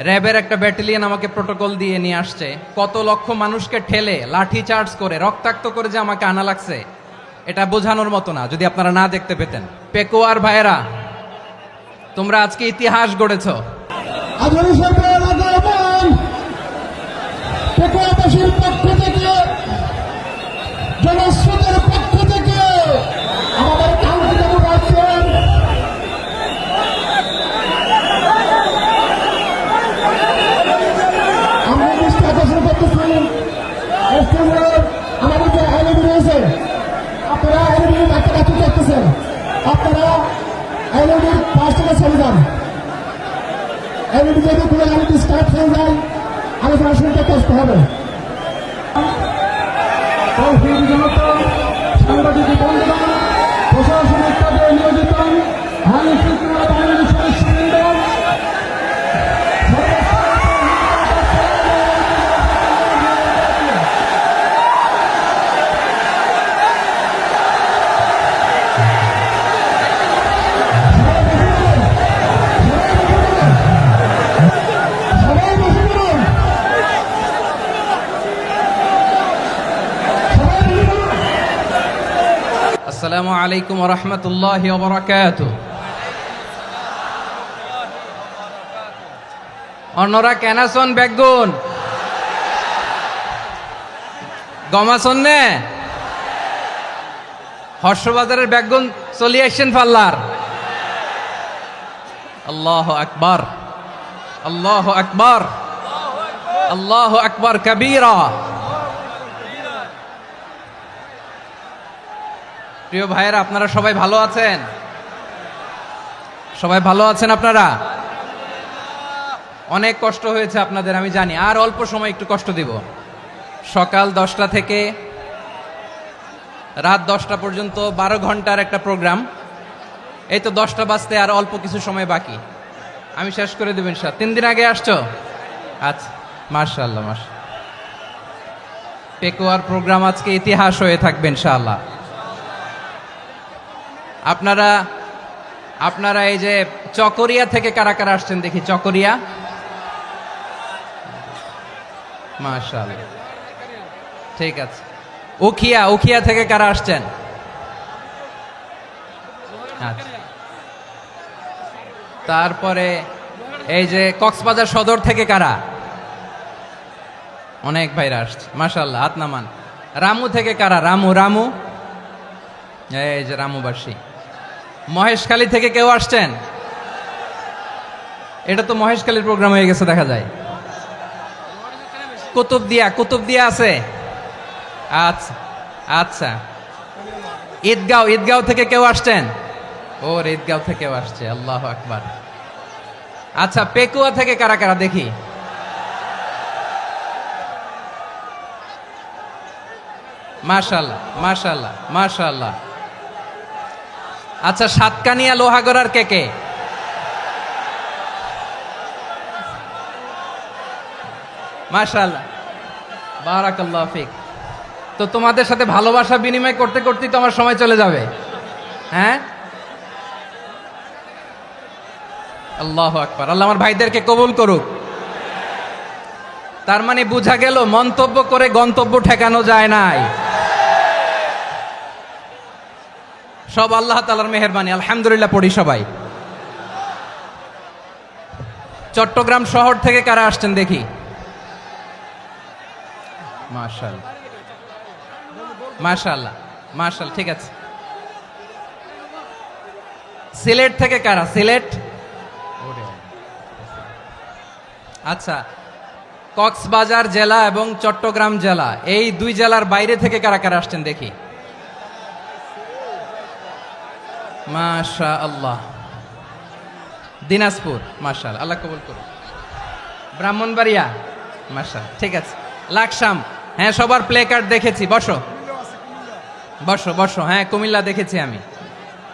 র্যাবের একটা ব্যাটালিয়ন আমাকে প্রোটোকল দিয়ে নিয়ে আসছে, কত লক্ষ মানুষকে ঠেলে লাঠি চার্জ করে রক্তাক্ত করে যে আমাকে আনা লাগছে, এটা বোঝানোর মতো না যদি আপনারা না দেখতে পেতেন। পেকুয়ার ভাইয়েরা, তোমরা আজকে ইতিহাস গড়েছ। পেকুয়াবাসীর পক্ষ থেকে, জনস্রোতের পক্ষ থেকে আমাদের কাউন্সিল আছেন আমরা দৃষ্টি আকর্ষণ করতেছি। আমাদের যে এলইডি রয়েছে, আপনারা এলইডি কাছাকাছি করতেছেন, আপনারা এলইডির পাশ থেকে চলে যান। এলইডি যদি কোনো এলইডি স্টার্ট হয়ে যায়, আলোচনা শুনতে কষ্ট হবে। সাংবাদিক বন্ধুগণ, প্রশাসনিক কাজে নিয়োজিত আইন শৃঙ্খলা বাহিনীর সদস্যবৃন্দ, আসসালামু আলাইকুম ওয়া রাহমাতুল্লাহি ওয়া বারাকাতুহু। অন্যরা কেনাসন বেগুন গমাসন নে হর্ষবাজারের বেগুন চলি আসছেন পাল্লার। আল্লাহু আকবার, আল্লাহু আকবার, আল্লাহু আকবার কবীরা। প্রিয় ভাইয়েরা, আপনারা সবাই ভালো আছেন? সবাই ভালো আছেন? আপনারা অনেক কষ্ট হয়েছে আপনাদের, আমি জানি। আর অল্প সময় একটু কষ্ট দিব। সকাল 10টা থেকে রাত 10টা পর্যন্ত 12 ঘন্টার একটা প্রোগ্রাম। এই তো 10টা বাজতে আর অল্প কিছু সময় বাকি, আমি শেষ করে দেব ইনশাআল্লাহ। 3 দিন আগে আসছো? আচ্ছা, মাশাআল্লাহ মাশাআল্লাহ। পেকুয়ার প্রোগ্রাম আজকে ইতিহাস হয়ে থাকবে ইনশাআল্লাহ। আপনারা এই যে চকরিয়া থেকে কারা কারা আসছেন দেখি? চকরিয়া, মাশাআল্লাহ, ঠিক আছে। উখিয়া থেকে কারা আসছেন? আচ্ছা। তারপরে এই যে কক্সবাজার সদর থেকে কারা? অনেক ভাইরা আসছে, মাশাআল্লাহ, হাত নামান। রামু থেকে কারা? রামু, এই যে রামুবাসী। মহেশখালী থেকে কেউ আসছেন? এটা তো মহেশখালীর প্রোগ্রাম হয়ে গেছে দেখা যায়। কুতুবদিয়া আছে? আচ্ছা আচ্ছা। ঈদগাঁও থেকে কেউ আসছেন? ওর ঈদগাঁও থেকেও আসছে, আল্লাহু আকবার। আচ্ছা, পেকুয়া থেকে কারা কারা দেখি? মাশাআল্লাহ মাশাআল্লাহ মাশাআল্লাহ। আচ্ছা, সাতকানিয়া লোহাগড়ার কে? মাশাআল্লাহ, বারাকাল্লাহু ফিক। তো তোমাদের সাথে ভালোবাসা বিনিময় করতে করতেই তো আমার সময় চলে যাবে। হ্যাঁ, আল্লাহু আকবার। আল্লাহ আমার ভাইদেরকে কবুল করুক। তার মানে বোঝা গেল মন্তব্য করে গন্তব্য ঠেকানো যায় নাই। সব আল্লাহ তাআলার মেহেরবানি, আলহামদুলিল্লাহ পড়ি সবাই। চট্টগ্রাম শহর থেকে কারা আসছেন দেখি? মাশাআল্লাহ মাশাআল্লাহ মাশাআল্লাহ, ঠিক আছে। সিলেট থেকে কারা? সিলেট, আচ্ছা। কক্সবাজার জেলা এবং চট্টগ্রাম জেলা, এই দুই জেলার বাইরে থেকে কারা কারা আসছেন দেখি? মাশাআল্লাহ। দিনাজপুর, মাশাআল্লাহ, আল্লাহ কবুল করুন। ব্রাহ্মণবাড়িয়া, মাশাআল্লাহ, ঠিক আছে। লাকসাম, হ্যাঁ, সবার প্লে কার্ড দেখেছি। বসো বসো বসো। হ্যাঁ, কুমিল্লা দেখেছি আমি,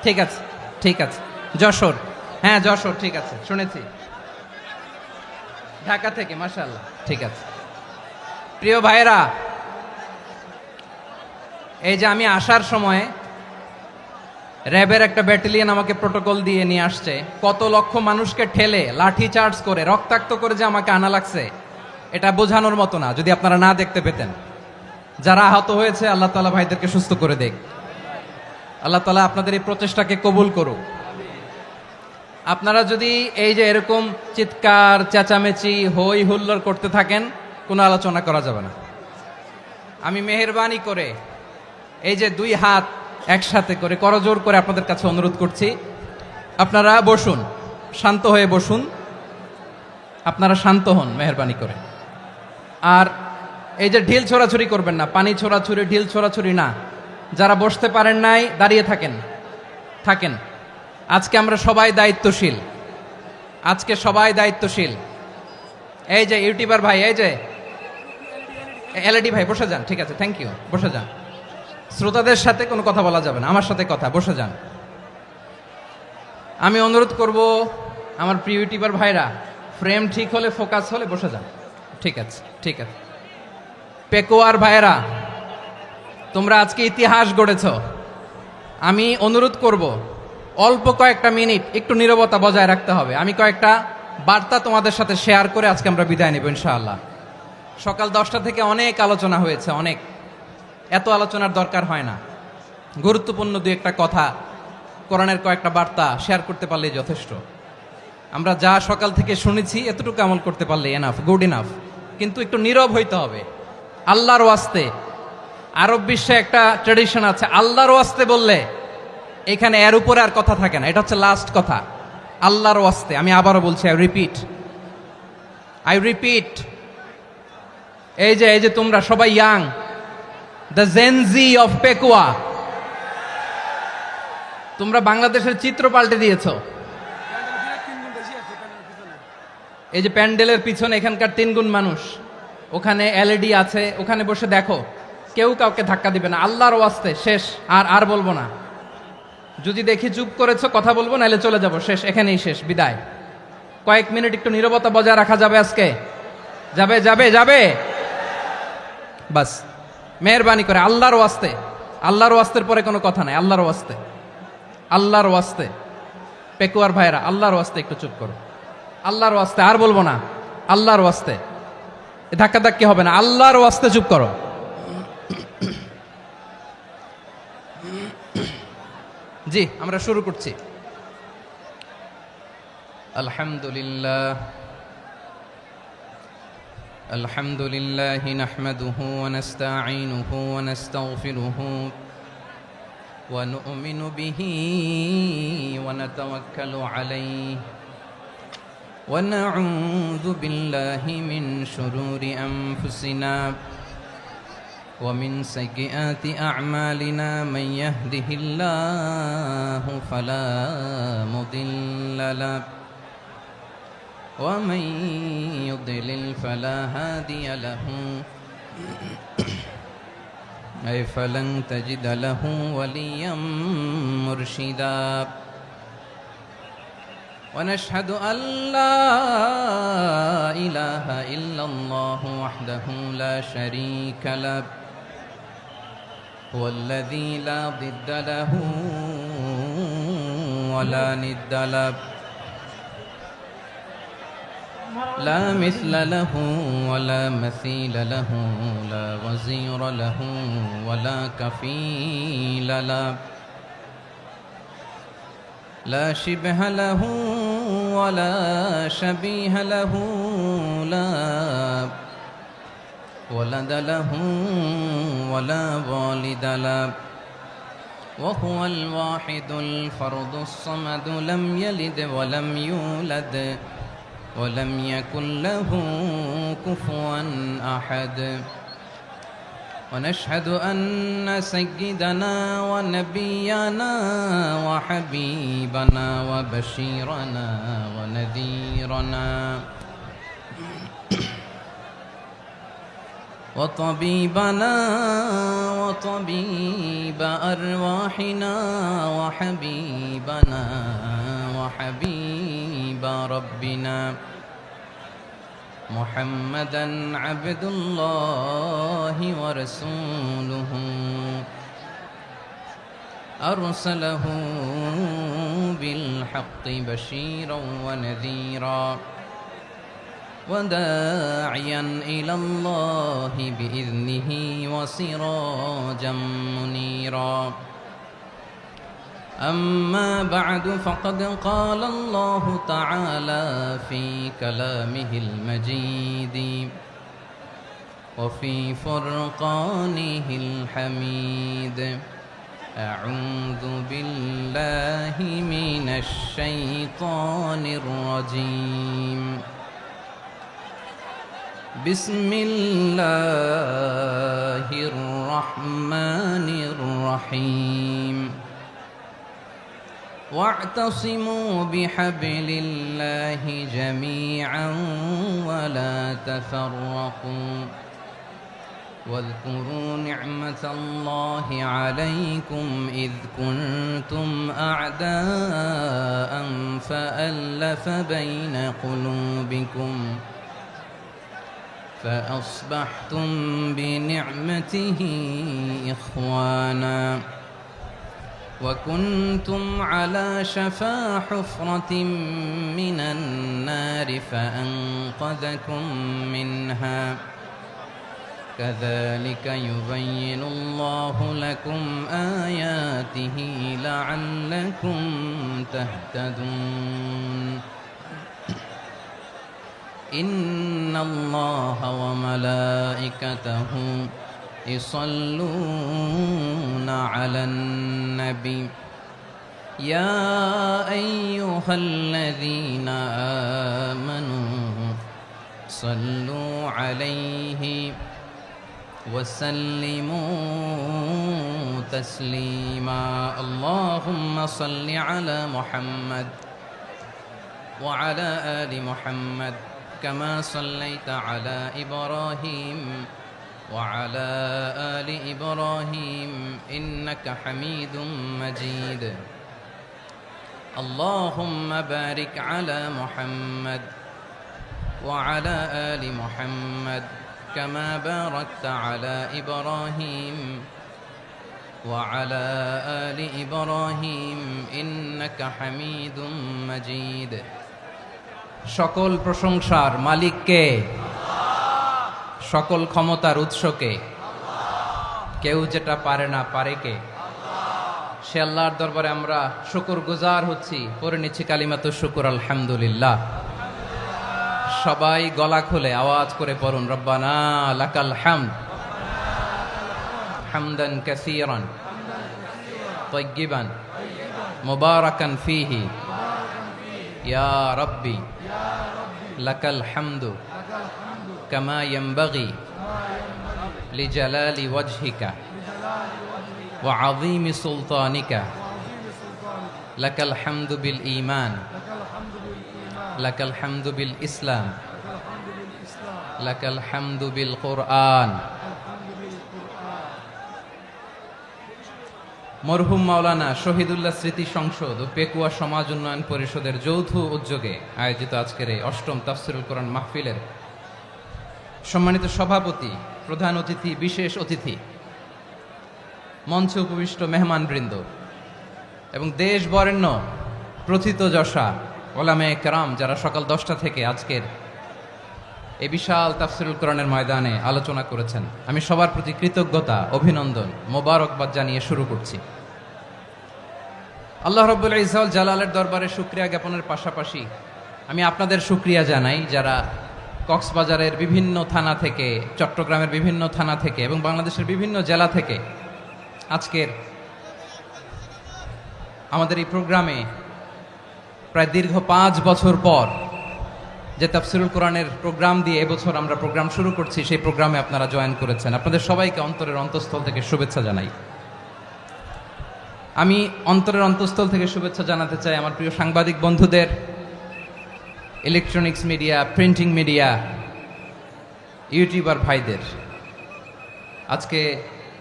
ঠিক আছে ঠিক আছে। যশোর, হ্যাঁ যশোর, ঠিক আছে, শুনেছি। ঢাকা থেকে, মাশাআল্লাহ, ঠিক আছে। প্রিয় ভাইরা, এই যে আমি আসার সময় র্যাবের একটা ব্যাটালিয়ন আমাকে প্রোটোকল দিয়ে নিয়ে আসছে, কত লক্ষ মানুষকে ঠেলে লাঠি চার্জ করে রক্তাক্ত করে যে আমাকে আনা লাগছে, এটা বোঝানোর মতো না যদি আপনারা না দেখতে পেতেন। যারা আহত হয়েছে আল্লাহ তাআলা ভাইদেরকে সুস্থ করে দেখ। আল্লাহ তাআলা আপনাদের এই প্রচেষ্টাকে কবুল করুক। আপনারা যদি এই যে এরকম চিৎকার চেঁচামেচি হই হুল্লোড় করতে থাকেন, কোনো আলোচনা করা যাবে না। আমি মেহেরবানি করে এই যে দুই হাত একসাথে করে করজোর করে আপনাদের কাছে অনুরোধ করছি, আপনারা বসুন, শান্ত হয়ে বসুন, আপনারা শান্ত হন মেহেরবানি করে। আর এই যে ঢিল ছোড়াছুরি করবেন না, পানি ছোড়াছুরি ঢিল ছোড়াছুরি না। যারা বসতে পারেন নাই দাঁড়িয়ে থাকেন থাকেন। আজকে আমরা সবাই দায়িত্বশীল, আজকে সবাই দায়িত্বশীল। এই যে ইউটিউবার ভাই, এই যে এলইডি ভাই বসে যান, ঠিক আছে, থ্যাংক ইউ, বসে যান। শ্রোতাদের সাথে কোনো কথা বলা যাবে না, আমার সাথে কথা, বসে যান। আমি অনুরোধ করব আমার প্রিয় ইউটিউবার ভাইরা, ফ্রেম ঠিক হলে ফোকাস হলে বসে যান, ঠিক আছে ঠিক আছে। পেকুয়ার ভাইরা, তোমরা আজকে ইতিহাস গড়েছ। আমি অনুরোধ করব অল্প কয়েকটা মিনিট একটু নীরবতা বজায় রাখতে হবে। আমি কয়েকটা বার্তা তোমাদের সাথে শেয়ার করে আজকে আমরা বিদায় নেব ইনশাআল্লাহ। সকাল 10টা থেকে অনেক আলোচনা হয়েছে, অনেক, এত আলোচনার দরকার হয় না। গুরুত্বপূর্ণ দুই একটা কথা, কোরআনের কয়েকটা বার্তা শেয়ার করতে পারলেই যথেষ্ট। আমরা যা সকাল থেকে শুনেছি এতটুকু আমল করতে পারলে এনাফ, গুড ইনাফ। কিন্তু একটু নীরব হইতে হবে আল্লাহর ওয়াস্তে। আরব বিশ্বে একটা ট্র্যাডিশন আছে, আল্লাহর ওয়াস্তে বললে এখানে এর উপরে আর কথা থাকে না, এটা হচ্ছে লাস্ট কথা। আল্লাহর ওয়াস্তে, আমি আবারও বলছি, আই রিপিট। এই যে তোমরা সবাই young, the Gen Z of Pekua, তোমরা বাংলাদেশের চিত্র পাল্টে দিয়েছ। এই যে প্যান্ডেলের পিছনে এখানকার 3 গুণ মানুষ, ওখানে এলইডি আছে, ওখানে বসে দেখো, কেউ কাউকে ধাক্কা দিবে না। আল্লাহর ওয়াস্তে শেষ, আর বলবো না। যদি দেখি চুপ করেছো, কথা বলবো, নাহলে চলে যাব, শেষ, এখানেই শেষ, বিদায়। কয়েক মিনিট একটু নীরবতা বজায় রাখা যাবে আজকে? যাবে যাবে যাবে বাস, মেহেরবানি করে আল্লাহর ওয়াস্তে। আল্লাহর ওয়াস্তের পরে কোনো কথা নাই, আল্লাহর ওয়াস্তে, আল্লাহর ওয়াস্তে। পেকুয়ার ভাইরা, আল্লাহর ওয়াস্তে একটু চুপ করো, আল্লাহর ওয়াস্তে, আর বলবো না, আল্লাহর ওয়াস্তে। ধাক্কা ধাক্কি হবে না, আল্লাহর ওয়াস্তে চুপ করো। জি, আমরা শুরু করছি। আলহামদুলিল্লাহ আলহামদুলিল্লাহি নাহমাদুহু ওয়া নাস্তাঈনুহু ওয়া নাস্তাগফিরুহু ওয়া নু'মিনু বিহি ওয়া নাতাওয়াক্কালু আলাইহি ওয়া না'উযু বিল্লাহি মিন শুরুরি আনফুসিনা ومن سيئات أعمالنا من يهده الله فلا مضل له ومن يضلل فلا هادي له أي فلن تجد له وليا مرشدا ونشهد أن لا إله إلا الله وحده لا شريك له هو الذي لا ضد له ولا ند له لا مثل له ولا مثيل له لا وزير له ولا كفيل له لا شبه له ولا شبيه له لا ولد له ولا والد له وهو الواحد الفرد الصمد لم يلد ولم يولد ولم يكن له كفوا أحد ونشهد أن سيدنا ونبينا وحبيبنا وبشيرنا ونذيرنا وطبيبنا وطبيب أرواحنا وحبيبنا وحبيب ربنا محمدا عبد الله ورسوله أرسله بالحق بشيرا ونذيرا وداعيا إلى الله بإذنه وسراجا منيرا أما بعد فقد قال الله تعالى في كلامه المجيد وفي فرقانه الحميد أعوذ بالله من الشيطان الرجيم بسم الله الرحمن الرحيم واعتصموا بحبل الله جميعا ولا تفرقوا واذكروا نعمة الله عليكم إذ كنتم أعداء فألف بين قلوبكم فأصبحتم بنعمته إخوانا وكنتم على شفا حفرة من النار فأنقذكم منها كذلك يبين الله لكم آياته لعلكم تهتدون إن الله وملائكته يصلون على النبي يا أيها الذين آمنوا صلوا عليه وسلموا تسليما اللهم صل على محمد وعلى آل محمد كما صليت على إبراهيم وعلى آل إبراهيم إنك حميد مجيد اللهم بارك على محمد وعلى آل محمد كما باركت على إبراهيم وعلى آل إبراهيم إنك حميد مجيد সকল প্রশংসার মালিক কে? সকল ক্ষমতার উৎস কে? কেউ যেটা পারে না পারে কে? সে আল্লাহর দরবারে আমরা শুকরগুজার হচ্ছি, পড়ে নিচ্ছি কালিমাতু শুকর আলহামদুলিল্লাহ। সবাই গলা খুলে আওয়াজ করে পড়ুন রব্বানা লাকাল হামদ হামদান কাসীরান তাইয়্যিবান মুবারাকান ফীহি ইয়া রাব্বি লাকাল হামদু কামা ইয়ানবাগি লিজালালি ওয়াজহিকা ওয়া আযীমি সুলতানিকা লাকাল হামদু বিল ঈমান লাকাল হামদু বিল ইসলাম লাকাল হামদু বিল কুরআন। মরহুম মাওলানা শহীদুল্লাহ স্মৃতি সংসদ ও পেকুয়া সমাজ উন্নয়ন পরিষদের যৌথ উদ্যোগে আয়োজিত আজকের এই অষ্টম তাফসীরুল কোরআন মাহফিলের সম্মানিত সভাপতি, প্রধান অতিথি, বিশেষ অতিথি, মঞ্চে উপবিষ্ট মেহমানবৃন্দ এবং দেশ বরেণ্য প্রথিতযশা ওলামায়ে কেরাম যারা সকাল 10টা থেকে আজকের এই বিশাল তাফসীরুল কোরআনের ময়দানে আলোচনা করেছেন, আমি সবার প্রতি কৃতজ্ঞতা, অভিনন্দন, মোবারকবাদ জানিয়ে শুরু করছি। আল্লাহ রাব্বুল ইজ্জত জালালের দরবারে শুকরিয়া জ্ঞাপনের পাশাপাশি আমি আপনাদের শুকরিয়া জানাই যারা কক্সবাজারের বিভিন্ন থানা থেকে, চট্টগ্রামের বিভিন্ন থানা থেকে এবং বাংলাদেশের বিভিন্ন জেলা থেকে আজকের আমাদের এই প্রোগ্রামে প্রায় দীর্ঘ 5 বছর পর যে তাফসীরুল কোরআনের প্রোগ্রাম দিয়ে এবছর আমরা প্রোগ্রাম শুরু করছি, সেই প্রোগ্রামে আপনারা জয়েন করেছেন। আপনাদের সবাইকে অন্তরের অন্তঃস্থল থেকে শুভেচ্ছা জানাই। আমি অন্তরের অন্তঃস্থল থেকে শুভেচ্ছা জানাতে চাই আমার প্রিয় সাংবাদিক বন্ধুদের, electronics media, printing media, YouTuber ভাইদের। আজকে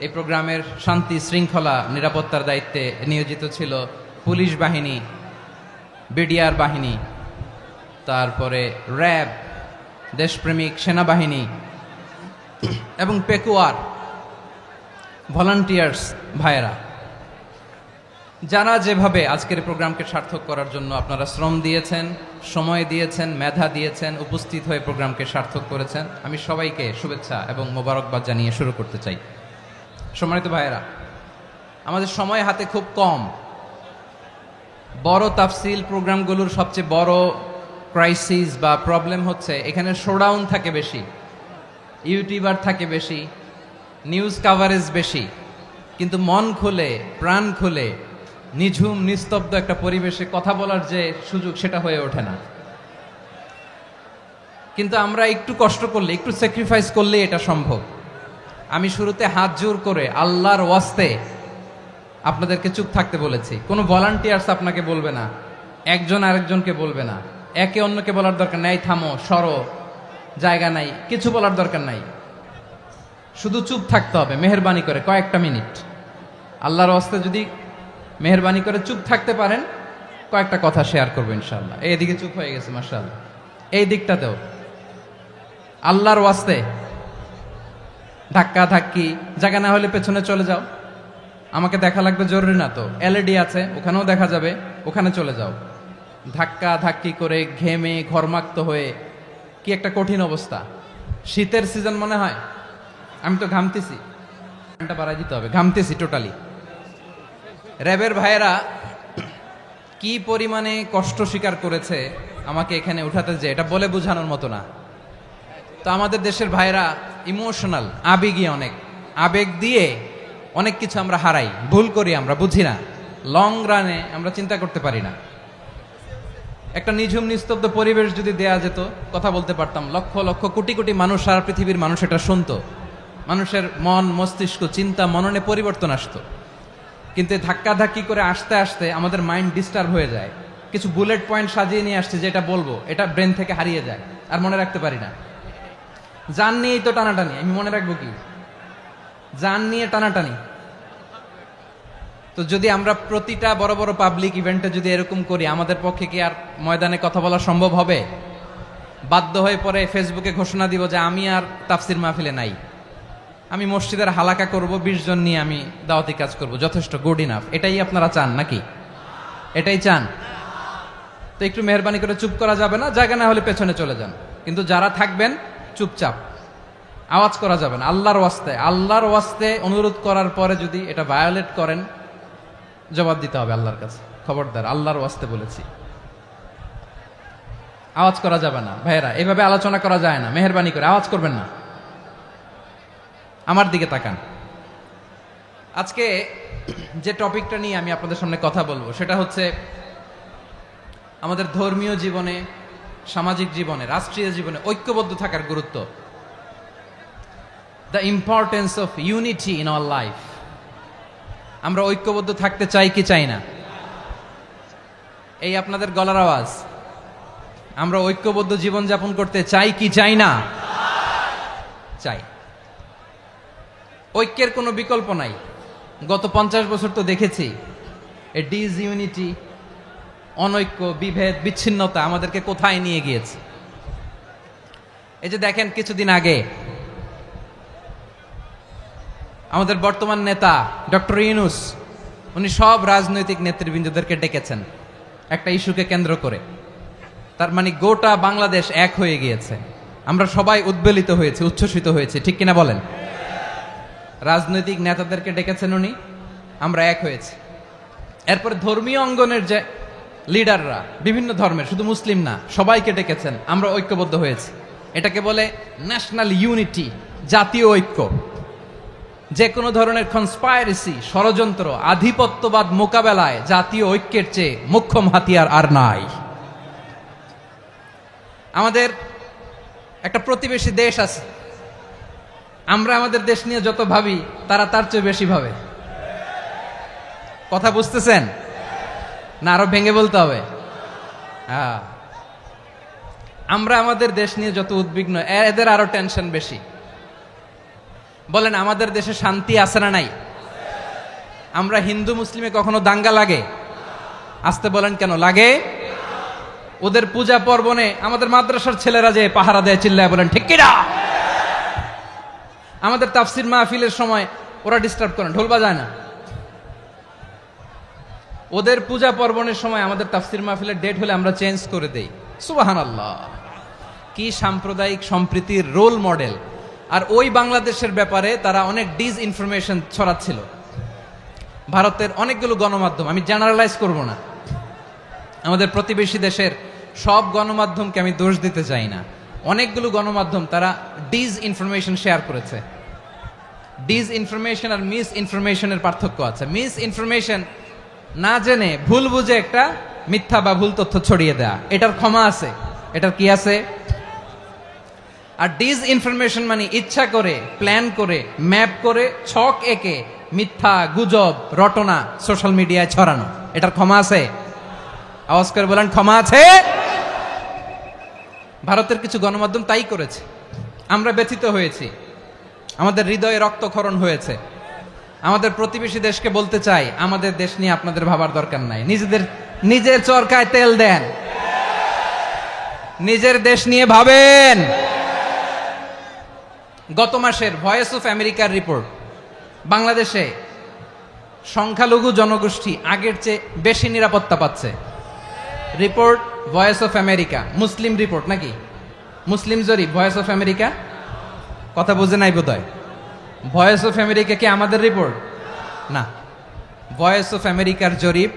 এই প্রোগ্রামের শান্তি শৃঙ্খলা নিরাপত্তার দায়িত্বে নিয়োজিত ছিল পুলিশ বাহিনী, বিডিআর বাহিনী, তারপরে র্যাব, দেশপ্রেমিক সেনাবাহিনী এবং পেকুয়ার ভলান্টিয়ার্স ভাইয়েরা। যারা যেভাবে আজকের প্রোগ্রামকে সার্থক করার জন্য আপনারা শ্রম দিয়েছেন, সময় দিয়েছেন, মেধা দিয়েছেন, উপস্থিত হয়ে প্রোগ্রামকে সার্থক করেছেন, আমি সবাইকে শুভেচ্ছা এবং মোবারকবাদ জানিয়ে শুরু করতে চাই। সম্মানিত ভাইয়েরা, আমাদের সময় হাতে খুব কম। বড় তাফসিল প্রোগ্রামগুলোর সবচেয়ে বড় ক্রাইসিস বা প্রবলেম হচ্ছে এখানে শোডাউন থাকে বেশি, ইউটিউবার থাকে বেশি, নিউজ কাভারেজ বেশি, কিন্তু মন খুলে প্রাণ খুলে নিঝুম নিস্তব্ধ একটা পরিবেশে কথা বলার যে সুযোগ সেটা হয়ে ওঠে না। কিন্তু আমরা একটু কষ্ট করলে, একটু স্যাক্রিফাইস করলে এটা সম্ভব। আমি শুরুতে হাত জোর করে আল্লাহর ওয়াস্তে আপনাদেরকে চুপ থাকতে বলেছি। কোনো ভলান্টিয়ার্স আপনাকে বলবে না, একজন আরেকজনকে বলবে না, একে অন্যকে বলার দরকার নাই, থামো সরো জায়গা নাই, কিছু বলার দরকার নাই, শুধু চুপ থাকতে হবে মেহেরবানি করে কয়েকটা মিনিট। আল্লাহর ওয়াস্তে যদি মেহেরবানি করে চুপ থাকতে পারেন, কয়েকটা কথা শেয়ার করবো ইনশাআল্লাহ। এইদিকে চুপ হয়ে গেছে মাশাআল্লাহ, এই দিকটাতেও আল্লাহর ওয়াস্তে ধাক্কা ধাক্কি জায়গা না হলে পেছনে চলে যাও। আমাকে দেখা লাগবে জরুরি না তো, এলইডি আছে ওখানেও দেখা যাবে, ওখানে চলে যাও। ধাক্কা ধাক্কি করে ঘেমে ঘরমাক্ত হয়ে কি একটা কঠিন অবস্থা। শীতের সিজন মনে হয়, আমি তো ঘামতেছি, বাড়াই দিতে হবে, ঘামতেছি টোটালি। র্যাবের ভাইয়েরা কি পরিমাণে কষ্ট স্বীকার করেছে আমাকে এখানে উঠাতে, যে এটা বলে বোঝানোর মতো না। তো আমাদের দেশের ভাইয়েরা ইমোশনাল, আবেগী অনেক, আবেগ দিয়ে অনেক কিছু আমরা হারাই, ভুল করি, আমরা বুঝি না, লং রানে আমরা চিন্তা করতে পারি না। একটা নিঝুম নিস্তব্ধ পরিবেশ যদি দেয়া যেত, কথা বলতে পারতাম, লক্ষ লক্ষ কোটি কোটি মানুষ, সারা পৃথিবীর মানুষ এটা শুনতো, মানুষের মন মস্তিষ্ক চিন্তা মননে পরিবর্তন আসতো। কিন্তু ধাক্কা ধাক্কি করে আসতে আসতে আমাদের মাইন্ড ডিস্টার্ব হয়ে যায়। কিছু বুলেট পয়েন্ট সাজিয়ে নিয়ে আসছে, যেটা বলবো এটা ব্রেন থেকে হারিয়ে যায়, আর মনে রাখতে পারি না। জান নিয়েই তো টানাটানি, আমি মনে রাখবো কি? জান নিয়ে টানাটানি। তো যদি আমরা প্রতিটা বড় বড় পাবলিক ইভেন্টে যদি এরকম করি, আমাদের পক্ষে কি আর ময়দানে কথা বলা সম্ভব হবে? বাধ্য হয়ে পরে ফেসবুকে ঘোষণা দিব যে আমি আর তাফসির মাহফিলে নাই, আমি মসজিদের হালাকা করব, 20 জন নিয়ে আমি দাওয়াতি কাজ করব, যথেষ্ট, গুড ইনাফ। এটাই আপনারা চান নাকি? এটাই চান? তো একটু মেহরবানি করে চুপ করা যাবে না, জায়গা না হলে পেছনে চলে যান, কিন্তু যারা থাকবেন চুপচাপ, আওয়াজ করা যাবে না। আল্লাহর ওয়াস্তে, আল্লাহর ওয়াস্তে অনুরোধ করার পরে যদি এটা ভায়োলেট করেন, জবাব দিতে হবে আল্লাহর কাছে। খবরদার, আল্লাহর ওয়াস্তে বলেছি, আওয়াজ করা যাবে না। ভাইয়েরা, এভাবে আলোচনা করা যায় না, মেহরবানি করে আওয়াজ করবেন না। আমার দিকে তাকান। আজকে যে টপিকটা নিয়ে আমি আপনাদের সামনে কথা বলবো সেটা হচ্ছে আমাদের ধর্মীয় জীবনে, সামাজিক জীবনে, রাষ্ট্রীয় জীবনে ঐক্যবদ্ধ থাকার গুরুত্ব। The importance of unity in our life. আমরা ঐক্যবদ্ধ থাকতে চাই কি চাই না? এই আপনাদের গলার আওয়াজ। আমরা ঐক্যবদ্ধ জীবনযাপন করতে চাই কি চাই না? চাই। ঐক্যের কোনো বিকল্প নাই। গত 50 বছর তো দেখেছি এই ডিসইউনিটি, অনৈক্য, বিভেদ, বিচ্ছিন্নতা আমাদেরকে কোথায় নিয়ে গিয়েছে। এই যে দেখেন, কিছুদিন আগে আমাদের বর্তমান নেতা ডক্টর ইউনূস, উনি সব রাজনৈতিক নেতৃবৃন্দদেরকে ডেকেছেন একটা ইস্যুকে কেন্দ্র করে। তার মানে গোটা বাংলাদেশ এক হয়ে গিয়েছে। আমরা সবাই উদ্বেলিত হয়েছে, উচ্ছ্বসিত হয়েছে, ঠিক কিনা বলেন? রাজনৈতিক নেতাদেরকে ডেকেছেন উনি, আমরা এক হয়েছি। এরপরে ধর্মীয় অঙ্গনের যে লিডাররা, বিভিন্ন ধর্মের, শুধু মুসলিম না, সবাইকে ডেকেছেন, আমরা ঐক্যবদ্ধ হয়েছি। এটাকে বলে ন্যাশনাল ইউনিটি, জাতীয় ঐক্য। যে কোনো ধরনের কনস্পাইরেসি, ষড়যন্ত্র, আধিপত্যবাদ মোকাবেলায় জাতীয় ঐক্যের চেয়ে মোক্ষম হাতিয়ার আর নাই। আমাদের একটা প্রতিবেশী দেশ আছে, আমরা আমাদের দেশ নিয়ে যত ভাবি তারা তার চেয়ে বেশি ভাবে। কথা বুঝতেছেন না? আরো ভেঙে বলতে হবে। আমরা আমাদের দেশ নিয়ে যত উদ্বিগ্ন, এদের আরো টেনশন বেশি। বলেন, আমাদের দেশে শান্তি আছে না নাই? আমরা হিন্দু মুসলিমে কখনো দাঙ্গা লাগে? আসতে বলেন, কেন লাগে? ওদের পূজা পার্বণে আমাদের মাদ্রাসার ছেলেরা যে পাহারা দেয়, চিল্লায় বলেন ঠিক কিনা? আমাদের তাফসির মাহফিলের সময় ওরা ডিস্টার্ব করেন, ঢোল বাজায় না। ওদের পূজা পার্বণের সময় আমাদের তাফসির মাহফিলের ডেট হলে আমরা চেঞ্জ করে দেই। সুবহানাল্লাহ, কি সাম্প্রদায়িক সম্প্রীতির রোল মডেল। আর ওই বাংলাদেশের ব্যাপারে তারা অনেক ডিস ইনফরমেশন ছড়াচ্ছিল। ভারতের অনেকগুলো গণমাধ্যম, আমি জেনারেলাইজ করব না, আমাদের প্রতিবেশী দেশের সব গণমাধ্যমকে আমি দোষ দিতে চাই না, অনেকগুলো গণমাধ্যম তারা ডিস ইনফরমেশন শেয়ার করেছে। ডিস ইনফরমেশন আর মিস ইনফরমেশনের পার্থক্য আছে। মিস ইনফরমেশন না জেনে ভুল বুঝে একটা মিথ্যা বা ভুল তথ্য ছড়িয়ে দেয়া, এটার ক্ষমা আছে, এটার কি আছে। আর ডিস ইনফরমেশন মানে ইচ্ছা করে, প্ল্যান করে, ম্যাপ করে, ছক এঁকে মিথ্যা, গুজব, রটনা সোশ্যাল মিডিয়ায় ছড়ানো, এটার ক্ষমা আছে? আওয়াজ করে বলেন, ক্ষমা আছে? ভারতের কিছু গণমাধ্যম তাই করেছে। আমরা ব্যথিত হয়েছি, আমাদের হৃদয়ে রক্তক্ষরণ হয়েছে। আমাদের প্রতিবেশী দেশকে বলতে চাই, আমাদের দেশ নিয়ে আপনাদের ভাবার দরকার নাই, নিজের চরকায় তেল দেন, নিজের দেশ নিয়ে ভাবেন। গত মাসের ভয়েস অফ আমেরিকার রিপোর্ট, বাংলাদেশে সংখ্যালঘু জনগোষ্ঠী আগের চেয়ে বেশি নিরাপত্তা পাচ্ছে। Report voice of America, Muslim report নাকি? মুসলিম জরিপ, ভয়েস অফ আমেরিকা। কথা বুঝে নাই বোধহয়। ভয়েস অফ আমেরিকা কি আমাদের রিপোর্ট? না, ভয়েস অফ আমেরিকার জরিপ,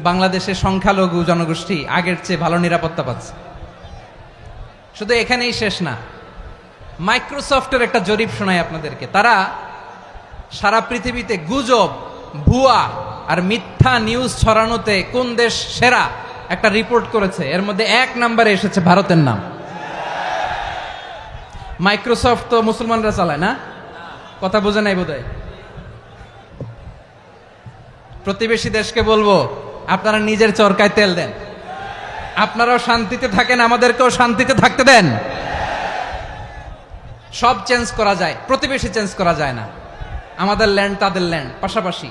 বাংলাদেশের সংখ্যালঘু জনগোষ্ঠী আগের চেয়ে ভালো নিরাপত্তা পাচ্ছে। শুধু এখানেই শেষ না, মাইক্রোসফটের একটা জরিপ শোনায় আপনাদেরকে। তারা সারা পৃথিবীতে গুজব, ভুয়া আর মিথ্যা নিউজ ছড়ানোতে কোন দেশ সেরা একটা রিপোর্ট করেছে। এর মধ্যে 1 নম্বরে এসেছে ভারতের নাম। মাইক্রোসফট তো মুসলমানরা চালায় না? কথা বোঝে নাই বোধহয়। প্রতিবেশী দেশকে বলবো, আপনারা নিজের চরকায় তেল দেন, আপনারাও শান্তিতে থাকেন, আমাদেরকেও শান্তিতে থাকতে দেন। সব চেঞ্জ করা যায়, প্রতিবেশী চেঞ্জ করা যায় না। আমাদের ল্যান্ড তাদের ল্যান্ড, পাশাপাশি।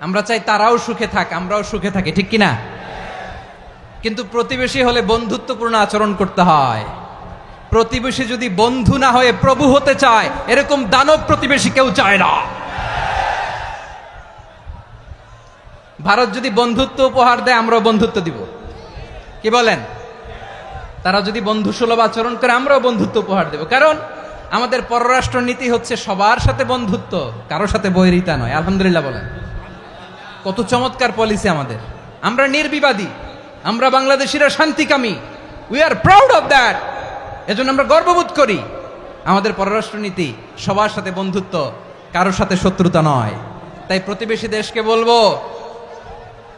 আমরা চাই তারাও সুখে থাক, আমরাও সুখে থাকি, ঠিক কিনা? কিন্তু প্রতিবেশী হলে বন্ধুত্বপূর্ণ আচরণ করতে হয়। প্রতিবেশী যদি বন্ধু না হয়ে প্রভু হতে চায়, এরকম দানব প্রতিবেশী কেউ চায় না। ভারত যদি বন্ধুত্ব উপহার দেয়, আমরাও বন্ধুত্ব দিব, কি বলেন? তারা যদি বন্ধুসুলভ আচরণ করে, আমরাও বন্ধুত্ব উপহার দেব। কারণ আমাদের পররাষ্ট্র নীতি হচ্ছে সবার সাথে বন্ধুত্ব, কারোর সাথে বৈরিতা নয়। আলহামদুলিল্লাহ বলেন, কত চমৎকার পলিসি আমাদের। আমরা নির্বিবাদী, আমরা বাংলাদেশিরা শান্তিকামী, we are proud of that. এজন্য আমরা গর্ববোধ করি। আমাদের পররাষ্ট্র নীতি সবার সাথে বন্ধুত্ব, কারোর সাথে শত্রুতা নয়। তাই প্রতিবেশী দেশকে বলবো,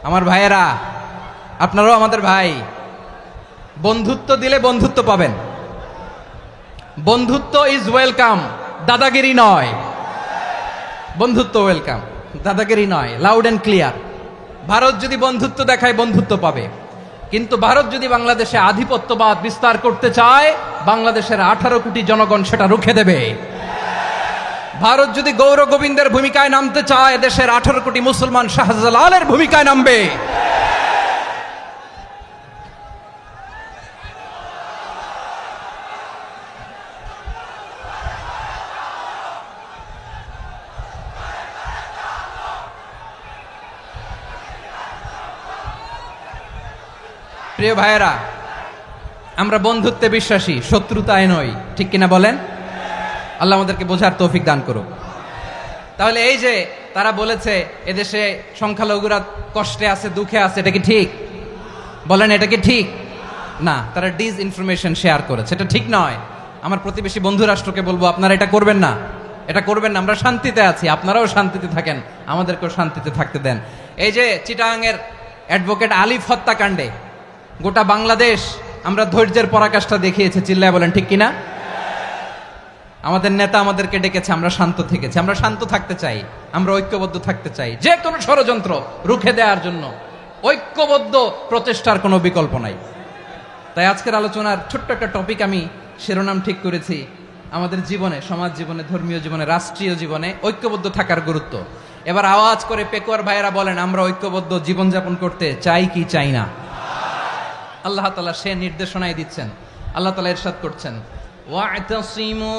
আমার ভাইয়েরা, আপনারাও আমাদের ভাই, বন্ধুত্ব দিলে বন্ধুত্ব পাবেন। বন্ধুত্ব ইজ ওয়েলকাম, দাদাগিরি নয়। বন্ধুত্ব ওয়েলকাম, দাদাগিরি নয়, লাউড এন্ড ক্লিয়ার। ভারত যদি বন্ধুত্ব দেখায়, বন্ধুত্ব পাবে। কিন্তু ভারত যদি বাংলাদেশে আধিপত্যবাদ বিস্তার করতে চায়, বাংলাদেশের 18 কোটি জনগণ সেটা রুখে দেবে। ভারত যদি গৌর গোবিন্দের ভূমিকায় নামতে চায়, দেশের 18 কোটি মুসলমান শাহজালালের ভূমিকায় নামবে। প্রিয় ভাইয়েরা, আমরা বন্ধুত্বে বিশ্বাসী, শত্রুতায় নই, ঠিক কিনা বলেন? আল্লাহ আমাদেরকে বোঝার তৌফিক দান করুক। তাহলে এই যে তারা বলেছে এদেশে সংখ্যালঘুরা কষ্টে আছে, দুঃখে আছে, এটা কি ঠিক? বলেন, এটা কি ঠিক? না, তারা ডিস ইনফরমেশন শেয়ার করেছে, এটা ঠিক নয়। আমার প্রতিবেশী বন্ধু রাষ্ট্রকে বলবো, আপনারা এটা করবেন না, এটা করবেন না। আমরা শান্তিতে আছি, আপনারাও শান্তিতে থাকেন, আমাদেরকেও শান্তিতে থাকতে দেন। এই যে চিটাগাংয়ের অ্যাডভোকেট আলিফ হত্যাকাণ্ডে গোটা বাংলাদেশ আমরা ধৈর্যের পরাকাষ্ঠা দেখিয়েছে, চিল্লায় বলেন ঠিক কিনা? আমাদের নেতা আমাদেরকে ডেকেছে, আমরা শান্ত থেকেছি। আমরা শান্ত থাকতে চাই, আমরা ঐক্যবদ্ধ থাকতে চাই। যে কোনো ষড়যন্ত্র রুখে দেওয়ার জন্য ঐক্যবদ্ধ প্রচেষ্টার কোনো বিকল্প নাই। তাই আজকের আলোচনার ছোট্ট একটা টপিক আমি শিরোনাম ঠিক করেছি, আমাদের জীবনে, সমাজ জীবনে, ধর্মীয় জীবনে, রাষ্ট্রীয় জীবনে ঐক্যবদ্ধ থাকার গুরুত্ব। এবার আওয়াজ করে পেকুয়ার ভাইয়েরা বলেন, আমরা ঐক্যবদ্ধ জীবনযাপন করতে চাই কি চাই না? আল্লাহ তাআলা সে নির্দেশনাই দিচ্ছেন। আল্লাহ তাআলা ইরশাদ করছেন, ওয়া'তাসিমু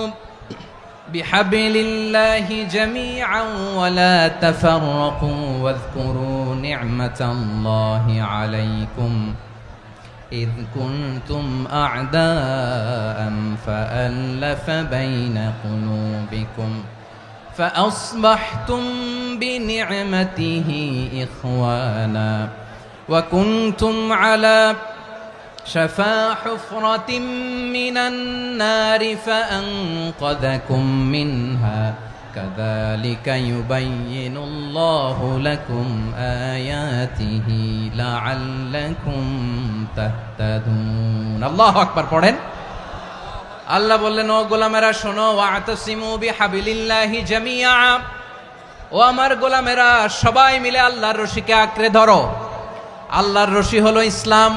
بحبل الله جميعا ولا تفرقوا واذكروا نعمة الله عليكم إذ كنتم أعداء فألف بين قلوبكم فأصبحتم بنعمته إخوانا وكنتم على شفا حفرة من النار فأنقذكم منها كذلك يبين الله لكم آياته لعلكم تهتدون الله أكبر পড়েন আল্লাহ বললেন ও গোলামেরা শোনো ওয়াতাসিমু বিহাবিলিল্লাহি জামিআ ও আমার গোলামেরা সবাই মিলে আল্লাহর রশিকে আঁকড়ে ধরো আল্লাহর রশি হলো ইসলাম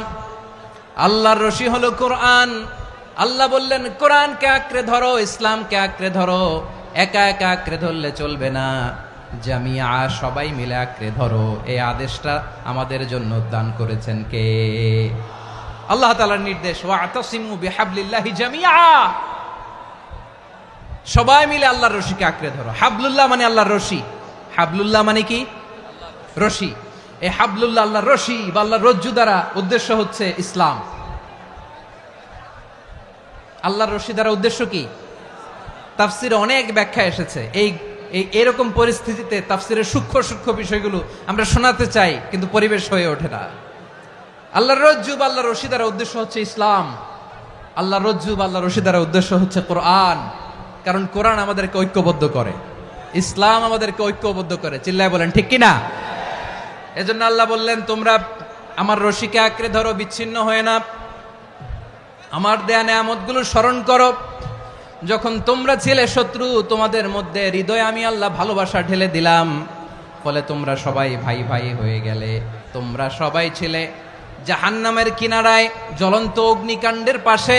আল্লাহর রশি হলো কোরআন আল্লাহ বললেন কোরআনকে আঁকড়ে ধরো ইসলামকে আঁকড়ে ধরো একা একা আঁকড়ে ধরলে চলবে না জামিয়া সবাই মিলে আঁকড়ে ধরো এই আদেশটা আমাদের জন্য দান করেছেন কে আল্লাহ তাআলার নির্দেশ ওয়াতাসিমু বিহাবলিল্লাহি জামিআ সবাই মিলে আল্লাহর রশিকে আঁকড়ে ধরো হাবলুল্লাহ মানে আল্লাহর রশি হাবলুল্লাহ মানে কি রশি এই হাবলুল্লাহ আল্লাহর রশি বা আল্লাহর রজ্জু দ্বারা উদ্দেশ্য হচ্ছে ইসলাম আল্লাহর রশি দ্বারা উদ্দেশ্য কি তাফসিরে অনেক ব্যাখ্যা এসেছে এই এরকম পরিস্থিতিতে তাফসিরের সূক্ষ্ম সূক্ষ্ম বিষয়গুলো আমরা শোনাতে চাই কিন্তু পরিবেশ হয়ে ওঠে না আল্লাহর রজ্জু বা আল্লাহর রশি দ্বারা উদ্দেশ্য হচ্ছে ইসলাম আল্লাহর রজ্জু বা আল্লাহর রশি দ্বারা উদ্দেশ্য হচ্ছে কোরআন কারণ কোরআন আমাদেরকে ঐক্যবদ্ধ করে ইসলাম আমাদেরকে ঐক্যবদ্ধ করে চিল্লায় বলেন ঠিক কিনা এজন্য আল্লাহ বললেন তোমরা আমার রশিকে আঁকড়ে ধরো বিচ্ছিন্ন হয়ে না আমার দেয়া নেয়ামতগুলো স্মরণ করো যখন তোমরা ছিলে শত্রু তোমাদের মধ্যে হৃদয়ে আমি আল্লাহ ভালোবাসা ঢেলে দিলাম ফলে তোমরা সবাই ভাই ভাই হয়ে গেলে তোমরা সবাই ছিলে জাহান্নামের কিনারায় জ্বলন্ত অগ্নিকাণ্ডের পাশে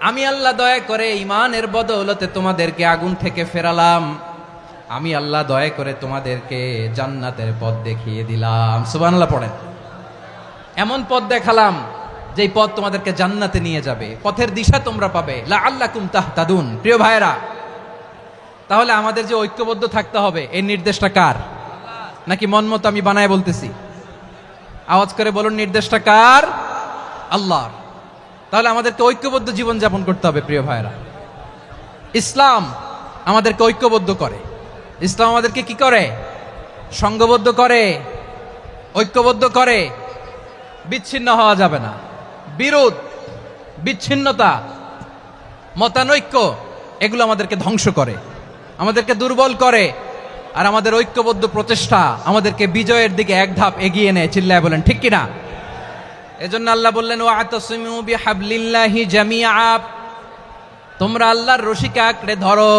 আমি আল্লাহ দয়া করে ঈমানের বদৌলতে তোমাদেরকে আগুন থেকে ফেরালাম আমি আল্লাহ দয়া করে তোমাদেরকে জান্নাতের পথ দেখিয়ে দিলাম সুবহানাল্লাহ পড়েন এমন পথ দেখালাম যেই পথ তোমাদেরকে জান্নাতে নিয়ে যাবে পথের দিশা তোমরা পাবে লাআল্লাকুম তাহতাদুন প্রিয় ভাইরা তাহলে আমাদের যে ঐক্যবদ্ধ থাকতে হবে এই নির্দেশটা কার নাকি মন মতো আমি বানায় বলতেছি আওয়াজ করে বলুন নির্দেশটা কার আল্লাহর তাহলে আমাদেরকে ঐক্যবদ্ধ জীবন যাপন করতে হবে প্রিয় ভাইরা ইসলাম আমাদেরকে ঐক্যবদ্ধ করে ইসলাম আমাদেরকে কি করে সংঘবদ্ধ করে ঐক্যবদ্ধ করে বিচ্ছিন্ন হওয়া যাবে না বিরোধ বিচ্ছিন্নতা মতানৈক্য এগুলো আমাদেরকে ধ্বংস করে আমাদেরকে দুর্বল করে আর আমাদের ঐক্যবদ্ধ প্রচেষ্টা আমাদেরকে বিজয়ের দিকে এক ধাপ এগিয়ে নেয় চিল্লায় বলেন ঠিক কিনা এজন্য আল্লাহ বললেন ওয়াতাসিমু বিহাবলিল্লাহি জামিআ তোমরা আল্লাহর রশিকে আঁকড়ে ধরো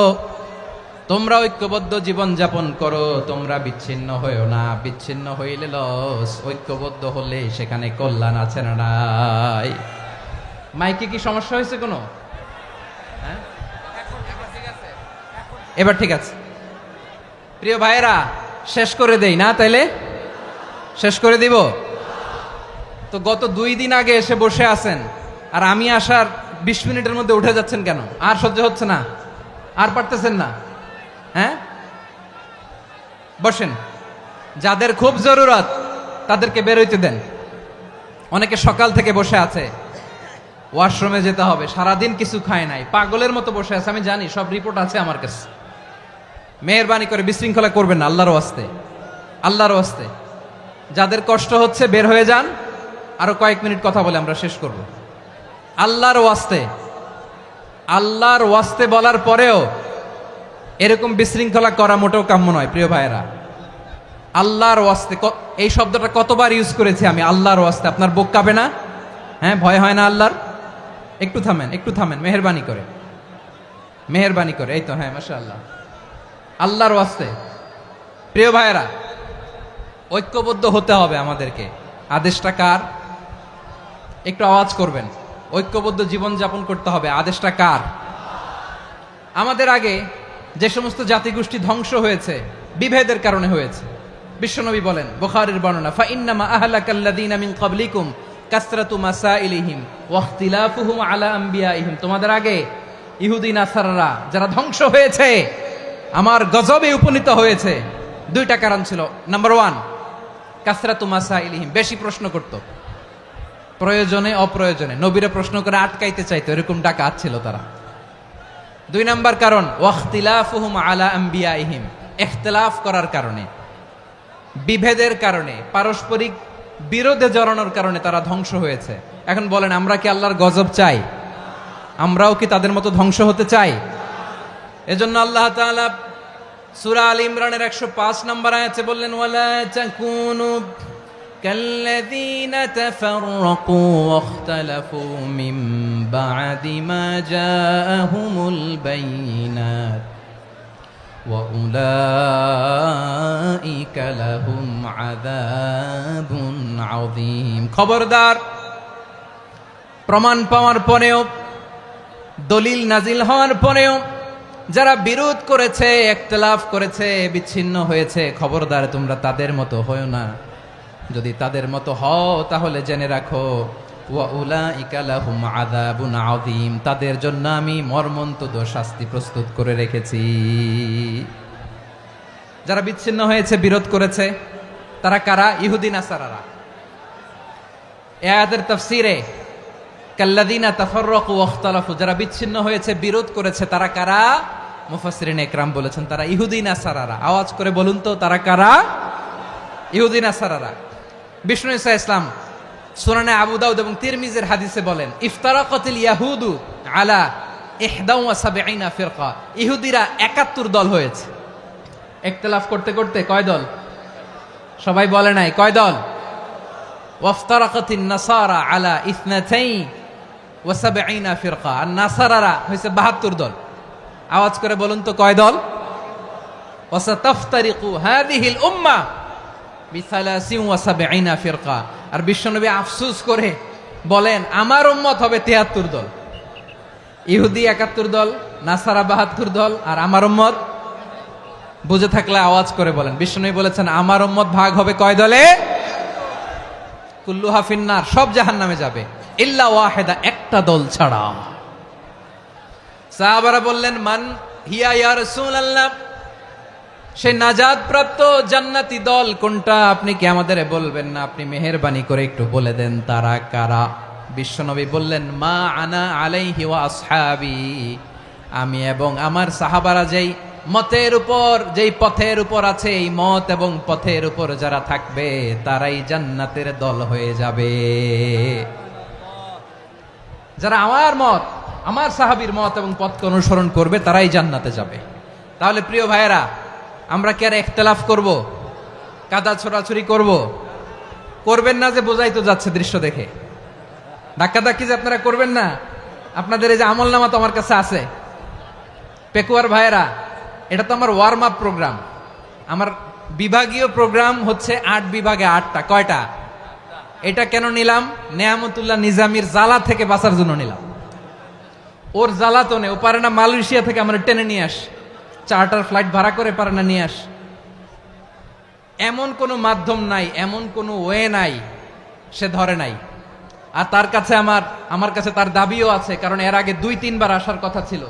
তোমরা ঐক্যবদ্ধ জীবন যাপন করো তোমরা বিচ্ছিন্ন হইও না বিচ্ছিন্ন হইলে লস ঐক্যবদ্ধ হলে সেখানে কল্যাণ আছে না নাই মাইকে কি সমস্যা হয়েছে কোনো হ্যাঁ এবার ঠিক আছে প্রিয় ভাইয়েরা শেষ করে দেই না তাইলে শেষ করে দিব তো গত 2 দিন আগে এসে বসে আছেন আর আমি আসার 20 মিনিটের মধ্যে উঠে যাচ্ছেন কেন আর সহ্য হচ্ছে না আর পারতেছেন না হ্যাঁ বসেন যাদের খুব জরুরত তাদেরকে বের হইতে দেন অনেকে সকাল থেকে বসে আছে ওয়াশরুমে যেতে হবে সারাদিন কিছু খায় নাই পাগলের মতো বসে আছে আমি জানি সব রিপোর্ট আছে আমার কাছে মেহেরবানি করে বিশৃঙ্খলা করবেন না আল্লাহর ওয়াস্তে আল্লাহর ওয়াস্তে যাদের কষ্ট হচ্ছে বের হয়ে যান আরো কয়েক মিনিট কথা বলে আমরা শেষ করব আল্লাহর ওয়াস্তে বলার পরেও এরকম বিশৃঙ্খলা করা মোটেও কাম্য নয় প্রিয় ভাইয়েরা আল্লাহর ওয়াস্তে এই শব্দটা কতবার ইউজ করেছি আমি আল্লাহর ওয়াস্তে আপনার বুক কাঁপে না হ্যাঁ ভয় হয় না আল্লাহর একটু থামেন মেহেরবানি করে এই তো হ্যাঁ মাশাআল্লাহ আল্লাহর ওয়াস্তে প্রিয় ভাইয়েরা ঐক্যবদ্ধ হতে হবে আমাদেরকে আদেশটা কার একটু আওয়াজ করবেন ঐক্যবদ্ধ জীবন যাপন করতে হবে আদেশটা কার আমাদের আগে যে সমস্ত জাতিগোষ্ঠী ধ্বংস হয়েছে বিভেদের কারণে হয়েছে বিশ্বনবী বলেন বুখারীর বর্ণনা ফা ইন্নামা আহলাকাল্লাযীনা মিন ক্বাবলিকুম কাসরাতু মাসাইলিহিম ওয়া ইখতিলাফুহুম আলা আমবিয়াইহিম তোমাদের আগে ইহুদি নাসারারা যারা ধ্বংস হয়েছে, আমার গজবে উপনীত হয়েছে, দুইটা কারণ ছিল। নাম্বার ওয়ান, কাসরাতু মাসাইলিহিম, বেশি প্রশ্ন করত, প্রয়োজনে অপ্রয়োজনে নবীরা প্রশ্ন করে আটকাইতে চাইতো, এরকম ডাকাত ছিল তারা। দুই নাম্বার কারণ, ওয়াখতিলাফুহুম আলা আম্বিয়াইহিম, ইখতিলাফ করার কারণে, বিভেদের কারণে, পারস্পরিক বিরোধে জড়ানোর কারণে তারা ধ্বংস হয়েছে। এখন বলেন, আমরা কি আল্লাহর গজব চাই? আমরাও কি তাদের মতো ধ্বংস হতে চাই? এজন্য আল্লাহ তাআলা সূরা আল ইমরানের 105 নম্বর আয়াতে বললেন, ওয়ালা তাকুনু কাল্লাযীনা তাফাররাকু ওয়াখতালাফু মিন বা'দি মা জাআহুমুল বাইয়িনাত ওয়া উলাইকা লাহুম আযাবুন আযীম। খবরদার, প্রমাণ পাওয়ার পরেও, দলিল নাজিল হওয়ার পরেও যারা বিরোধ করেছে, ইখতিলাফ করেছে, বিচ্ছিন্ন হয়েছে, খবরদার তোমরা তাদের মতো হও না। যদি তাদের মতো হও তাহলে জেনে রাখো, ওয়া উলাইকা লাহুম আযাবুন আযীম, তাদের জন্য আমি মর্মন্তুদ শাস্তি প্রস্তুত করে রেখেছি। যারা বিচ্ছিন্ন হয়েছে, বিরোধ করেছে, তারা কারা? ইহুদি নাসারারা। এই আয়াতের তাফসীরে কাল্লাযীনা তাফাররাকু ওয়াখতালাফু, যারা বিচ্ছিন্ন হয়েছে, বিরোধ করেছে, তারা কারা? মুফাসসিরিন ইকরাম বলেছেন তারা ইহুদি নাসারারা। আওয়াজ করে বলুন তো, তারা কারা? ইহুদি নাসারারা। বিষ্ণু ঈসা ইসলাম সুনানে আবু দাউদ এবং তিরমিজির হাদিসে বলেন, ইফতারাকাতিল ইয়াহুদু আলা 71 ফিরকা, ইহুদিরা 71 দল হয়েছে। ইখতিলাফ করতে করতে কয় দল? সবাই বলে নাই, কয় দল? ওয়াফতারাকাতিন নাসারা আলা 72 ফিরকা, আর নাসারারা হয়েছে 72 দল। আওয়াজ করে বলুন তো, কয় দল? ওয়াসাতাফতারিকু হাযিহিল উম্মাহ বি73 ফিরকা। আর বিশ্বনবী আফসোস করে বলেন, আমার উম্মত হবে 73 দল। ইহুদি 71 দল, নাসারা 72 দল, আর আমার উম্মত, বুঝে থাকলে আওয়াজ করে বলেন। বিশ্বনবী বলেছেন, আমার উম্মত ভাগ হবে কয় দলে? কুল্লুহা ফিন্নার, সব জাহান্নামে যাবে, ইল্লা ওয়াহিদা, একটা দল ছাড়া। সাহাবারা বললেন, মান হিয়া ইয়া রাসূলুল্লাহ, সে নাজাত প্রাপ্ত জান্নাতি দল কোনটা? আপনি কি আমাদের বলবেন না? আপনি মেহেরবানি করে একটু বলে দেন তারা কারা। বিশ্বনবী বললেন, মা আনা আলাইহি ওয়া আসহাবি, আমি এবং আমার সাহাবারা যেই মতের উপর, যেই পথের উপর আছে, এই মত এবং পথের উপর যারা থাকবে তারাই জান্নাতের দল হয়ে যাবে। যারা আমার মত, আমার সাহাবীর মত এবং পথকে অনুসরণ করবে তারাই জান্নাতে যাবে। তাহলে প্রিয় ভাইয়েরা, আমরা কি আর ইখতিলাফ করব? কাদা ছোড়াছুরি করব? করবেন না যে বোঝাই তো যাচ্ছে দৃশ্য দেখে। ধাক্কাধাক্কি যে আপনারা করবেন না। আপনাদের এই যে আমলনামা তো আমার কাছে আছে। পেকুয়ার ভাইয়েরা, এটা তো আমার ওয়ার্ম আপ প্রোগ্রাম। আমার বিভাগীয় প্রোগ্রাম হচ্ছে 8 বিভাগে 8টা। কয়টা? এটা কেন নিলাম? নেয়ামতুল্লাহ নিজামীর জ্বালা থেকে বাঁচার জন্য নিলাম। ওর জ্বালাতনে ও পারে না মালয়েশিয়া থেকে আমরা টেনে নিয়ে আস, চার্টার ফ্লাইট ভাড়া করে পারে না নিয়ে আস। এমন কোনো মাধ্যম নাই, এমন কোনো ওয়ে নাই সে ধরে নাই। আর তার কাছে আমার কাছে তার দাবিও আছে, কারণ এর আগে 2-3 বার আসার কথা ছিল।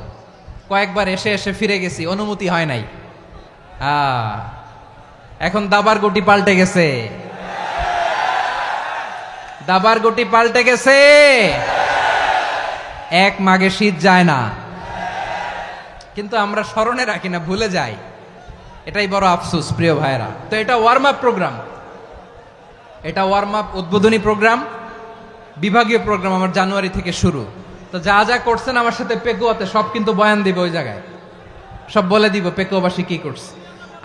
কয়েকবার এসে এসে ফিরে গেছি, অনুমতি হয় নাই। এখন দাবার গুটি পাল্টে গেছে, দাবার গুটি পাল্টে গেছে। এক মাঘে শীত যায় না, কিন্তু আমরা স্মরণে রাখি না, ভুলে যাই। এটাই বড় আফসোস প্রিয় ভাইরা। তো এটা ওয়ার্ম আপ প্রোগ্রাম, এটা ওয়ার্ম আপ উদ্বোধনী প্রোগ্রাম, বিভাগীয় প্রোগ্রাম আমার জানুয়ারি থেকে শুরু। তো যা যা করছেন আমার সাথে পেকুয়াতে সব কিন্তু বয়ান দিব, ওই জায়গায় সব বলে দিব পেকুয়াবাসী কি করছে।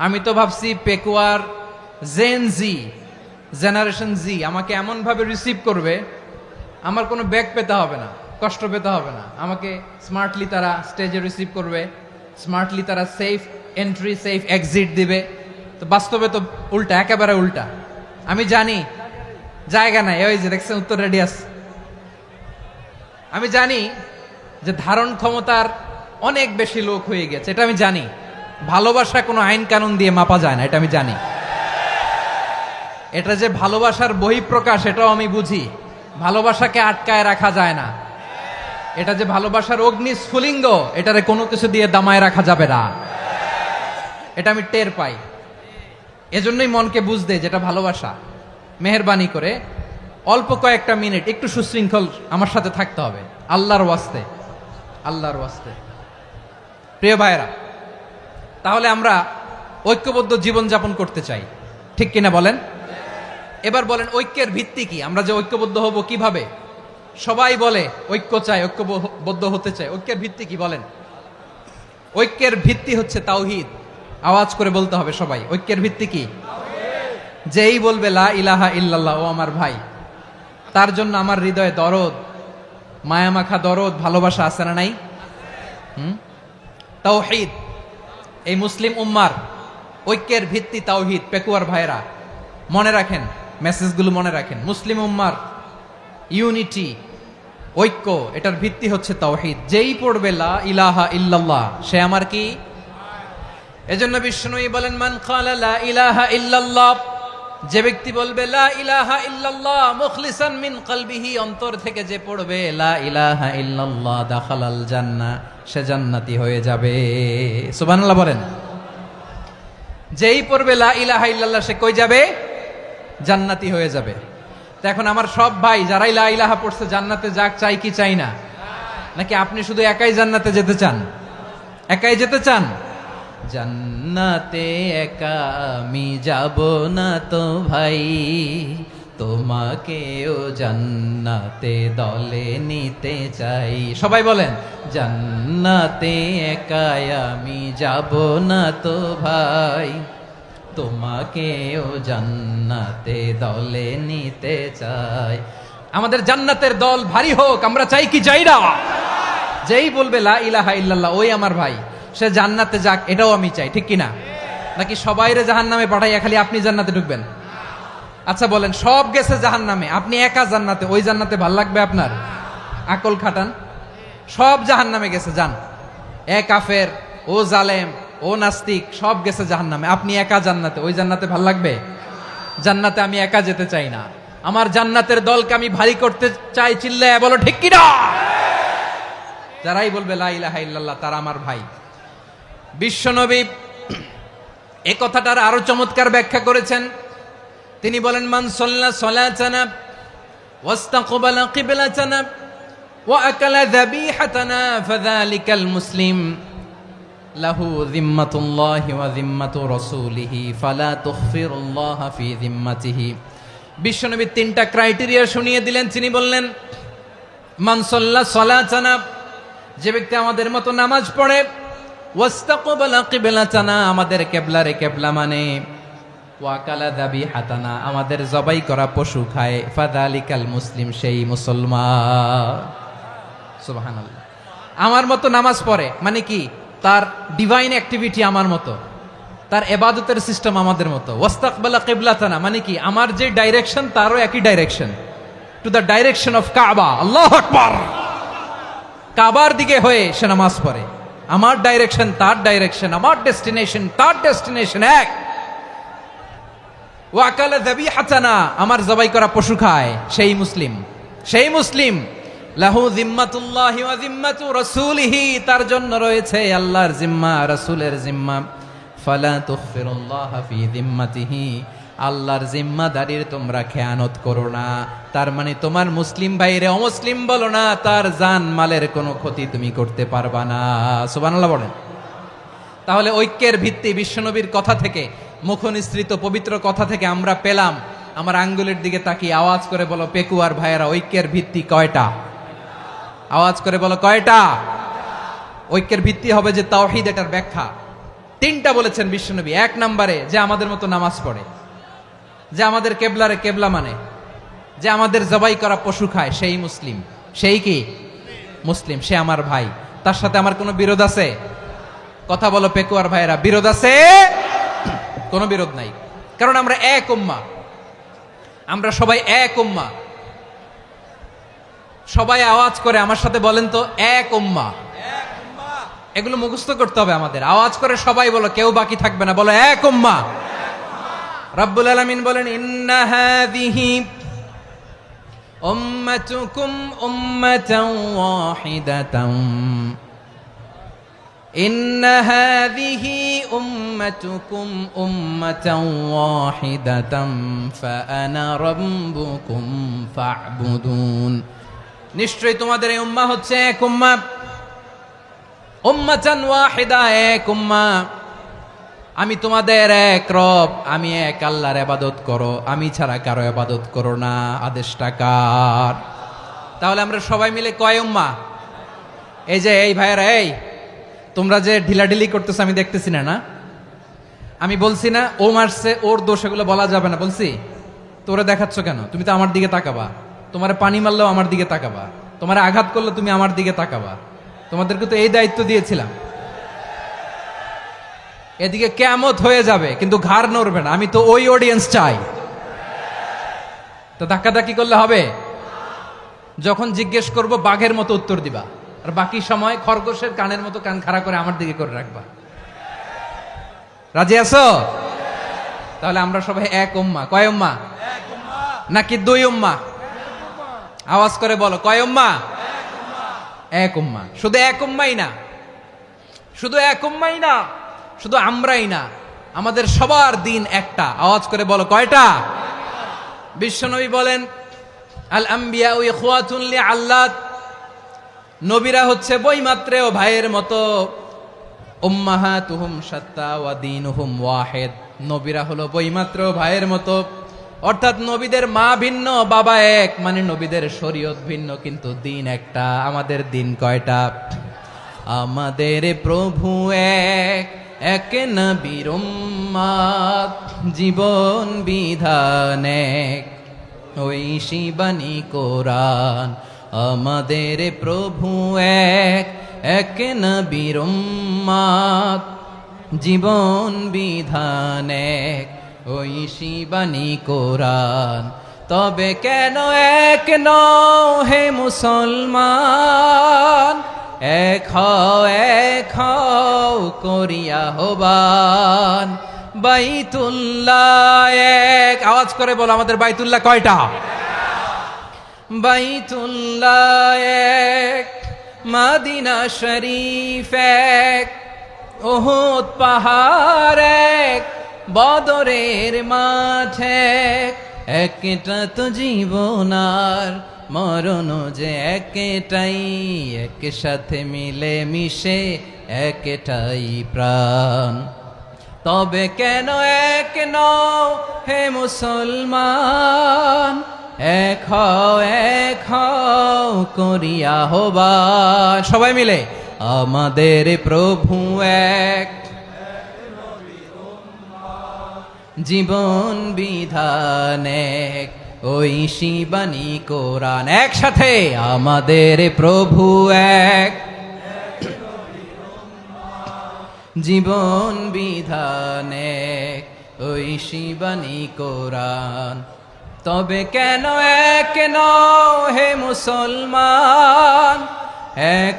আমি তো ভাবছি পেকুয়ার জেনারেশন জি আমাকে এমন ভাবে রিসিভ করবে, আমার কোনো ব্যাগ পেতে হবে না, কষ্ট পেতে হবে না। আমাকে স্মার্টলি তারা স্টেজে রিসিভ করবে, স্মার্টলি তারা সেফ এন্ট্রি সেফ এক্সিট দিবে। তো বাস্তবে তো উল্টা, একেবারে উল্টা। আমি জানি জায়গা নাই, ওই যে দেখছেন উত্তর রেডিয়াস। আমি জানি যে ধারণ ক্ষমতার অনেক বেশি লোক হয়ে গেছে, এটা আমি জানি। ভালোবাসা কোনো আইন কানুন দিয়ে মাপা যায় না, এটা আমি জানি। এটা যে ভালোবাসার বহিঃপ্রকাশ, এটাও আমি বুঝি। ভালোবাসাকে আটকায় রাখা যায় না। এটা যে ভালোবাসার অগ্নি স্ফুলিঙ্গ, এটারে কোনো কিছু দিয়ে দামায় রাখা যাবে না। এটা আমি টের পাই, এজন্যই মনকে বুঝতে যেটা ভালোবাসা। মেহেরবানি করে অল্প কয়েকটা মিনিট একটু সুশৃঙ্খল আমার সাথে থাকতে হবে, আল্লাহর ওয়াস্তে, আল্লাহর ওয়াস্তে। প্রিয় ভাইরা, তাহলে আমরা ঐক্যবদ্ধ জীবন যাপন করতে চাই, ঠিক কিনা বলেন? এবার বলেন ঐক্যের ভিত্তি কি? আমরা যে ঐক্যবদ্ধ হব কিভাবে? সবাই বলে ঐক্য চাই, ঐক্যবদ্ধ হতে চাই। ঐক্যের ভিত্তি কি বলেন? ঐক্যের ভিত্তি হচ্ছে তাওহীদ। আওয়াজ করে বলতে হবে সবাই, ঐক্যের ভিত্তি কি? যেই বলবে লা ইলাহা ইল্লাল্লাহ, ও আমার ভাই, তার জন্য আমার হৃদয়ে দরদ, মায়ামাখা দরদ, ভালোবাসা আছে না নাই? তাওহীদ, এই মুসলিম উম্মার ঐক্যের ভিত্তি তাওহীদ। পেকুয়ার ভাইরা মনে রাখেন, মেসেজগুলো মনে রাখেন। মুসলিম উম্মার ইউনিটি, ঐক্য, এটার ভিত্তি হচ্ছে তাওহীদ। যেই পড়বে লা ইলাহা ইল্লাল্লাহ, সে আমার কি? এজন্য বিষ্ণুই বলেন, মান ক্বালা লা ইলাহা ইল্লাল্লাহ, যে ব্যক্তি বলবে লা ইলাহা ইল্লাল্লাহ মুখলিসান মিন কলবিহি, অন্তর থেকে যে পড়বে লা ইলাহা ইল্লাল্লাহ, দাখালাল জান্নাহ, সে জান্নাতি হয়ে যাবে। সুবহানাল্লাহ বলেন। যেই পড়বে লা ইলাহা ইল্লাল্লাহ, সে কই যাবে? জান্নাতি হয়ে যাবে। তো এখন আমার সব ভাই যারাই লা ইলাহা পড়ছে জান্নাতে যাক, চাই কি চাই না? নাকি আপনি শুধু একাই জান্নাতে যেতে চান? একাই যেতে চান? জান্নাতে একা আমি যাব না তো ভাই, তোমাকেও জান্নাতে দলে নিতে চাই। সবাই বলেন, জান্নাতে একা আমি যাব না তো ভাই, তোমাকেও জান্নাতে দলে নিতে চাই। আমাদের জান্নাতের দল ভারী হোক, আমরা চাই কি চাই না? যেই বলবে লা ইলাহা ইল্লাল্লাহ, ওই আমার ভাই, সে জান্নাতে যাক, এটাও আমি চাই, ঠিক কিনা? নাকি সবাইরে জাহান্নামে পাঠাইয়া খালি আপনি জান্নাতে ঢুকবেন? আচ্ছা বলেন, সব গেছে জাহান্নামে, আপনি একা জান্নাতে, ওই জান্নাতে ভাল লাগবে আপনার? আকল খাটান। সব জাহান্নামে গেছে, যান। এ কাফের, ও জালেম, ও নাস্তিক, সব গেছে জাহান্নামে, আপনি একা জান্নাতে, ওই জান্নাতে ভাল লাগবে? জান্নাতে আমি একা যেতে চাই না, আমার জান্নাতের দলকে আমি ভারী করতে চাই। চিল্লায় বলো ঠিক কিনা? যারাই বলবে লা ইলাহা ইল্লাল্লাহ, তারা আমার ভাই। বিশ্বনবী এই কথাটার আরো চমৎকার ব্যাখ্যা করেছেন। তিনি বলেন, মান সাল্লা সালাতানা ওয়াস্তাকবালা কিবলাতানা ওয়া আকালা যাবিহাতানা ফাযালিকাল মুসলিম লাহু যিম্মাতুল্লাহি ওয়া যিম্মাতু রাসূলিহি ফালা তুখফিরুল্লাহা ফি যিম্মাতিহি। বিশ্বনবী তিনটা ক্রাইটেরিয়া শুনিয়ে দিলেন। তিনি বললেন, মান সাল্লা সালাতানা, যে ব্যক্তি আমাদের মতো নামাজ পড়ে, ওয়াস্তাকবালা কিবলাতানা, আমাদের কিবলারে কিবলা মানে, ওয়া আকালা যাবিহাতানা, আমাদের জবাই করা পশু খায়, ফাযালিকাল মুসলিম, সেই মুসলমান। সুবহানাল্লাহ। আমার মতো নামাজ পড়ে মানে কি? তার ডিভাইন অ্যাক্টিভিটি আমার মতো, তার ইবাদতের সিস্টেম আমাদের মতো। ওয়াস্তাকবালা কিবলাতানা মানে কি? আমার যে ডাইরেকশন, তারও একই direction, to the direction of কাবা। আল্লাহু আকবার। কাবার দিকে হয়ে সে নামাজ পড়ে। আমার ডাইরেকশন, তার ডাইরেকশন, আমার ডেস্টিনেশন, তার ডেস্টিনেশন এক। ওয়া আকালা যাবিহাতানা, আমার জবাই করা পশু খায়, সেই মুসলিম, সেই মুসলিম। লাহু যিম্মাতুল্লাহি ওয়া যিম্মাতু রাসূলিহি, তার জন্য রয়েছে আল্লাহর জিম্মা, রাসূলের জিম্মা। ফালা তুখফিরুল্লাহা ফি যিম্মাতিহি, আল্লাহর জিম্মাদারির তোমরা খেয়ানত করো না। তার মানে তোমার মুসলিম ভাইরে অমুসলিম বলো না, তার জান মালের কোনো ক্ষতি তুমি করতে পারবা না। সুবহানাল্লাহ বলেন। তাহলে ঐক্যের ভিত্তি বিশ্বনবীর কথা থেকে, মুখনিসৃত পবিত্র কথা থেকে আমরা পেলাম। আমার আঙ্গুলের দিকে তাকিয়ে আওয়াজ করে বলো পেকুয়ার ভাইয়েরা, ঐক্যের ভিত্তি কয়টা? আওয়াজ করে বলো কয়টা? ঐক্যের ভিত্তি হবে যে তাওহীদ, এটার ব্যাখ্যা তিনটা বলেছেন বিশ্বনবী। এক নম্বরে, যে আমাদের মতো নামাজ পড়ে, যে আমাদের কেবলারে কেবলা মানে, যে আমাদের জবাই করা পশু খায়, সেই মুসলিম। সেই কি? মুসলিম, সে আমার ভাই। তার সাথে আমার কোনো বিরোধ আছে? কথা বলো পেকুয়ার ভাইয়েরা, বিরোধ আছে? কোনো বিরোধ নাই, কারণ আমরা এক উম্মাহ, আমরা সবাই এক উম্মাহ। সবাই আওয়াজ করে আমার সাথে বলেন তো, এক উম্মাহ। এগুলো মুখস্থ করতে হবে আমাদের। আওয়াজ করে সবাই বলো, কেউ বাকি থাকবে না, বলো এক উম্মাহ। রব্বুল আলামিন বলেন, ইন্না হাযিহি উম্মাতুকুম উম্মাতান ওয়াহিদাতান ইন্না হাযিহি উম্মাতুকুম উম্মাতান ওয়াহিদাতান ফাআনা রাব্বুকুম ফা'বুদুন। নিশ্চয়ই তোমাদের এই উম্মাহ হচ্ছে এক উম্মাহ, উম্মাতান ওয়াহিদা, এক উম্মাহ। আমি তোমাদের এক রব, আমি এক আল্লাহর ইবাদত করো, আমি ছাড়া কারো ইবাদত করো না। আদেশটা কার? তাহলে আমরা সবাই মিলে কয় উম্মাহ? এই যে এই ভাইয়েরা, এই তোমরা যে ঢিলাঢিলি করতেছো আমি দেখতেছি না। আমি বলছি না ও মারছে, ওর দোষ, এগুলো বলা যাবে না বলছি? তোরা দেখাচ্ছ কেন? তুমি তো আমার দিকে তাকাবা। তোমারে পানি মারলেও আমার দিকে তাকাবা, তোমারে আঘাত করলে তুমি আমার দিকে তাকাবা। তোমাদেরকে তো এই দায়িত্ব দিয়েছিলাম। এদিকে কিয়ামত হয়ে যাবে কিন্তু ঘাড় নড়বে না। আমি তো ওই অডিয়েন্স চাই। তো ধাক্কাধাক্কি করলে হবে? যখন জিজ্ঞেস করব বাঘের মতো উত্তর দিবা, আর বাকি সময় খরগোশের কানের মতো কান খাড়া করে আমার দিকে করে রাখবা। রাজি আছো? তাহলে আমরা সবাই এক উম্মাহ। কয় উম্মাহ? নাকি দুই উম্মাহ? আওয়াজ করে বলো, কয় উম্মাহ? এক উম্মাহ। শুধু এক উম্মাই না, শুধু এক উম্মাই না, শুধু আমরাই না, আমাদের সবার দিন একটা। আওয়াজ করে বলো, কয়টা? বিশ্বনবী বলেন, আল আম্বিয়া ইখওয়াতুন লিআল্লাত, নবীরা হচ্ছে বৈমাত্রেয় ভাইয়ের মতো। উম্মাহাতুহুম শাত্তা ওয়া দীনুহুম ওয়াহিদ, নবীরা হলো বৈমাত্রেয় ভাইয়ের মতো। অর্থাৎ নবীদের মা ভিন্ন, বাবা এক, মানে নবীদের শরীয়ত ভিন্ন, কিন্তু দিন একটা। আমাদের দিন কয়টা? আমাদের প্রভু এক, এক নবীর উম্মাত, জীবন বিধান এক, ওই শিবানী কোরআন। আমাদের প্রভু এক, এক নবীর উম্মাত, জীবন বিধান এক, ওই শিবানী কোরআন। তবে কেন এক নও হে মুসলমান? এক হও করিয়া হবান। বাইতুল্লাহ এক, আওয়াজ করে বলো, আমাদের বাইতুল্লাহ কয়টা? বাইতুল্লাহ এক, মদিনা শরীফ এক, উহুদ পাহাড় এক, বদরের মাঠ এক। একটা তো জীবন আর মরণ যে একটাই, একসাথে মিলে মিশে একটাই প্রাণ। তবে কেন এক নও হে মুসলমান? এক হও করিয়া হবান। সবাই মিলে, আমাদের প্রভু এক, জীবন বিধান এক, ওই শিবানী কোরআন। একসাথে, আমাদের প্রভু এক, জীবন বিধান এক, ওই শিবানী কোরআন। তবে কেন এক নও হে মুসলমান? এক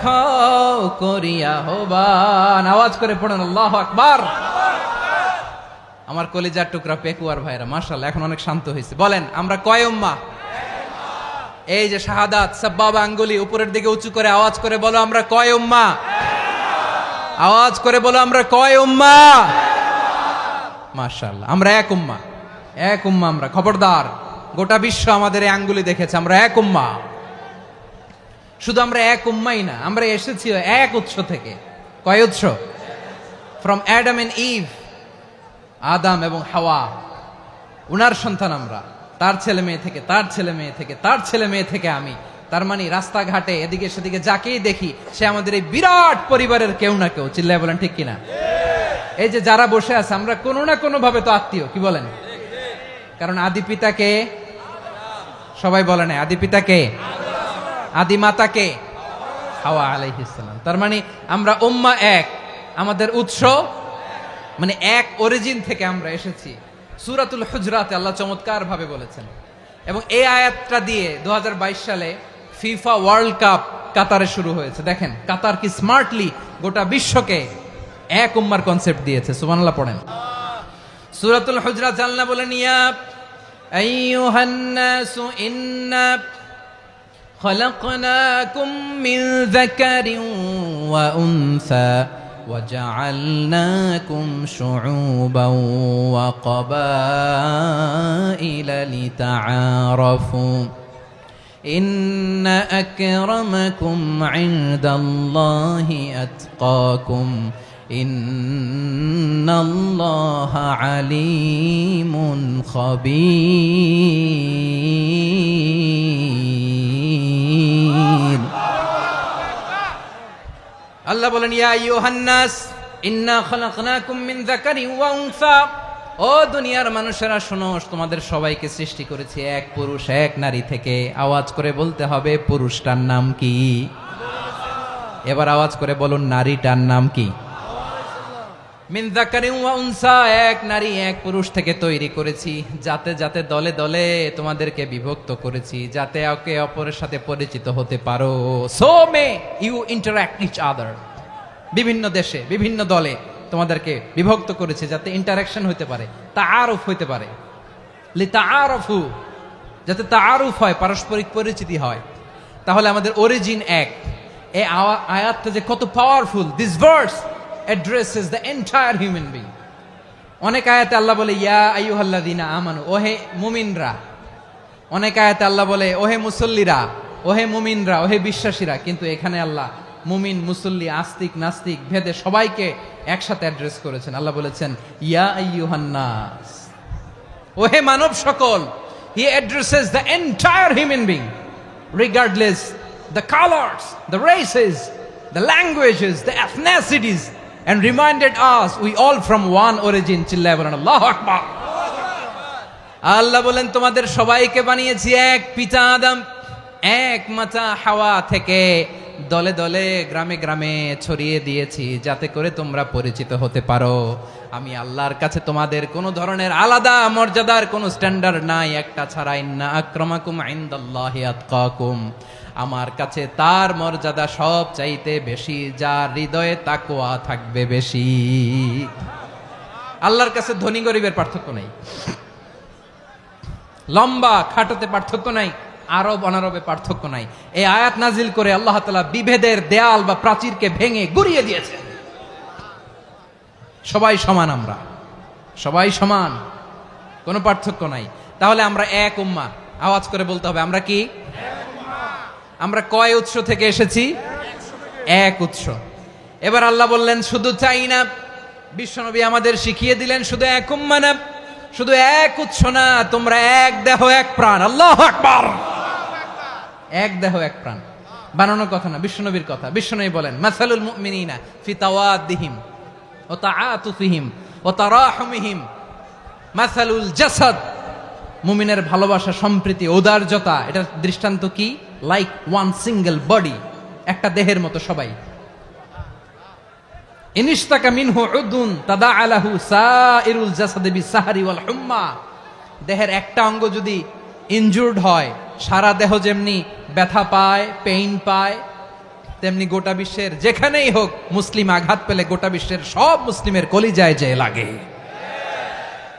হও করিয়া হবান। আওয়াজ করে পড়েন আল্লাহু আকবার। আমার কলিজার টুকরা পেকুয়ার ভাইরা মাশাআল্লাহ এখন অনেক শান্ত হয়েছে। বলেন, আমরা কয় উম্মাহ? এই যে শাহাদাত সাব্বাবা আঙ্গুলি উপরের দিকে উঁচু করে আওয়াজ করে বলো, আমরা কয় উম্মাহ? আওয়াজ করে বলো, আমরা কয় উম্মাহ? মাশাআল্লাহ, আমরা এক উম্মাহ। এক উম্মাহ আমরা। খবরদার, গোটা বিশ্ব আমাদের এই আঙ্গুলি দেখেছে, আমরা এক উম্মাহ। শুধু আমরা এক উম্মাই না, আমরা এসেছি এক উৎস থেকে। কয় উৎস? ফ্রম অ্যাডাম এন্ড ইভ, আদাম এবং হাওয়া, উনার সন্তান আমরা। তার ছেলে মেয়ে থেকে, তার ছেলে মেয়ে থেকে, তার ছেলে মেয়ে থেকে আমি। তার মানে রাস্তাঘাটে এদিকে সেদিকে যাকেই দেখি সে আমাদের এই বিরাট পরিবারের কেউ না কেউ। চিল্লায় বলেন ঠিক কিনা? এই যে যারা বসে আছে, আমরা কোনো না কোনো ভাবে তো আত্মীয়। কি বলেন? কারণ আদি পিতাকে সবাই বলে না, আদি পিতাকে, আদি মাতাকে হাওয়া আলাইহিস সালাম। তার মানে আমরা উম্মাহ এক, আমাদের উৎস মানে এক অরিজিন থেকে আমরা এসেছি। সূরাতুল হুজরাতে আল্লাহ চমৎকার ভাবে বলেছেন। এবং এই আয়াতটা দিয়ে 2022 সালে ফিফা ওয়ার্ল্ড কাপ কাতারে শুরু হয়েছে। দেখেন কাতার কি স্মার্টলি গোটা বিশ্বকে এক উম্মার কনসেপ্ট দিয়েছে। সুবহানাল্লাহ পড়েন। সূরাতুল হুজরাত আল্লাহ বলেন, ইয়া আইয়ুহান নাসু ইন্না خلقناكم من ذكر وأنثى وجعلناكم شعوبا وقبائل لتعارفوا إن أكرمكم عند الله أتقاكم إن الله عليم خبير আল্লাহ বলেন ইয়া আইয়ুহান নাস ইন্না খলাকনাকুম মিন যাকারিন ওয়া উনসা ও দুনিয়ার মানুষেরা শোনো তোমাদের সবাইকে সৃষ্টি করেছি এক পুরুষ এক নারী থেকে আওয়াজ করে বলতে হবে পুরুষটার নাম কি এবার আওয়াজ করে বলুন নারীটার নাম কি মিন যাকারিন ওয়া উনসা এক নারী এক পুরুষ থেকে তৈরি করেছি যাতে যাতে দলে দলে তোমাদেরকে বিভক্ত করেছি যাতে একে অপরের সাথে পরিচিত হতে পারো so may you interact each other বিভিন্ন দেশে বিভিন্ন দলে তোমাদেরকে বিভক্ত করেছে যাতে ইন্টারাকশন হতে পারে তাআরুফ হতে পারে লিতাআরফু যাতে তাআরুফ হয় পারস্পরিক পরিচিতি হয় তাহলে আমাদের অরিজিন এক এই আয়াতটা যে কত powerful this verse addresses the entire human being অনেক আয়াতে আল্লাহ বলে ইয়া আইয়ুহাল্লাযীনা আমানু ওহে মুমিনরা অনেক আয়াতে আল্লাহ বলে ওহে মুসল্লিরা ওহে মুমিনরা ওহে বিশ্বাসীরা কিন্তু এখানে আল্লাহ মুমিন মুসল্লি আস্তিক নাস্তিক ভেদে সবাইকে একসাথে অ্যাড্রেস করেছেন আল্লাহ বলেছেন ইয়া আইয়ুহান নাস ওহে মানব সকল he addresses the entire human being regardless the colors the races the languages the ethnicities and reminded us we all from one origin চিল্লায় বলেন আল্লাহু আকবার আল্লাহ বলেন তোমাদের সবাইকে বানিয়েছি এক পিতা আদম এক মাতা হাওয়া থেকে দলে দলে গ্রামে গ্রামে ছড়িয়ে দিয়েছি যাতে করে তোমরা পরিচিত হতে পারো আমি আল্লাহর কাছে তোমাদের কোনো ধরনের আলাদা মর্যাদার কোনো স্ট্যান্ডার্ড নাই একটা ছাড়া ইন্না আক্রামাকুম ইনদাল্লাহি আতকাকুম আমার কাছে তার মর্যাদা সব চাইতে বেশি যার হৃদয়ে তাকওয়া থাকবে বেশি আল্লাহর কাছে ধনী গরিবের পার্থক্য নাই লম্বা খাটোতে পার্থক্য নাই আরব অনারবে পার্থক্য নাই এই আয়াত নাজিল করে আল্লাহ তাআলা বিভেদের দেয়াল বা প্রাচীরকে ভেঙে গুড়িয়ে দিয়েছেন সবাই সমান আমরা সবাই সমান কোনো পার্থক্য নাই তাহলে আমরা এক উম্মাহ আওয়াজ করে বলতে হবে আমরা কি আমরা কয় উৎস থেকে এসেছি এক উৎস এবার আল্লাহ বললেন শুধু চাই না বিশ্বনবী আমাদের শিখিয়ে দিলেন শুধু এক উম্মাহ না শুধু এক উৎস না তোমরা এক দেহ এক প্রাণ আল্লাহু আকবার এক দেহ এক প্রাণ বানানোর কথা না বিশ্বনবীর কথা বিশ্বনবী বলেন মাসালুল মুমিনিনা ফি তাওয়াদ্দিহিম ওয়া তাআতুফিহিম ওয়া তারাহুমিহিম মাসালুল জাসাদ মুমিনের ভালোবাসা সম্প্রীতি ঔদার্যতা এটার দৃষ্টান্ত কি লাইক ওয়ান সিঙ্গেল বডি একটা দেহের মতো সবাই ইনিশতাকা মিনহু উদুন তাদাআলাহু সাইরুল জাসাদি বিসাহরি ওয়াল হুম্মা দেহের একটা অঙ্গ যদি ইনজুরড হয় সারা দেহ যেমনি ব্যথা পায় পেইন পায় তেমনি গোটা বিশ্বের যেখানেই হোক মুসলিম আঘাত পেলে গোটা বিশ্বের সব মুসলিমের কলিজায় যে লাগে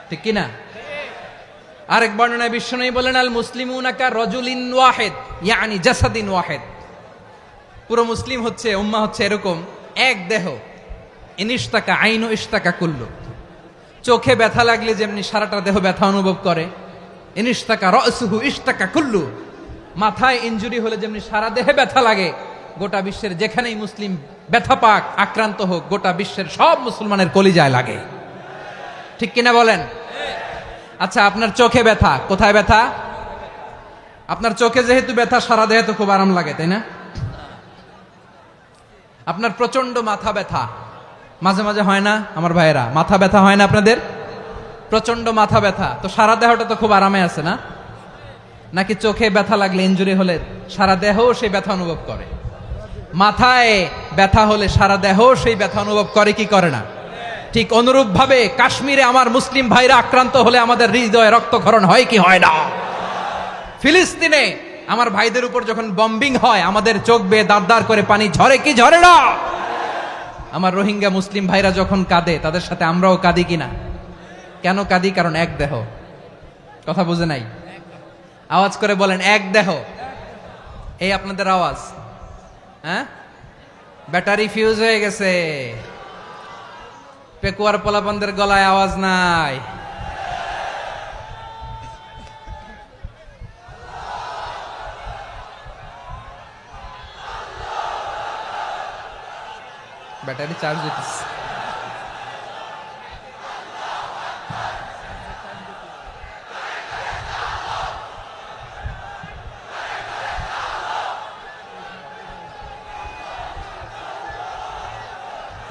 ঠিক কি না আরেক বর্ণনায় বিশ্বনবী বলেন আল মুসলিমুনা কা রাজুলিন ওয়াহিদ ইয়ানি জাসাদিন ওয়াহিদ পুরো মুসলিম হচ্ছে উম্মাহ হচ্ছে এরকম এক দেহ ইনিশতাকা আইনু ইশতাকা কুল্লু চোখে ব্যথা লাগলে যেমনি সারাটা দেহ ব্যথা অনুভব করে ইনিশতাকা রাসুহু ইশতাকা কুল্লু মাথায় ইনজুরি হলে যেমনি সারা দেহে ব্যথা লাগে গোটা বিশ্বের যেখানেই মুসলিম ব্যথা পাক আক্রান্ত হোক গোটা বিশ্বের সব মুসলমানের কলিজায় লাগে ঠিক কিনা বলেন আচ্ছা আপনার চোখে ব্যথা কোথায় ব্যথা আপনার চোখে যেহেতু ব্যথা সারা দেহে তো খুব আরাম লাগে তাই না আপনার প্রচন্ড মাথা ব্যথা মাঝে মাঝে হয় না আমার ভাইয়েরা মাথা ব্যথা হয় না আপনাদের প্রচন্ড মাথা ব্যথা তো সারা দেহটা তো খুব আরামে আছে না নাকি চোখে ব্যথা লাগলে ইনজুরি হলে সারা দেহ সেই ব্যথা অনুভব করে মাথায় ব্যথা হলে সারা দেহ সেই ব্যথা অনুভব করে কি করে না ঠিক অনুরূপ ভাবে কাশ্মীরে আমার মুসলিম ভাইরা আক্রান্ত হলে আমাদের হৃদয়ে রক্তক্ষরণ হয় কি হয় না ফিলিস্তিনে আমার ভাইদের উপর যখন বম্বিং হয় আমাদের চোখ বেয়ে দাঁড় দাঁড় করে পানি ঝরে কি ঝরে না আমার রোহিঙ্গা মুসলিম ভাইরা যখন কাঁদে তাদের সাথে আমরাও কাঁদি কিনা কেন কাঁদি কারণ এক দেহ কথা বুঝে নাই? আওয়াজ করে বলেন এক দেহ। এই আপনাদের আওয়াজ, হ্যাঁ? ব্যাটারি ফিউজ হয়ে গেছে, পেকুয়ার পোলাপানদের গলায় আওয়াজ নাই। ব্যাটারি চার্জ দিতেছে।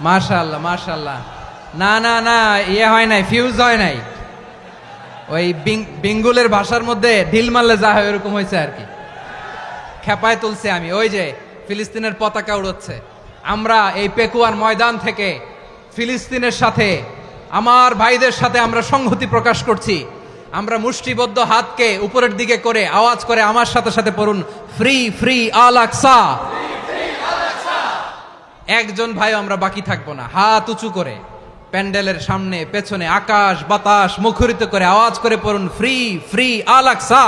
মাশাআল্লাহ মাশাআল্লাহ। না না না, ইয়ে হয় নাই, ফিউজ হয় নাই। ওই বিঙ্গুলের ভাষার মধ্যে ঢিল মারলে যা হয় এরকম হয়েছে আর কি। খেপায় তুলছে আমি। ওই যে ফিলিস্তিনের পতাকা উড়ছে। আমরা এই পেকুয়ার ময়দান থেকে ফিলিস্তিনের সাথে, আমার ভাইদের সাথে আমরা সংহতি প্রকাশ করছি। আমরা মুষ্টিবদ্ধ হাতকে উপরের দিকে করে আওয়াজ করে আমার সাথে সাথে পড়ুন, ফ্রি ফ্রি আল আকসা। একজন ভাই আমরা বাকি থাকবো না। হাত উঁচু করে প্যান্ডেলের সামনে পেছনে আকাশ বাতাস মুখরিত করে আওয়াজ করে পড়ুন, ফ্রি ফ্রি আল আকসা।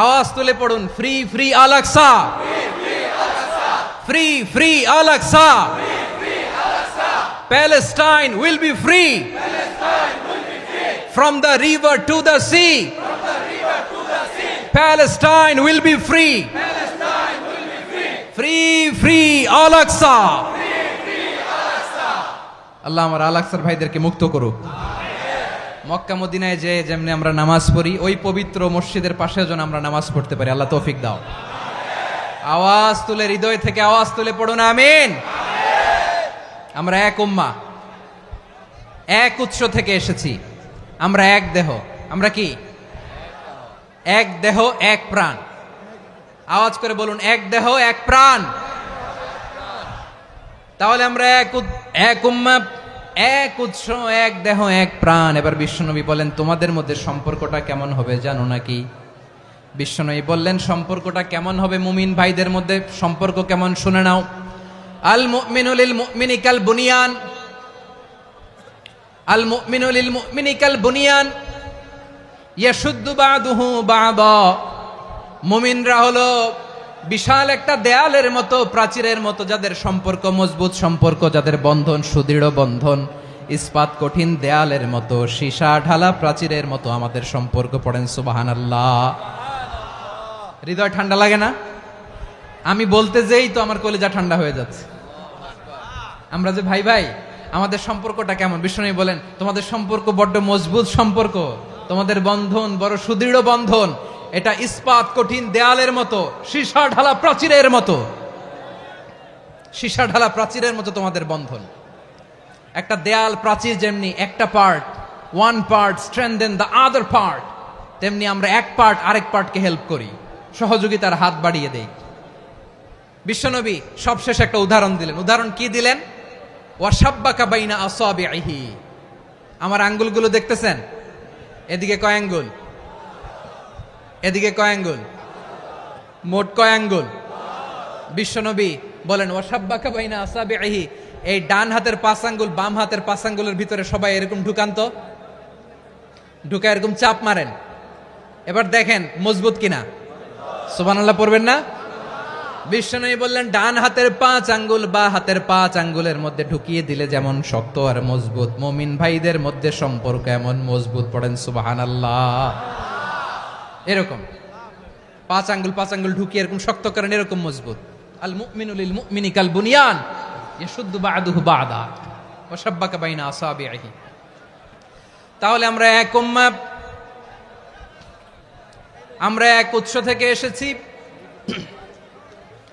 আওয়াজ তুলে পড়ুন, free free Al Aqsa, free free Al Aqsa. Palestine will be free from the river to the sea. Palestine will be free. Free free Al Aqsa. আল্লাহ আমার আল আকসার ভাইদেরকে মুক্ত করুক। মক্কা মদিনায় যে যেমনি আমরা নামাজ পড়ি, ওই পবিত্র মসজিদের পাশে যেন আমরা নামাজ পড়তে পারি। আল্লাহ তৌফিক দাও। আওয়াজ তুলে, হৃদয় থেকে আওয়াজ তুলে পড়ুন আমিন। আমরা এক উম্মাহ, এক উৎস থেকে এসেছি। আমরা এক দেহ। আমরা কি? এক দেহ এক প্রাণ। আওয়াজ করে বলুন, এক দেহ এক প্রাণ। তাহলে আমরা এক উম্মাহ, এক উৎস, এক দেহ এক প্রাণ। এবার বিশ্বনবী বলেন, তোমাদের মধ্যে সম্পর্কটা কেমন হবে জানো নাকি? বিশ্বনবী বললেন, সম্পর্কটা কেমন হবে মুমিন ভাইদের মধ্যে? সম্পর্ক কেমন শুনে নাও। আল মুমিনু লিল মুমিনি কাল বুনিয়ান, আল মুমিনু লিল মুমিনি কাল বুনিয়ান ইয়াশুদ্দু বাদুহু বাদা। মুমিনরা হলো বিশাল একটা দেয়ালের মতো, প্রাচীরের মতো, যাদের সম্পর্ক মজবুত সম্পর্ক, যাদের বন্ধন সুদৃঢ় বন্ধন, ইস্পাত কঠিন দেয়ালের মতো, সীসা ঢালা প্রাচীরের মতো আমাদের সম্পর্ক। পড়েন সুবহানাল্লাহ। হৃদয় ঠান্ডা লাগে না? আমি বলতে যেই তো আমার কলিজা ঠান্ডা হয়ে যাচ্ছে। আমরা যে ভাই ভাই, আমাদের সম্পর্কটা কেমন? বিষ্ণু বলেন, তোমাদের সম্পর্ক বড্ড মজবুত সম্পর্ক, তোমাদের বন্ধন বড় সুদৃঢ় বন্ধন। এটা ইস্পাত কঠিন দেয়ালের মতো, সীসা ঢালা প্রাচীরের মতো, সীসা ঢালা প্রাচীরের মতো তোমাদের বন্ধন। একটা দেয়াল প্রাচীর যেমনি একটা part, one part strengthen the other part, তেমনি আমরা এক পার্ট আরেক পার্টকে হেল্প করি, সহযোগিতার হাত বাড়িয়ে দেই। বিশ্বনবী সবশেষে একটা উদাহরণ দিলেন। উদাহরণ কি দিলেন? ওয়াসাব্বাকা বাইনা আসাবিহি। আমার আঙ্গুলগুলো দেখতেছেন? এদিকে কয় আঙ্গুল, এদিকে কয় আঙ্গুল, মোট কয় আঙ্গুল? বিশ্বনবী বলেন, ওয়াসাব্বাকা বাইনা আসাবিহি। এই ডান হাতের 5 আঙ্গুল বাম হাতের 5 আঙ্গুলের ভিতরে সবাই এরকম ঢুকান্ত, ঢুকা এরকম চাপ মারেন। এবার দেখেন মজবুত কিনা। সুবহানাল্লাহ পড়বেন না? বিশ্বনবী বললেন, ডান হাতের 5 আঙ্গুল বা হাতের 5 আঙ্গুলের মধ্যে ঢুকিয়ে দিলে যেমন শক্ত আর মজবুত, মুমিন ভাইদের মধ্যে সম্পর্ক এমন মজবুত। পড়েন সুবহানাল্লাহ। এরকম 5 আঙ্গুল ঢুকিয়ে এরকম শক্ত করেন, এরকম মজবুত। আল মুমিনু লিল মুমিনি কাল বুনিয়ান ইয়াশুদ্দু বাদুহু বাদা ওয়া শাব্বাকা বাইনা আসাবিহি। তাহলে আমরা এক উম্মাহ, আমরা এক উৎস থেকে এসেছি,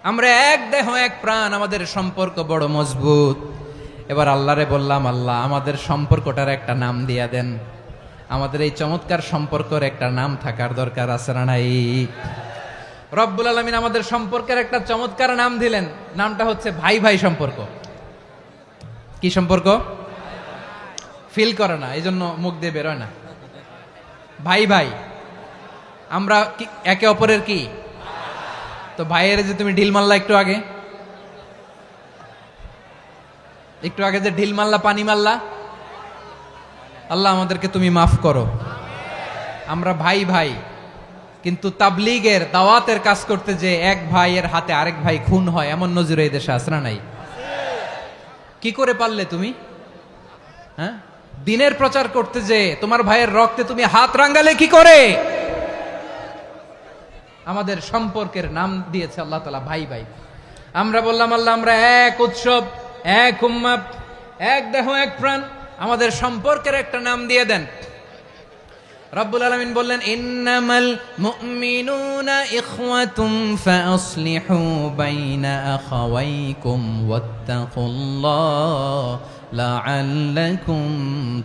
আমরা এক দেহ এক প্রাণ, আমাদের সম্পর্ক বড় মজবুত। এবার আল্লাহরে বললাম, আল্লাহ আমাদের সম্পর্কটার একটা নাম দিয়া দেন। আমাদের এই চমৎকার সম্পর্কের একটা নাম থাকার দরকার আছে না নাই? রব্বুল আলামিন আমাদের সম্পর্কের একটা চমৎকার নাম দিলেন। নামটা হচ্ছে ভাই ভাই সম্পর্ক। কি সম্পর্ক? ফিল করে না, এই জন্য মুখ দিয়ে বেরোয় না। ভাই ভাই, আমরা একে অপরের কি? তো ভাইয়ের যে তুমি ঢিল মারলা একটু আগে, একটু আগে যে ঢিল মারলা, পানি মারলা, আল্লাহ আমাদেরকে তুমি মাফ করো। আমরা ভাই ভাই, কিন্তু তাবলীগের দাওয়াতের কাজ করতে যে এক ভাইয়ের হাতে আরেক ভাই খুন হয়, এমন নজির এই দেশে আছে না নাই? কি করে পারলে তুমি? হ্যাঁ, দিনের প্রচার করতে যে তোমার ভাইয়ের রক্তে তুমি হাত রাঙ্গালে কি করে? আমাদের সম্পর্কের নাম দিয়েছে আল্লাহ তাআলা ভাই ভাই। আমরা বললাম আল্লাহ আমরা এক উৎসব, এক উম্মাহ, এক দেহ, এক প্রাণ, আমাদের সম্পর্কের একটা নাম দিয়ে দেন। রব্বুল আলামিন বললেন ইন্নামাল মুমিনুনা ইখওয়াতুম ফাসলিহু বাইনা আখাওয়াইকুম ওয়াত্তাকুল্লাহ লাআল্লাকুম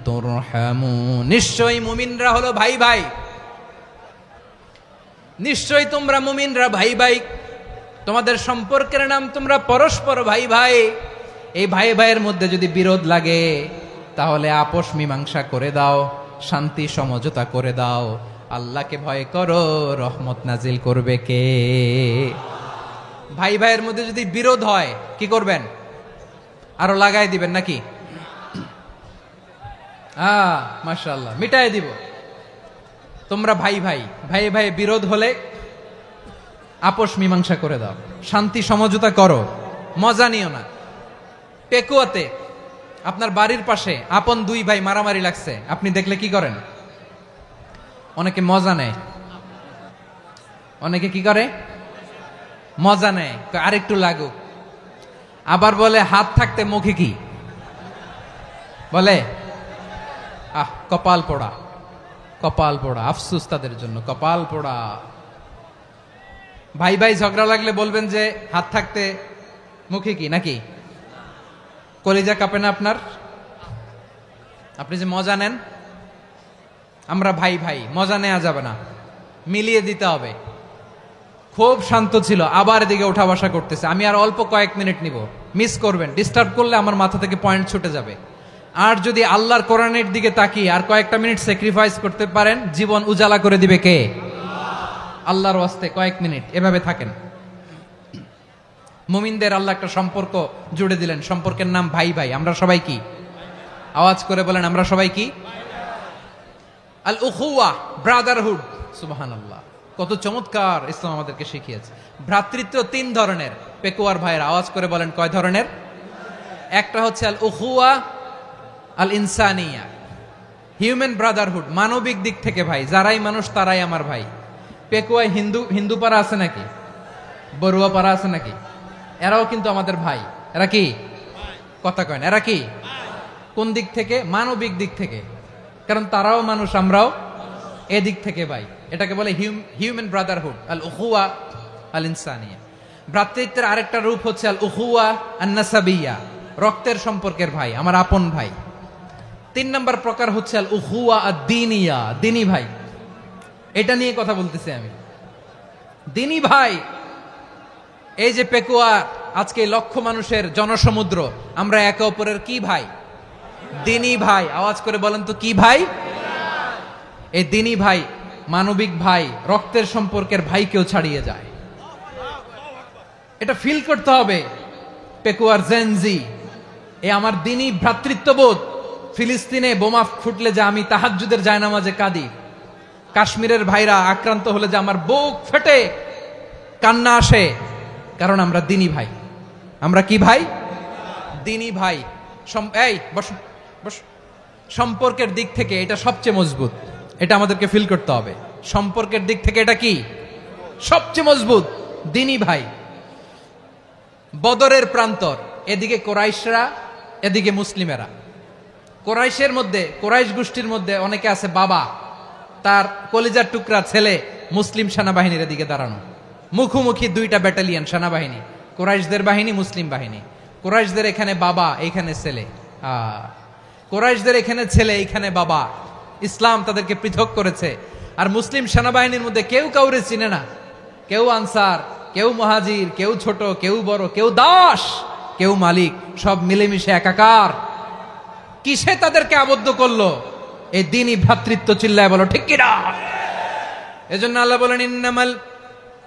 তুরহামুন। নিশ্চয়ই মুমিনরা হলো ভাই ভাই, নিশ্চয়ই তোমরা মুমিনরা ভাই ভাই, তোমাদের সম্পর্কের নাম তোমরা পরস্পর ভাই ভাই। এই ভাই ভাইয়ের মধ্যে যদি বিরোধ লাগে তাহলে আপোষ মীমাংসা করে দাও, শান্তি সমঝোতা করে দাও। আল্লাহকে ভয় করো, রহমত নাজিল করবে কে? ভাই ভাইয়ের মধ্যে যদি বিরোধ হয় কি করবেন? আরো লাগাই দিবেন নাকি? মাশাআল্লাহ, মিটাই দিব। তোমরা ভাই ভাই, ভাই ভাই বিরোধ হলে আপোষ মীমাংসা করে দাও, শান্তি সমঝোতা করো, মজা নিও না। পেকুয়াতে আপনার বাড়ির পাশে আপন দুই ভাই মারামারি লাগছে, আপনি দেখলে কি করেন? অনেকে মজা নেয়, অনেকে কি করে? মজা নেয়, আরেকটু লাগুক। আবার বলে হাত থাকতে মুখে কি বলে? কপাল পোড়া, কপাল পোড়া। আফসোস তাদের জন্য, কপাল পোড়া। ভাই ভাই ঝগড়া লাগলে বলবেন যে হাত থাকতে মুখে কি, নাকি? কলিজা কাঁপে না আপনার? আপনি যে মজা নেন। আমরা ভাই ভাই, মজা নেওয়া যাবে না, মিলিয়ে দিতে হবে। খুব শান্ত ছিল, আবার এদিকে উঠা বসা করতেছে। আমি আর অল্প কয়েক মিনিট নিব, মিস করবেন। ডিস্টার্ব করলে আমার মাথা থেকে পয়েন্ট ছুটে যাবে। আর যদি আল্লাহর কোরআনের দিকে তাকিয়ে আর কয়েকটা মিনিট স্যাক্রিফাইস করতে পারেন, জীবন উজালা করে দিবে কে? আল্লাহর ওয়াস্তে কয়েক মিনিট এভাবে থাকেন। মুমিনদের আল্লাহ একটা সম্পর্ক জুড়ে দিলেন, সম্পর্কের নাম ভাই ভাই। আমরা সবাই কি? আওয়াজ করে বলেন, আমরা সবাই কি? আল উখুয়া, ব্রাদারহুড। সুবহানাল্লাহ, কত চমৎকার ইসলাম আমাদেরকে শিখিয়েছে। ভ্রাতৃত্ব তিন ধরনের। পেকুয়ার ভাইয়ের আওয়াজ করে বলেন, কয় ধরনের? একটা হচ্ছে আল উখুয়া আল ইনসানিয়া, হিউম্যান ব্রাদারহুড, মানবিক দিক থেকে ভাই। যারাই মানুষ তারাই আমার ভাই। পেকুয়ায় হিন্দু পাড়া আছে নাকি? বড়ুয়া পাড়া আছে নাকি? এরাও কিন্তু আমাদের ভাই। এরা কি? কথা কয় না, এরা কি? কোন দিক থেকে? মানবিক দিক থেকে। কারণ তারাও মানুষ, আমরাও এদিক থেকে ভাই। এটাকে বলে হিউম্যান ব্রাদারহুড, আল উখুয়া আল ইনসানিয়া। ভ্রাতৃত্বের আরেকটা রূপ হচ্ছে আল উখুয়া আন নাসাবিয়া, রক্তের সম্পর্কের ভাই, আমার আপন ভাই। 3 নম্বর প্রকার হচ্ছে আল উখুয়া আদ-দীনিয়া, দিনী ভাই। এটা নিয়ে কথা বলতেছি আমি। দিনী ভাই, এই যে পেকুয়া, আজকে লক্ষ মানুষের জনসমুদ্র, আমরা একে অপরের কি ভাই? দিনী ভাই। আওয়াজ করে বলেন তো কি ভাই? এই দিনী ভাই, মানবিক ভাই, রক্তের সম্পর্কের ভাইকেও ছাড়িয়ে যায়। এটা ফিল করতে হবে। পেকুয়ার জেনজি, এ আমার দিনী ভ্রাতৃত্ববোধ। ফিলিস্তিনে বোমা ফুটলে যে আমি তাহাজ্জুদের জায়নামাজে কাঁদি, কাশ্মীরের ভাইরা আক্রান্ত হলে যে আমার বুক ফেটে কান্না আসে, কারণ আমরা দিনী ভাই। আমরা কি ভাই? দিনী ভাই। এই বসো বসো। সম্পর্কের দিক থেকে এটা সবচেয়ে মজবুত। এটা আমাদেরকে ফিল করতে হবে। সম্পর্কের দিক থেকে এটা কি? সবচেয়ে মজবুত, দিনী ভাই। বদরের প্রান্তর, এদিকে কোরাইশরা, এদিকে মুসলিমেরা। কোরাইশের মধ্যে, কোরাইশ গোষ্ঠীর মধ্যে অনেকে আছে বাবা, তার কলিজার টুকরা ছেলে মুসলিম সেনাবাহিনীর এদিকে দাঁড়ানো। মুখোমুখি দুইটা ব্যাটালিয়ন সেনাবাহিনী, কোরাইশদের বাহিনী, মুসলিম বাহিনী। কোরাইশদের এখানে বাবা, এইখানে ছেলে। কোরাইশদের এখানে ছেলে, এইখানে বাবা। ইসলাম তাদেরকে পৃথক করেছে। আর মুসলিম সেনাবাহিনীর মধ্যে কেউ কাউরে চিনে না। কেউ আনসার, কেউ মুহাজির, কেউ ছোট, কেউ বড়, কেউ দাস, কেউ মালিক, সব মিলেমিশে একাকার। কিসে তাদেরকে আবদ্ধ করলো? এই দিনই ভ্রাতৃত্ব। চিল্লায় বলো ঠিক কিনা? এজন্য আল্লাহ বলেন ইন্নামাল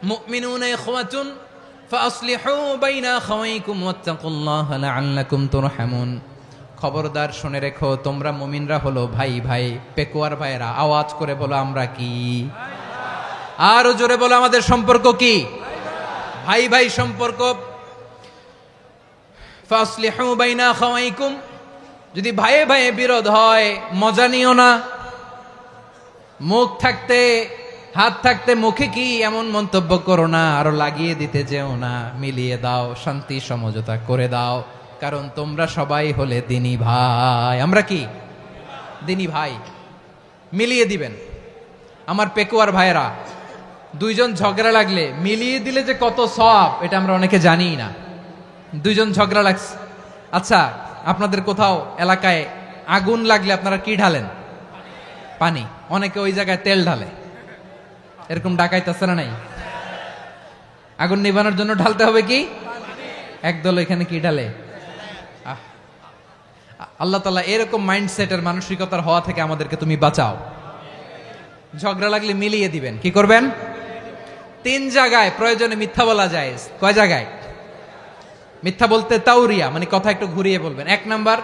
মুমিনুনা ইখওয়াতুন ফাসলিহু বাইনা আখাওয়াইকুম ওয়াত্তাকুল্লাহা লাআল্লাকুম তুরহামুন। খবরদার শুনে রেখো, তোমরা মুমিনরা হলো ভাই ভাই। পেকুয়ার ভাইয়েরা আওয়াজ করে বলো আমরা কি? আরো জোরে বলো আমাদের সম্পর্ক কি? ভাই ভাই সম্পর্ক। ফাসলিহু বাইনা আখাওয়াইকুম, যদি ভাইয়ে ভাইয়ে বিরোধ হয় মজা নিও না। মুখ থাকতে হাত থাকতে মুখে কি এমন মন্তব্য করো না, আরো লাগিয়ে দিতে যেও না। মিলিয়ে দাও, শান্তি সমঝোতা করে দাও, কারণ তোমরা সবাই হলে দিনী ভাই। আমরা কি দিনী ভাই? মিলিয়ে দিবেন। আমার পেকুয়ার ভাইয়েরা, দুইজন ঝগড়া লাগলে মিলিয়ে দিলে যে কত সওয়াব এটা আমরা অনেকে জানি না। দুইজন ঝগড়া লাগছে, আচ্ছা আপনাদের কোথাও এলাকায় আগুন লাগলে আপনারা কি ঢালেন? পানি। অনেকে ওই জায়গায় তেল ঢালে, এরকম ডাকাইতেছে না নাই? আগুন নিভানোর জন্য ঢালতে হবে কি? একদল এখানে কি ঢালে? আল্লাহ তাআলা এরকম মাইন্ডসেটের মানসিকতার হওয়া থেকে আমাদেরকে তুমি বাঁচাও। ঝগড়া লাগলে মিলিয়ে দিবেন। কি করবেন? 3 জায়গায় প্রয়োজনে মিথ্যা বলা যায়। কয় জায়গায় মিথ্যা বলতে? তাউরিয়া, মানে কথা একটু ঘুরিয়ে বলবেন। 1 নাম্বার,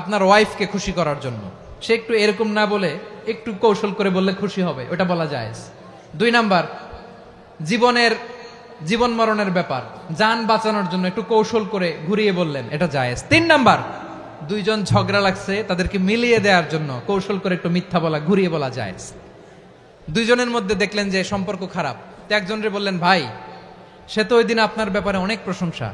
আপনার ওয়াইফকে খুশি করার জন্য, সে একটু এরকম না বলে একটু কৌশল করে বললে খুশি হবে, ওটা বলা যায়। 2 নাম্বার, জীবন মরণের ব্যাপার, জান বাঁচানোর জন্য একটু কৌশল করে ঘুরিয়ে বললেন, এটা জায়েজ। 3 নাম্বার, দুইজন ঝগড়া লাগছে তাদেরকে মিলিয়ে দেওয়ার জন্য কৌশল করে একটু মিথ্যা বলা, ঘুরিয়ে বলা জায়েজ। দুইজনের মধ্যে দেখলেন যে সম্পর্ক খারাপ, তো একজনরে বললেন, ভাই সে তো ওই দিন আপনার ব্যাপারে অনেক প্রশংসা।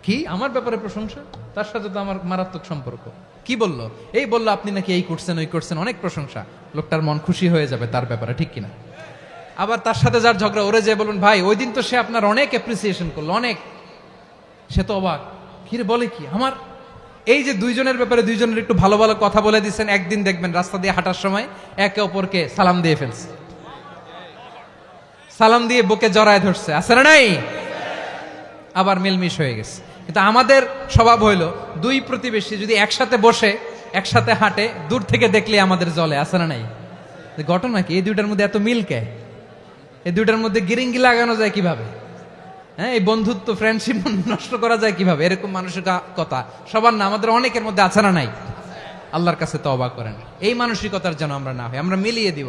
কি আমার ব্যাপারে প্রশংসা? তার সাথে তো আমার মারাত্মক সম্পর্ক। কি বললো? এই বললো আপনি নাকি এই করছেন ওই করছেন, অনেক প্রশংসা। লোকটার মন খুশি হয়ে যাবে তার ব্যাপারে, ঠিক কিনা? আবার তার সাথে যার ঝগড়া, ওরে যে বলুন, ভাই ওই দিন তো সে আপনার অনেক অ্যাপ্রিসিয়েশন করলো, অনেক। সে তো অবাক, কিরে বলে কি আমার? এই যে দুইজনের ব্যাপারে দুইজনের একটু ভালো ভালো কথা বলে দিচ্ছেন, একদিন দেখবেন রাস্তা দিয়ে হাঁটার সময় একে অপরকে সালাম দিয়ে ফেলছে, সালাম দিয়ে বুকে জড়ায় ধরছে, আছে না নাই? আবার মিলমিশ হয়ে গেছে। কিন্তু আমাদের স্বভাব হইলো, দুই প্রতিবেশী যদি একসাথে বসে একসাথে হাঁটে, দূর থেকে দেখলে আমাদের জলে, আছে না নাই? ঘটনা কি? এই দুইটার মধ্যে এত মিল কে? এই দুইটার মধ্যে গিরিঙ্গি লাগানো যায় কিভাবে? হ্যাঁ, এই বন্ধুত্ব ফ্রেন্ডশিপ নষ্ট করা যায় কিভাবে? এরকম মানসিকতা সবার না, আমাদের অনেকের মধ্যে আছে না নাই? আল্লাহর কাছে তওবা করেন এই মানসিকতার যেন আমরা না হই, আমরা মিলিয়ে দিব।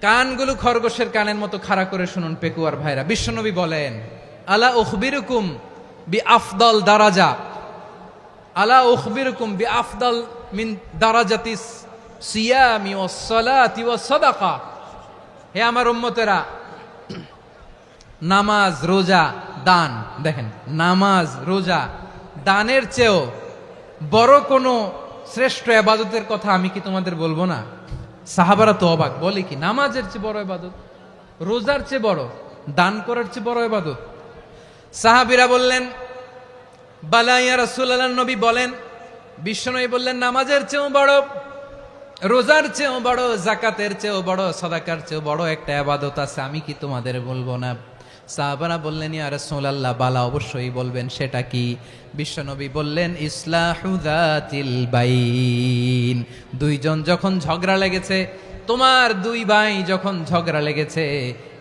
কানগুলো খরগোশের কানের মতো খাড়া করে শুনুন পেকুয়ার ভাইরা। বিশ্বনবী বলেন, আলা উখবিরুকুম বি আফদল দারাজা, আলা উখবিরুকুম বি আফদল মিন দারাজাতিস সিয়ামি ওয়াস সালাতি ওয়াস সাদাকা। হে আমার উম্মতেরা, নামাজ, রোজা, দান, দেখেন নামাজ, রোজা, দানের চেয়েও বড় কোনো শ্রেষ্ঠ ইবাদতের কথা আমি কি তোমাদের বলবো না? সাহাবারা তো অবাক, বলে কি নামাজের চেয়ে বড় ইবাদত, রোজার চেয়ে বড়, দান করার চেয়ে বড় ইবাদত? সাহাবীরা বললেন, বালা ইয়া রাসূলুল্লাহ। নবী বলেন, বিশ্বনবী বললেন, নামাজের চেয়েও বড়, রোজার চেয়েও বড়, যাকাতের চেয়েও বড়, সাদাকার চেয়েও বড় একটা ইবাদত আছে, আমি কি তোমাদের বলবো না? সাহাবারা বললেন, ইয়া রাসূলুল্লাহ, বালা, অবশ্যই বলবেন, সেটা কি? বিশ্বনবী বললেন, ইসলাহু যাতিল বাইন। দুইজন যখন ঝগড়া লেগেছে, তোমার দুই ভাই যখন ঝগড়া লেগেছে,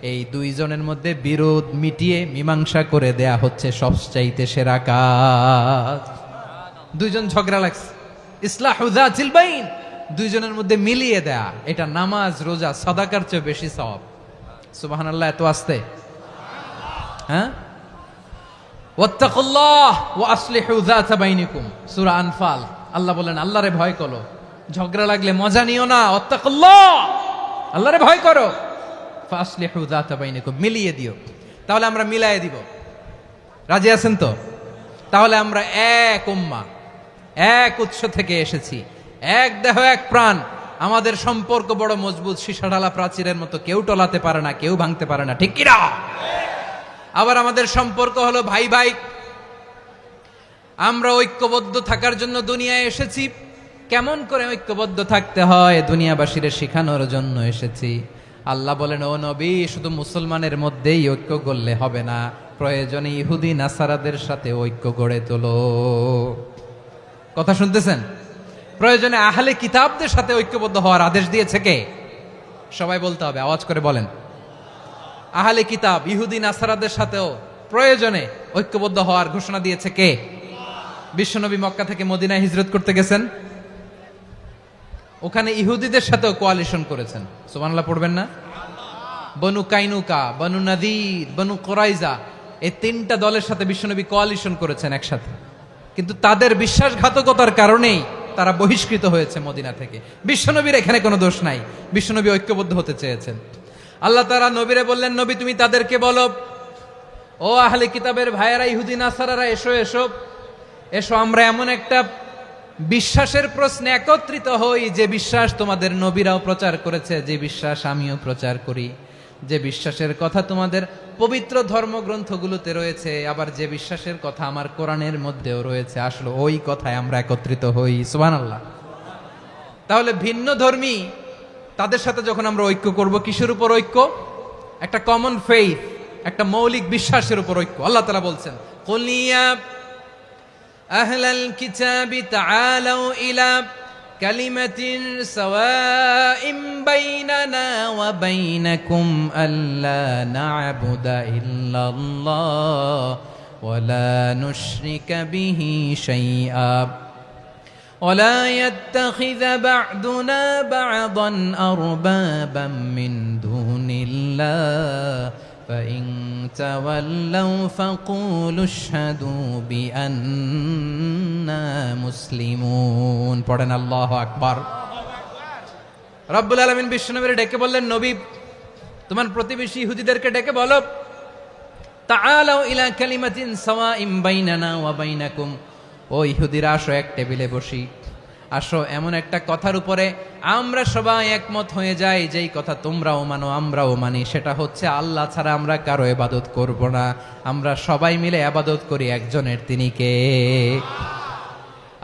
এই দুইজনের মধ্যে বিরোধ মিটিয়ে মীমাংসা করে দেয়া হচ্ছে সবচাইতে সেরা কাজ। দুইজন ঝগড়া লাগছে, ইসলাহু যাতিল বাইন, দুইজনের মধ্যে মিলিয়ে দেয়া, এটা নামাজ, রোজা, সাদাকার চেয়ে বেশি সওয়াব। সুবহানাল্লাহ, এত আস্তে? হ্যাঁ, ওয়াত্তাকুল্লাহ ওয়া আসলিহু যাতা বাইনিকুম, সূরা আনফাল। আল্লাহ বলেন, আল্লাহরে ভয় করো, ঝগড়া লাগলে মজা নিও না, ওয়াত্তাকুল্লাহ, আল্লাহরে ভয় করো, ফাসলিহু যাতা বাইনিকুম, মিলিয়ে দিও। তাহলে আমরা মিলায়ে দিব, রাজি আছেন তো? তাহলে আমরা এক উম্মাহ, এক উৎস থেকে এসেছি, এক দেহ এক প্রাণ, আমাদের সম্পর্ক বড় মজবুত, সীসাঢালা প্রাচীরের মতো, কেউ টলাতে পারে না, কেউ ভাঙতে পারে না, ঠিক কিনা? আবার আমাদের সম্পর্ক হলো ভাই ভাই, আমরা ঐক্যবদ্ধ থাকার জন্য দুনিয়ায় এসেছি। কেমন করে ঐক্যবদ্ধ থাকতে হয় দুনিয়াবাসীদের শেখানোর জন্য এসেছি। আল্লাহ বলেন, ও নবী, শুধু মুসলমানের মধ্যেই ঐক্য গড়লে হবে না, প্রয়োজনে ইহুদি নাসারাদের সাথে ঐক্য গড়ে তোলো। কথা শুনতেছেন? প্রয়োজনে আহলে কিতাবদের সাথে ঐক্যবদ্ধ হওয়ার আদেশ দিয়েছে কে? সবাই বলতে হবে, আওয়াজ করে বলেন। আহলে কিতাব, ইহুদি নাসারাদের সাথেও প্রয়োজনে ঐক্যবদ্ধ হওয়ার ঘোষণা দিয়েছে কে? বিশ্বনবী মক্কা থেকে মদিনায় হিজরত করতে গেছেন, ওখানে ইহুদিদের সাথেও কোয়ালিশন করেছেন। সুবহানাল্লাহ পড়বেন না? বনু কাইনুকা, বনু নাদির, বনু কোরাইজা, এই তিনটা দলের সাথে বিশ্বনবী কোয়ালিশন করেছেন একসাথে। কিন্তু তাদের বিশ্বাসঘাতকতার কারণেই তারা বহিষ্কৃত হয়েছে মদিনা থেকে। বিশ্বনবীর এখানে কোনো দোষ নাই, বিশ্বনবী ঐক্যবদ্ধ হতে চেয়েছেন। আল্লাহ তাআলা নবীরে বললেন, নবী তুমি তাদেরকে বলো, ও আহলে কিতাবের ভাইয়েরা, ইহুদি নাসারারা, এসো এসো এসো, আমরা এমন একটা বিশ্বাসের প্রশ্নে একত্রিত হই যে বিশ্বাস তোমাদের নবীরাও প্রচার করেছে, যে বিশ্বাস আমিও প্রচার করি, যে বিশ্বাসের কথা তোমাদের পবিত্র ধর্মগ্রন্থগুলোতে রয়েছে, আবার যে বিশ্বাসের কথা আমার কোরআনের মধ্যেও রয়েছে, আসলে ওই কথায় আমরা একত্রিত হই। সুবহানাল্লাহ। তাহলে ভিন্ন ধর্মী তাদের সাথে যখন আমরা ঐক্য করব, কিসের উপর ঐক্য? একটা কমন ফেইথ, একটা মৌলিক বিশ্বাসের উপর ঐক্য। আল্লাহ তাআলা বলছেন, কুল ইয়া আহলাল কিতাবি তাআলাউ ইলা কালিমাতিন সাওয়াইন বাইনানা ওয়া বাইনাকুম আল্লা না'বুদা ইল্লাল্লাহ ওয়া লা নুশরিকা বিহি শাইআ ولا يتخذ بعضنا بعضا أربابا من دون الله فإن تولوا فقولوا اشهدوا بأننا مسلمون। পড়েন আল্লাহু আকবার। রব্বুল আলামিন বিশ্বনবীর ডেকে বললেন, নবী তোমার প্রতিবেশী ইহুদিদেরকে ডেকে বলো, তাআলাউ ইলা কালিমাতিন সাওয়াইন বাইনানা ওয়া বাইনাকুম, ও ইহুদিরা আসো, এক টেবিলে বসি, আসো এমন একটা কথার উপরে আমরা সবাই একমত হয়ে যাই, যেই কথা তোমরাও মানো আমরাও মানি, সেটা হচ্ছে আল্লাহ ছাড়া আমরা কারো ইবাদত করব না, আমরা সবাই মিলে ইবাদত করি একজনের, তিনি কে?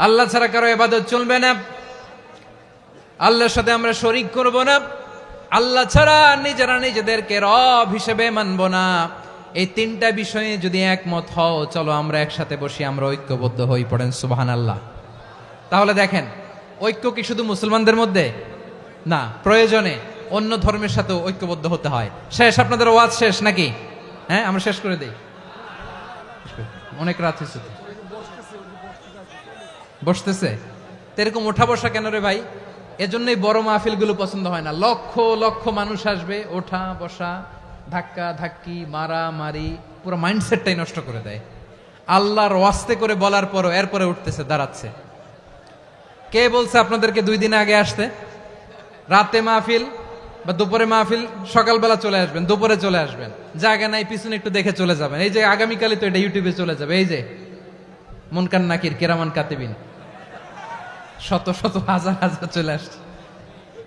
আল্লাহ ছাড়া কারো ইবাদত চলবে না, আল্লাহর সাথে আমরা শরীক করব না, আল্লাহ ছাড়া নিজেরা নিজেদেরকে রব হিসেবে মানব না। এই তিনটা বিষয়ে যদি একমত হও, চলো আমরা একসাথে বসি, আমরা ঐক্যবদ্ধ হই। পড়েন সুবহানাল্লাহ। তাহলে দেখেন, ঐক্য কি শুধু মুসলমানদের মধ্যে না, প্রয়োজনে অন্য ধর্মের সাথেও ঐক্যবদ্ধ হতে হয়। শেষ, আপনাদের ওয়াজ শেষ নাকি? হ্যাঁ, আমরা শেষ করে দেই, অনেক রাত হয়েছে। বসতেছে তো এরকম ওঠা বসা কেন রে ভাই? এজন্যই বড় মাহফিলগুলো পছন্দ হয় না। লক্ষ লক্ষ মানুষ আসবে, ওঠা বসা, ধাক্কা ধাক্কি, মারা মারি, পুরো মাইন্ডসেটটাই নষ্ট করে দেয়। আল্লাহর ওয়াস্তে করে বলার পরও এরপরে উঠতেছে, দাঁড়াচ্ছে। কে বলছে আপনাদেরকে 2 দিন আগে আসতে? রাতে মাহফিল বা দুপুরে মাহফিল, সকালবেলা চলে আসবেন, দুপুরে চলে আসবেন, জায়গা নাই পিছনে একটু দেখে চলে যাবেন। এই যে আগামীকালই তো এটা ইউটিউবে চলে যাবে, এই যে মুনকার নাকির কিরামান কাতিবিন, শত শত হাজার হাজার চলে আসছে,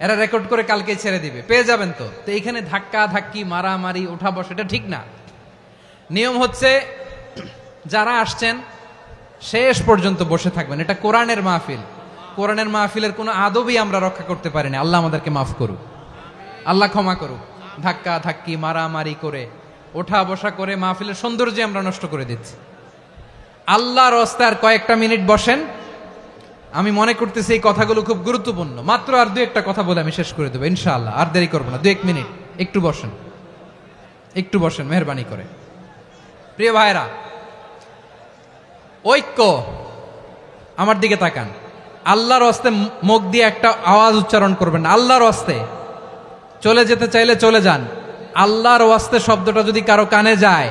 এরা রেকর্ড করে কালকে ছেড়ে দিবে, পেয়ে যাবেন। তো এইখানে ধাক্কা ধাক্কি, মারামারি, ওঠা বসা, এটা ঠিক না। নিয়ম হচ্ছে যারা আসছেন শেষ পর্যন্ত বসে থাকবেন। এটা কোরআনের মাহফিল, কোরআনের মাহফিলের কোনো আদবই আমরা রক্ষা করতে পারিনি। আল্লাহ আমাদেরকে মাফ করুক, আল্লাহ ক্ষমা করুক। ধাক্কা ধাক্কি, মারামারি করে, ওঠা বসা করে মাহফিলের সৌন্দর্য আমরা নষ্ট করে দিচ্ছি। আল্লাহর রাস্তায় আর কয়েকটা মিনিট বসেন। আমি মনে করতেছি এই কথাগুলো খুব গুরুত্বপূর্ণ। মাত্র আর 2-1টা কথা বলে আমি শেষ করে দেবো ইনশাআল্লাহ, আর দেরি করবো না। 2-1 মিনিট একটু বসেন, একটু বসেন মেহরবানি করে। প্রিয় ভাইরা, ঐক্য, আমার দিকে তাকান। আল্লাহর রাস্তে মুখ দিয়ে একটা আওয়াজ উচ্চারণ করবেন না। আল্লাহর রাস্তে চলে যেতে চাইলে চলে যান। আল্লাহর ওয়াস্তে শব্দটা যদি কারো কানে যায়,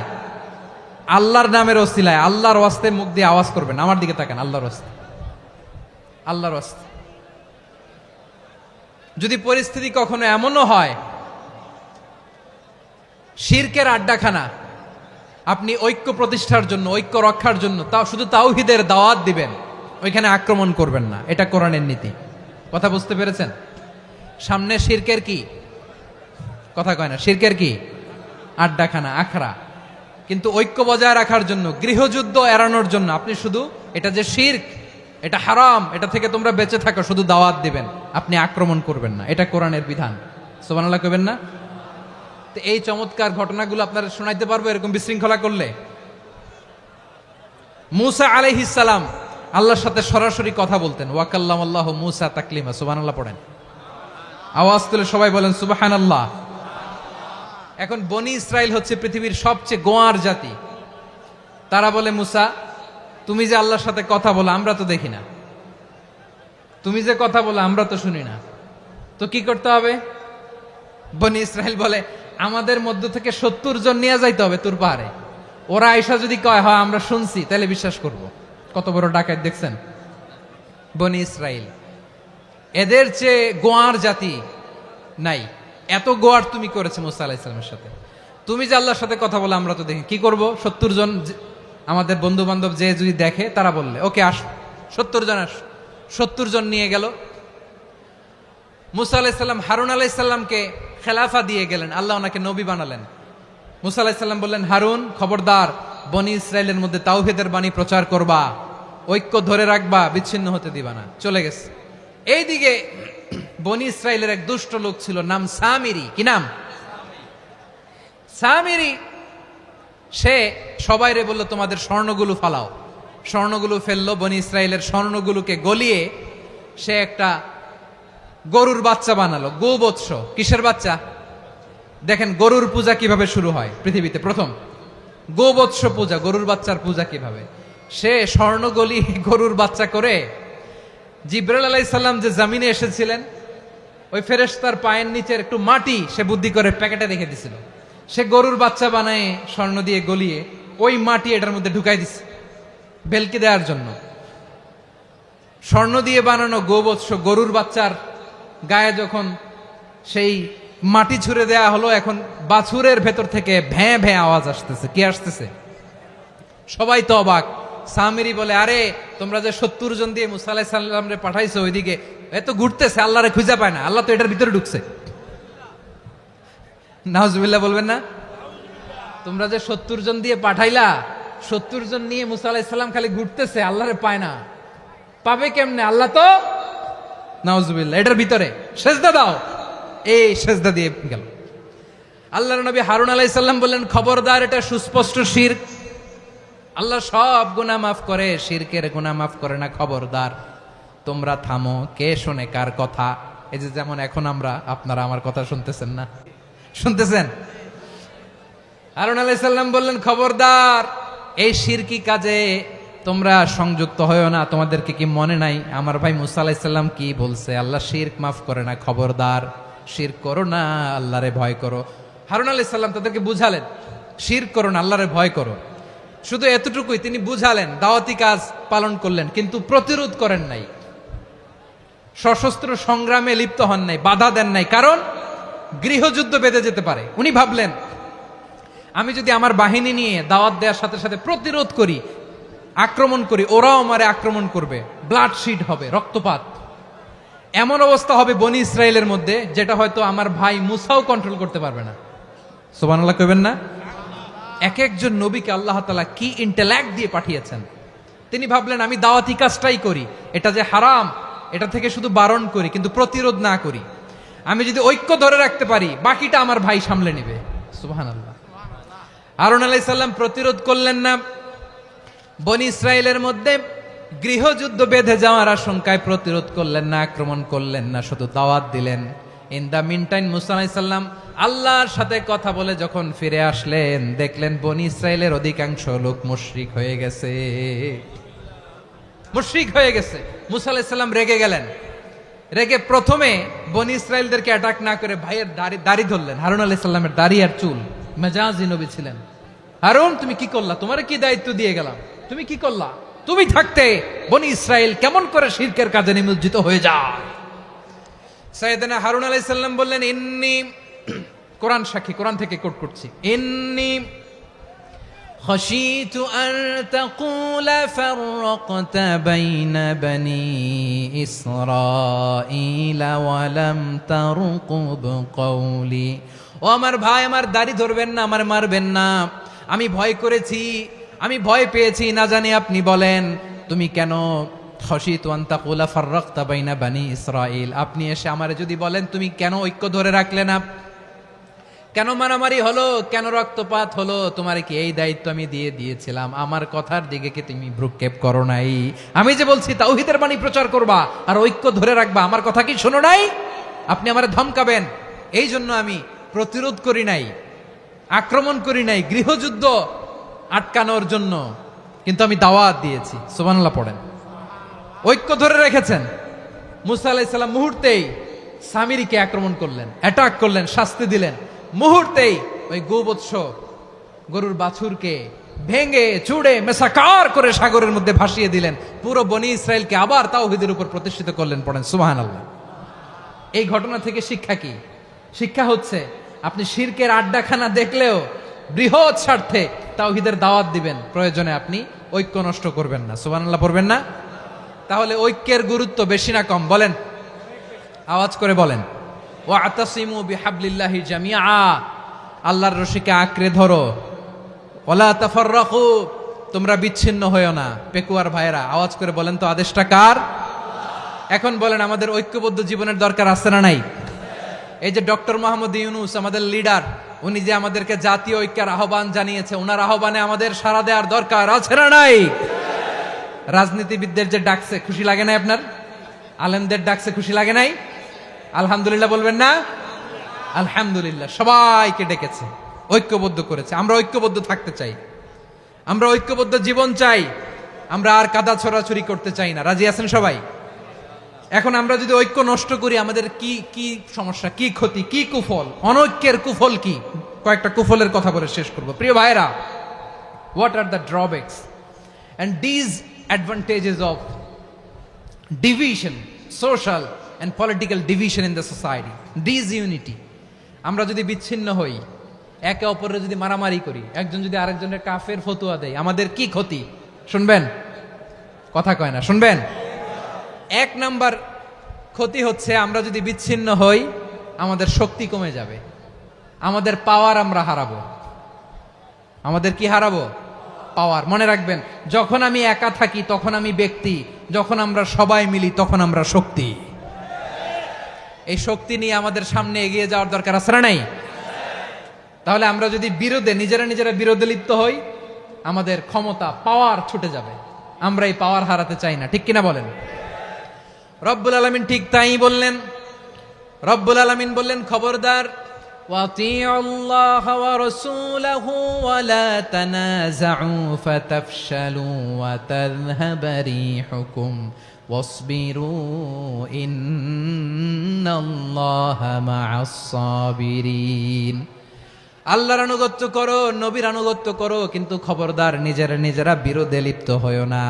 আল্লাহর নামের ওসিলায় আল্লাহর ওয়াস্তে মুখ দিয়ে আওয়াজ করবেন। আমার দিকে তাকান, আল্লাহর ওয়াস্তে, আল্লাহর ওয়াস্তে। যদি পরিস্থিতি কখনো এমনও হয় শিরকের আড্ডাখানা, আপনি ঐক্য প্রতিষ্ঠার জন্য, ঐক্য রক্ষার জন্য শুধু তাওহীদের দাওয়াত দিবেন, ওইখানে আক্রমণ করবেন না। এটা কোরআনের নীতি। কথা বুঝতে পেরেছেন? সামনে শিরকের কি কথা কয় না, শিরকের কি আড্ডাখানা, আখড়া। কিন্তু ঐক্য বজায় রাখার জন্য, গৃহযুদ্ধ এড়ানোর জন্য আপনি শুধু এটা যে শিরক, এটা হারাম, এটা থেকে তোমরা বেঁচে থাকো, শুধু দাওয়াত দিবেন, আপনি আক্রমণ করবেন না। এটা কোরআনের বিধান। সুবহানাল্লাহ কইবেন না? তো এই চমৎকার ঘটনাগুলো আপনারা শোনাইতে পারবো এরকম বিশৃঙ্খলা করলে। মূসা আলাইহিস সালাম আল্লাহর সাথে সরাসরি কথা বলতেন। ওয়াকাল্লামাল্লাহু মূসা তাকলিমা। সুবহানাল্লাহ পড়েন, আওয়াজ তুলে সবাই বলেন সুবহানাল্লাহ। এখন বনি ইসরাইল হচ্ছে পৃথিবীর সবচেয়ে গোয়ার জাতি। তারা বলে, মূসা তুমি যে আল্লাহর সাথে কথা বলো আমরা তো দেখি না, তুমি যে কথা বলো আমরা তো শুনি না, তো কি করতে হবে? বনি ইসরাইল বলে আমাদের মধ্য থেকে 70 জন নিয়ে যাইতে হবে তুর পাহাড়ে। ওরা আয়সা যদি কয় হয় আমরা শুনছি, তাহলে বিশ্বাস করব। কত বড় ডাকাত দেখছেন বনি ইসরাইল। এদের চেয়ে গোয়ার জাতি নাই, এত গোয়ার তুমি করেছে মুসা আলাইহিস সালামের সাথে। তুমি যে আল্লাহর সাথে কথা বলে আমরা তো দেখি, কি করব? 70 জন আমাদের বন্ধু বান্ধব যে যদি দেখে তারা বললে ওকে আস, 70 জন আস। 70 জন নিয়ে গেল। মুসা আলাইহিস সালাম হারুন আলাইহিস সালামকে খেলাফা দিয়ে গেলেন, আল্লাহ ওনাকে নবী বানালেন। মুসা আলাইহিস সালাম বললেন, হারুন খবরদার, বনি ইসরায়েলের মধ্যে তাওহীদের বাণী প্রচার করবা, ঐক্য ধরে রাখবা, বিচ্ছিন্ন হতে দিবা না। চলে গেছে। এইদিকে বনি ইসরায়েলের এক দুষ্ট লোক ছিল, নাম সামিরি। কি নাম? সামিরি। সে সবাইরে বলল তোমাদের স্বর্ণগুলো ফালাও। স্বর্ণগুলো ফেললো, বনি ইসরায়েলের স্বর্ণগুলোকে গলিয়ে সে একটা গরুর বাচ্চা বানালো, গোবৎস। কিসের বাচ্চা? দেখেন গরুর পূজা কিভাবে শুরু হয় পৃথিবীতে প্রথম, গোবৎস পূজা, গরুর বাচ্চার পূজা কিভাবে। সে স্বর্ণ গলি গরুর বাচ্চা করে জিবরাইল আলাইহিস সালাম যে জমিনে এসেছিলেন, ওই ফেরেশতার পায়ের নিচের একটু মাটি সে বুদ্ধি করে প্যাকেটে রেখে দিছিল। সে গরুর বাচ্চা বানায় স্বর্ণ দিয়ে গলিয়ে ওই মাটি এটার মধ্যে ঢুকাই দিছে ভেলকি দেওয়ার জন্য। স্বর্ণ দিয়ে বানানো গোবৎস গরুর বাচ্চার গায়ে যখন সেই মাটি ছুঁড়ে দেয়া হলো, এখন বাছুরের ভেতর থেকে ভ্যাঁ ভ্যাঁ আওয়াজ আসতেছে। কি আসতেছে? সবাই তো অবাক। সামিরি বলে, আরে তোমরা যে 70 জন দিয়ে মুসা আলাইহিস সালাম রে পাঠাইছো, ওইদিকে এত ঘুরতেছে, আল্লাহরে খুঁজে পায় না, আল্লাহ তো এটার ভিতরে ঢুকছে। নাউজুবিল্লাহ বলবেন না? তোমরা যে 70 জন দিয়ে পাঠাইলা, 70 জন নিয়ে মুসা আলাইহিস সালাম খালি ঘুরতেছে, আল্লাহরে পায় না। পাবে কেমনে? আল্লাহ তো, নাউজুবিল্লাহ, এটার ভিতরে সেজদা দাও। এই সেজদা দিয়ে গেল। আল্লাহর নবী হারুন আলাইহিস সালাম বললেন, খবরদার, এটা সুস্পষ্ট শিরক। আল্লাহ সব গুনাহ মাফ করে, শিরকের গুনাহ মাফ করে না, খবরদার তোমরা থামো। কে শোনে কার কথা? এই যে যেমন এখন আপনারা আমার কথা শুনতেছেন না? শুনতেছেন? হারুন আলাইহিস সালাম বললেন, খবরদার, এই শিরকি কাজে তোমরা সংযুক্ত হয়েও না। তোমাদেরকে কি মনে নাই আমার ভাই মুসা আলাইহিস সালাম কি বলছে? আল্লাহ শিরক মাফ করে না, খবরদার শিরক করো না, আল্লাহরে ভয় করো। হারুন আলাইহিস সালাম তাদেরকে বুঝালেন, শিরক করো না, আল্লাহরে ভয় করো। শুধু এতটুকুই তিনি বুঝালেন, দাওয়াতি কাজ পালন করলেন, কিন্তু প্রতিরোধ করেন নাই, সশস্ত্র সংগ্রামে লিপ্ত হন নাই, বাধা দেন নাই, কারণ গৃহযুদ্ধ বেঁধে যেতে পারে। উনি ভাবলেন, আমি যদি আমার বাহিনী নিয়ে দাওয়াত দেওয়ার সাথে সাথে প্রতিরোধ করি, আক্রমণ করি, ওরাও আমারে আক্রমণ করবে, ব্লাডশিড হবে, রক্তপাত, এমন অবস্থা হবে বনি ইসরায়েলের মধ্যে যেটা হয়তো আমার ভাই মুসাও কন্ট্রোল করতে পারবে না। সুবহানাল্লাহ কইবেন না? এক একজন নবীকে আল্লাহ তাআলা কি ইন্টেলেক্ট দিয়ে পাঠিয়েছেন। তিনি ভাবলেন, আমি দাওয়াতি কাজটাই করি, এটা যে হারাম এটা থেকে শুধু বারণ করি, কিন্তু প্রতিরোধ না করি। আমি যদি ঐক্য ধরে রাখতে পারি, বাকিটা আমার ভাই সামলে নেবে। সুবহানাল্লাহ। হারুন আলাইহিস সালাম প্রতিরোধ করলেন না, বনি ইসরায়েলের মধ্যে গৃহযুদ্ধ বেঁধে যাওয়ার আশঙ্কায় প্রতিরোধ করলেন না, আক্রমণ করলেন না, শুধু দাওয়াত দিলেন। ইন দা মিন টাইম মুসা আলাইহিস সালাম আল্লাহর সাথে কথা বলে যখন ফিরে আসলেন, দেখলেন বনি ইসরায়েলের অধিকাংশ লোক মুশরিক হয়ে গেছে, মুশরিক হয়ে গেছে। মুসা আলাইহিস সালাম রেগে গেলেন। রেগে প্রথমে বনি ইসরায়েলদেরকে অ্যাটাক না করে ভাইয়ের দাড়ি ধরলেন। হারুন আলাইহিস সালামের দাড়ি আর চুল, মেজাজি নবী ছিলেন। হারুন, তুমি কি করলা? তোমার কি দায়িত্ব দিয়ে গেলাম, তুমি কি করলা? তুমি থাকতে বনি ইসরায়েল কেমন করে শিরকের কাজে নিমজ্জিত হয়ে যায়? সাইয়েদনা হারুন আলাইহিস সালাম বললেন, ইন্নী, কোরআন সাক্ষী, কোরআন থেকে কোট করছি, ইন্নী খাশিতু আন তাকুলা ফাররাকতা বাইনা বনি ইসরাঈলা ওয়া লাম তারকুব কওলি। ও আমার ভাই, আমার দাড়ি ধরবেন না, আমার মারবেন না। আমি ভয় করেছি, আমি ভয় পেয়েছি, না জানি আপনি বলেন তুমি কেন খাশিতু আন তাকুলা ফাররাকতা বাইনা বনি ইসরাঈল, আপনি এসে আমারে যদি বলেন তুমি কেন ঐক্য ধরে রাখলে না, কেন মারামারি হলো, কেন রক্তপাত হলো, তোমার কি এই দায়িত্ব আমি দিয়ে দিয়েছিলাম? আমার কথার দিকে কি তুমি ভ্রুক্ষেপ করো নাই? আমি যে বলছি তাওহীদের বাণী প্রচার করবা আর ঐক্য ধরে রাখবা, আমার কথা কি শোনো নাই? আপনি আমারে ধমকাবেন, এই জন্য আমি প্রতিরোধ করি নাই, আক্রমণ করি নাই, গৃহযুদ্ধ আটকানোর জন্য কিন্তু আমি দাওয়াত দিয়েছি। সুবহানাল্লাহ পড়েন। ঐক্য ধরে রেখেছেন। মুসা আলাইহিস সালাম মুহূর্তেই সামিরীকে আক্রমণ করলেন, অ্যাটাক করলেন, শাস্তি দিলেন। মুহূর্তেই ওই গোবৎস গরুর বাছুরকে ভেঙে চুড়ে মেসাকার করে সাগরের মধ্যে ভাসিয়ে দিলেন। পুরো বনি ইসরায়েলকে আবার তাওহীদের উপর প্রতিষ্ঠিত করলেন। পড়েন সুবহানাল্লাহ। এই ঘটনা থেকে শিক্ষা কি? শিক্ষা হচ্ছে আপনি শিরকের আড্ডাখানা দেখলেও বৃহৎ স্বার্থে তাওহীদের দাওয়াত দিবেন, প্রয়োজনে আপনি ঐক্য নষ্ট করবেন না। সুবহানাল্লাহ পড়বেন না? তাহলে ঐক্যের গুরুত্ব বেশি না কম বলেন? আওয়াজ করে বলেন। ওয়াতাসিমু বিহাবলিল্লাহি জামিআ, আল্লাহর রশিকে আঁকড়ে ধরো। ওয়ালা তাফাররাকু, তোমরা বিচ্ছিন্ন হয়ো না। পেকুয়ার ভাইরা আওয়াজ করে বলেন তো আদেশটা কার? এখন বলেন আমাদের ঐক্যবদ্ধ জীবনের দরকার আছে না নাই? এই যে ডক্টর মোহাম্মদ ইউনূস আমাদের লিডার, উনি যে আমাদেরকে জাতীয় ঐক্যের আহ্বান জানিয়েছে, ওনার আহ্বানে আমাদের সাড়া দেওয়ার দরকার আছে না নাই? রাজনীতিবিদদের যে ডাকছে খুশি লাগে নাই আপনার? আলেমদের ডাকছে খুশি লাগে নাই? আলহামদুলিল্লাহ বলবেন না? আলহামদুলিল্লাহ। সবাইকে ডেকেছে, ঐক্যবদ্ধ করেছে। আমরা ঐক্যবদ্ধ থাকতে চাই, আমরা ঐক্যবদ্ধ জীবন চাই, আমরা আর কাদা ছড়াছড়ি করতে চাই না। রাজি আছেন সবাই? এখন আমরা যদি ঐক্য নষ্ট করি আমাদের কি কি সমস্যা, কি ক্ষতি, কি কুফল? অনৈক্যের কুফল কি? কয়েকটা কুফলের কথা বলে শেষ করব। প্রিয় ভাইরা, what are the drawbacks and disadvantages of division, social and political division in the society, disunity? আমরা যদি বিচ্ছিন্ন হই, একে অপরের যদি মারামারি করি, একজন যদি আরেকজনের কাফের ফতোয়া দেয়, আমাদের কি ক্ষতি? শুনবেন? কথা কয় না, শুনবেন? এক নাম্বার ক্ষতি হচ্ছে আমরা যদি বিচ্ছিন্ন হই আমাদের শক্তি কমে যাবে, আমাদের পাওয়ার আমরা হারাবো। আমাদের কি হারাবো? পাওয়ার। মনে রাখবেন, যখন আমি একা থাকি তখন আমি ব্যক্তি, যখন আমরা সবাই মিলি তখন আমরা শক্তি। এই শক্তি নিয়ে আমাদের সামনে এগিয়ে যাওয়ার দরকার আছে না নাই? তাহলে আমরা যদি নিজেরা বিরোধে লিপ্ত হই আমাদের ক্ষমতা, পাওয়ার ছুটে যাবে। আমরা এই পাওয়ার হারাতে চাই না, ঠিক কিনা বলেন? রব্বুল আলামিন ঠিক তাই বললেন। রব্বুল আলামিন বললেন, খবরদার, ওয়াতিউল্লাহ ওয়া রাসূলাহু ওয়া লা তানাযাউ ফাতাফশালু ওয়া তাযহাবা রিহুকুম ওয়াসবিরু ইন্নাল্লাহা মা'আস সাবিরিন। আল্লাহর আনুগত্য করো, নবীর আনুগত্য করো, কিন্তু খবরদার নিজেরা বিরোধে লিপ্ত হয়ো না,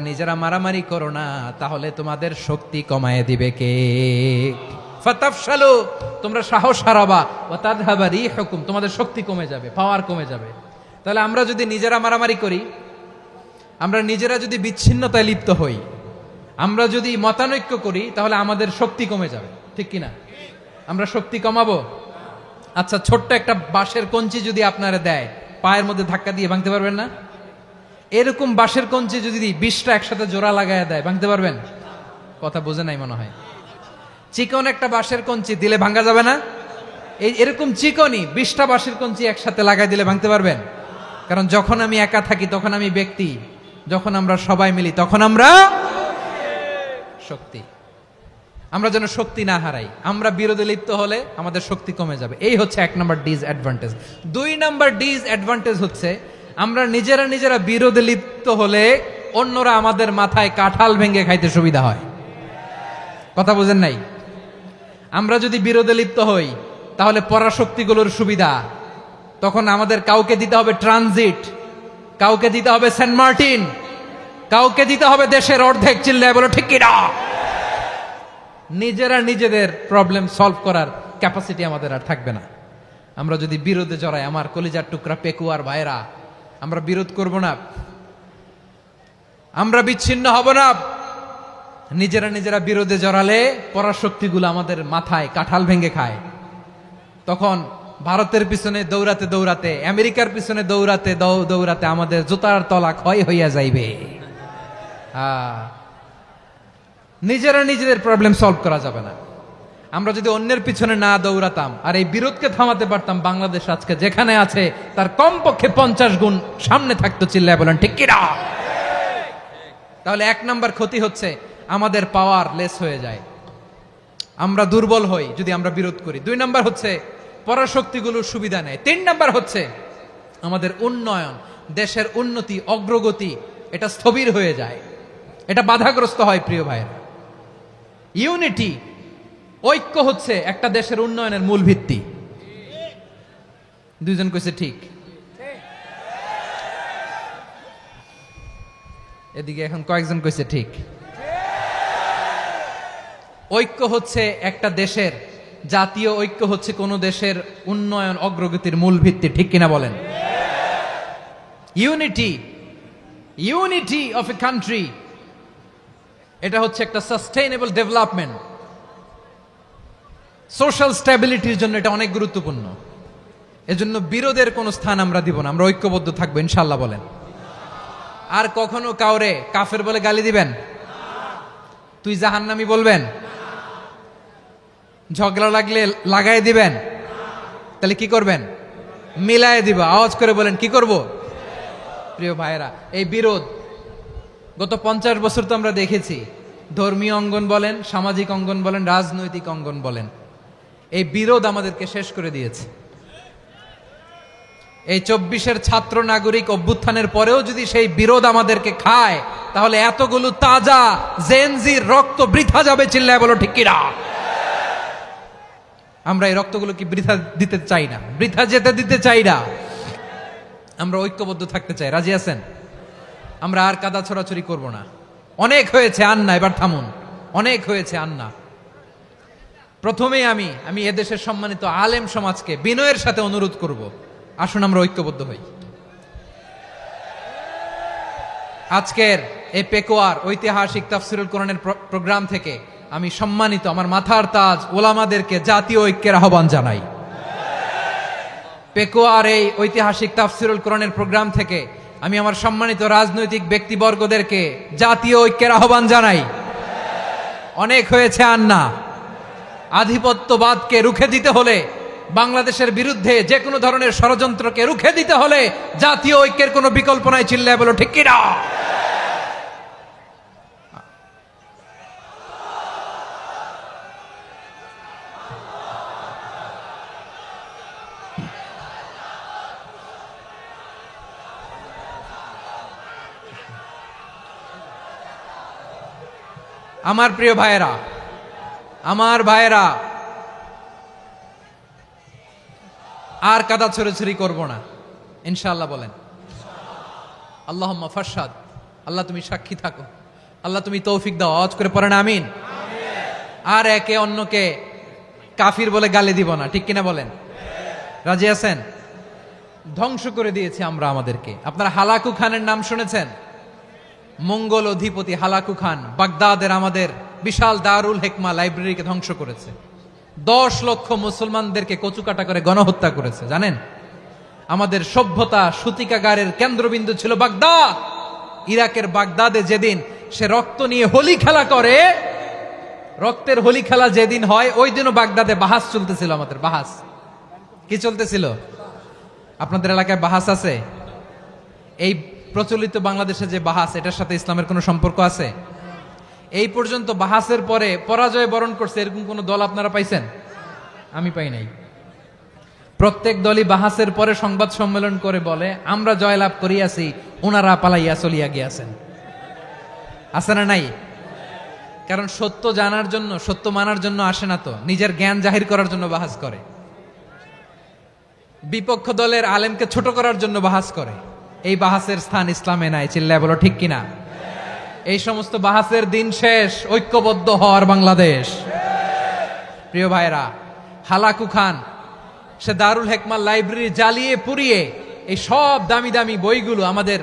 নিজেরা মারামারি করো না, তাহলে তোমাদের শক্তি কমায় দিবে কে? ফাতাফশালু, তোমরা সাহস হারাবা, ওয়া তাযহাবা রিহুকুম, তোমাদের শক্তি কমে যাবে, পাওয়ার কমে যাবে। তাহলে আমরা যদি নিজেরা মারামারি করি, আমরা নিজেরা যদি বিচ্ছিন্নতায় লিপ্ত হই, আমরা যদি মতানৈক্য করি, তাহলে আমাদের শক্তি কমে যাবে, ঠিক কিনা? আমরা শক্তি কমাবো। আচ্ছা, ছোট্ট একটা বাঁশের কঞ্চি যদি আপনারা দেয়, পায়ের মধ্যে ধাক্কা দিয়ে ভাঙতে পারবেন না? এরকম বাঁশের কঞ্চি যদি 20টা একসাথে জোড়া লাগায় দেয়, ভাঙতে পারবেন? কথা বোঝে নাই মনে হয়। চিকন একটা বাঁশের কঞ্চি দিলে ভাঙা যাবে না? এরকম চিকনই 20টা বাঁশের কঞ্চি একসাথে লাগাই দিলে ভাঙতে পারবেন? কারণ যখন আমি একা থাকি তখন আমি ব্যক্তি, যখন আমরা সবাই মিলি তখন আমরা শক্তি। আমরা যেন শক্তি না হারাই। আমরা বিরোধে লিপ্ত হলে আমাদের শক্তি কমে যাবে। এই হচ্ছে 1 নাম্বার ডিসঅ্যাডভান্টেজ। 2 নাম্বার ডিসঅ্যাডভান্টেজ হচ্ছে আমরা নিজেরা বিরোধে লিপ্ত হলে অন্যরা আমাদের মাথায় কাঁঠাল ভেঙে খাইতে সুবিধা হয়। কথা বোঝেন নাই? আমরা যদি বিরোধে লিপ্ত হই তাহলে পরাশক্তিগুলোর সুবিধা, তখন আমাদের কাউকে দিতে হবে ট্রানজিট, কাউকে দিতে হবে সেন্ট মার্টিন, কাউকে দিতে হবে দেশের অর্ধেক। চিল্লায় বলো ঠিক কিনা? নিজেদের প্রবলেম সলভ করার ক্যাপাসিটি আমাদের আর থাকবে না। আমরা যদি বিরোধে জড়াই, আমার কলিজার টুকরা পেকুয়ার ভাইরা, আমরা বিরোধ করব না, আমরা বিচ্ছিন্ন হব না। নিজেরা বিরোধে জড়ালে পরাশক্তিগুলো আমাদের মাথায় কাঁঠাল ভেঙে খায়। তখন ভারতের পিছনে দৌড়াতে, আমেরিকার পিছনে দৌড়াতে আমাদের জুতার তলা ক্ষয় হইয়া যাইবে। নিজেদের প্রবলেম সলভ করা যাবে না। আমরা যদি অন্যের পিছনে না দৌড়াতাম আর এই বিরোধকে থামাতে পারতাম, বাংলাদেশ আজকে যেখানে আছে তার কমপক্ষে 50 গুণ সামনে থাকতো। চিল্লায় বলেন ঠিক কিনা? তাহলে 1 নাম্বার ক্ষতি হচ্ছে আমাদের পাওয়ার লেস হয়ে যায়, আমরা দুর্বল হই যদি আমরা বিরোধ করি। 2 নাম্বার হচ্ছে পরাশক্তিগুলোর সুবিধা নেয়। 3 নাম্বার হচ্ছে আমাদের উন্নয়ন, দেশের উন্নতি, অগ্রগতি এটা স্থবির হয়ে যায়, এটা বাধাগ্রস্ত হয়। প্রিয় ভাইয়েরা, ইউনিটি, ঐক্য হচ্ছে একটা দেশের উন্নয়নের মূল ভিত্তি। দুইজন কইছে ঠিক, এদিকে এখন কয়েকজন কইছে ঠিক। ঐক্য হচ্ছে একটা দেশের, জাতীয় ঐক্য হচ্ছে কোন দেশের উন্নয়ন অগ্রগতির মূল ভিত্তি, ঠিক কিনা বলেন? Unity, unity of a country, এটা হচ্ছে একটা সাস্টেইনেবল ডেভেলপমেন্ট, সোশ্যাল স্ট্যাবিলিটির জন্য এটা অনেক গুরুত্বপূর্ণ। এজন্য বিরোধের কোনো স্থান আমরা দিব না, আমরা ঐক্যবদ্ধ থাকবো ইনশাআল্লাহ বলেন। আর কখনো কাউরে কাফের বলে গালি দিবেন? তুই জাহান্নামী বলবেন? ঝগড়া লাগলে লাগাই দিবেন? তাহলে কি করবেন? মিলায় দিব। আওয়াজ করে বলেন, কি করব? প্রিয় ভাইয়েরা, এই বিরোধ গত 50 বছর তো আমরা দেখেছি, ধর্মীয় অঙ্গন বলেন, সামাজিক অঙ্গন বলেন, রাজনৈতিক অঙ্গন বলেন, এই বিরোধ আমাদেরকে শেষ করে দিয়েছে। এই 24-এর ছাত্র নাগরিক অভ্যুত্থানের পরেও যদি সেই বিরোধ আমাদেরকে খায়, তাহলে এতগুলো তাজা জেনজির রক্ত বৃথা যাবে। চিল্লায় বলো ঠিক কিনা? আমরা এই রক্তগুলো কি বৃথা দিতে চাই না, বৃথা যেতে দিতে চাই না। আমরা ঐক্যবদ্ধ থাকতে চাই। রাজি আছেন? আমরা আর কাদা ছড়াছড়ি করব না। অনেক হয়েছে, আন্না, এবার থামুন। অনেক হয়েছে, আন্না। প্রথমেই আমি এদেশের সম্মানিত আলেম সমাজকে বিনয়ের সাথে অনুরোধ করব, আসুন আমরা ঐক্যবদ্ধ হই। আজকের এই পেকুয়ার ঐতিহাসিক তাফসিরুল কোরআনের প্রোগ্রাম থেকে আমি সম্মানিত আমার মাথার তাজ ওলামাদেরকে জাতীয় ঐক্যের আহ্বান জানাই। পেকুয়ার এই ঐতিহাসিক তাফসিরুল কোরআনের প্রোগ্রাম থেকে আমি আমার সম্মানিত রাজনৈতিক ব্যক্তিবর্গদেরকে জাতীয় ঐক্যের আহ্বান জানাই। অনেক হয়েছে, আন্না। আধিপত্যবাদকে রুখে দিতে হলে, বাংলাদেশের বিরুদ্ধে যে কোনো ধরনের ষড়যন্ত্রকে রুখে দিতে হলে জাতীয় ঐক্যের কোনো বিকল্প নাই। চিল্লায় বলো ঠিক কিনা? আমার প্রিয় ভাইয়েরা, আমার ভাইয়েরা, আর কাদা ছড়াছড়ি করব না ইনশাআল্লাহ বলেন। আল্লাহুম্মা ফারশাদ। আল্লাহ তুমি সাক্ষী থাকো, আল্লাহ তুমি তৌফিক দাও। আওয়াজ করে পড়েন আমিন। আর একে অন্যকে কাফির বলে গালি দিব না, ঠিক কিনা বলেন? রাজি আছেন? ধ্বংস করে দিয়েছি আমরা আমাদেরকে। আপনারা হালাকু খানের নাম শুনেছেন? মঙ্গল অধিপতি হালাকু খান বাগদাদের আমাদের বিশাল দারুল হিকমা লাইব্রেরিকে ধ্বংস করেছে। 10 লক্ষ মুসলমানদেরকে কচুকাটা করে গণহত্যা করেছে। জানেন, আমাদের সভ্যতা সূতিকাগারের কেন্দ্রবিন্দু ছিল বাগদাদ। ইরাকের বাগদাদে যেদিন সে রক্ত নিয়ে হোলি খেলা করে, রক্তের হোলি খেলা যেদিন হয়, ওই দিনও বাগদাদে বাহাস চলতেছিল। আমাদের বাহাস কি চলতেছিল? আপনাদের এলাকায় বাহাস আছে? এই প্রচলিত বাংলাদেশে যে বাহাস, এটার সাথে ইসলামের কোনো সম্পর্ক আছে? এই পর্যন্ত বাহাসের পরে পরাজয় বরণ করছে এরকম কোন দল আপনারা পাইছেন? আমি পাই নাই। প্রত্যেক দলই বাহাসের পরে সংবাদ সম্মেলন করে বলে, আমরা জয়লাভ করিয়াছি, ওনারা পালাইয়া চলিয়া গিয়াছেন। আছে না নাই? কারণ সত্য জানার জন্য, সত্য মানার জন্য আসে না তো, নিজের জ্ঞান জাহির করার জন্য বাহাস করে। বিপক্ষ দলের আলেমকে ছোট করার জন্য বাহাস করে। এই বাহাসের স্থান ইসলামে নাই। চিল্লায় বলো ঠিক কিনা? এই সমস্ত বাহাসের দিন শেষ। ঐক্যবদ্ধ হওয়ার বাংলাদেশ। প্রিয় ভাইরা, হালাকু খান সে দারুল হিকমা লাইব্রেরি জ্বালিয়ে পুড়িয়ে এই সব দামি দামি বইগুলো, আমাদের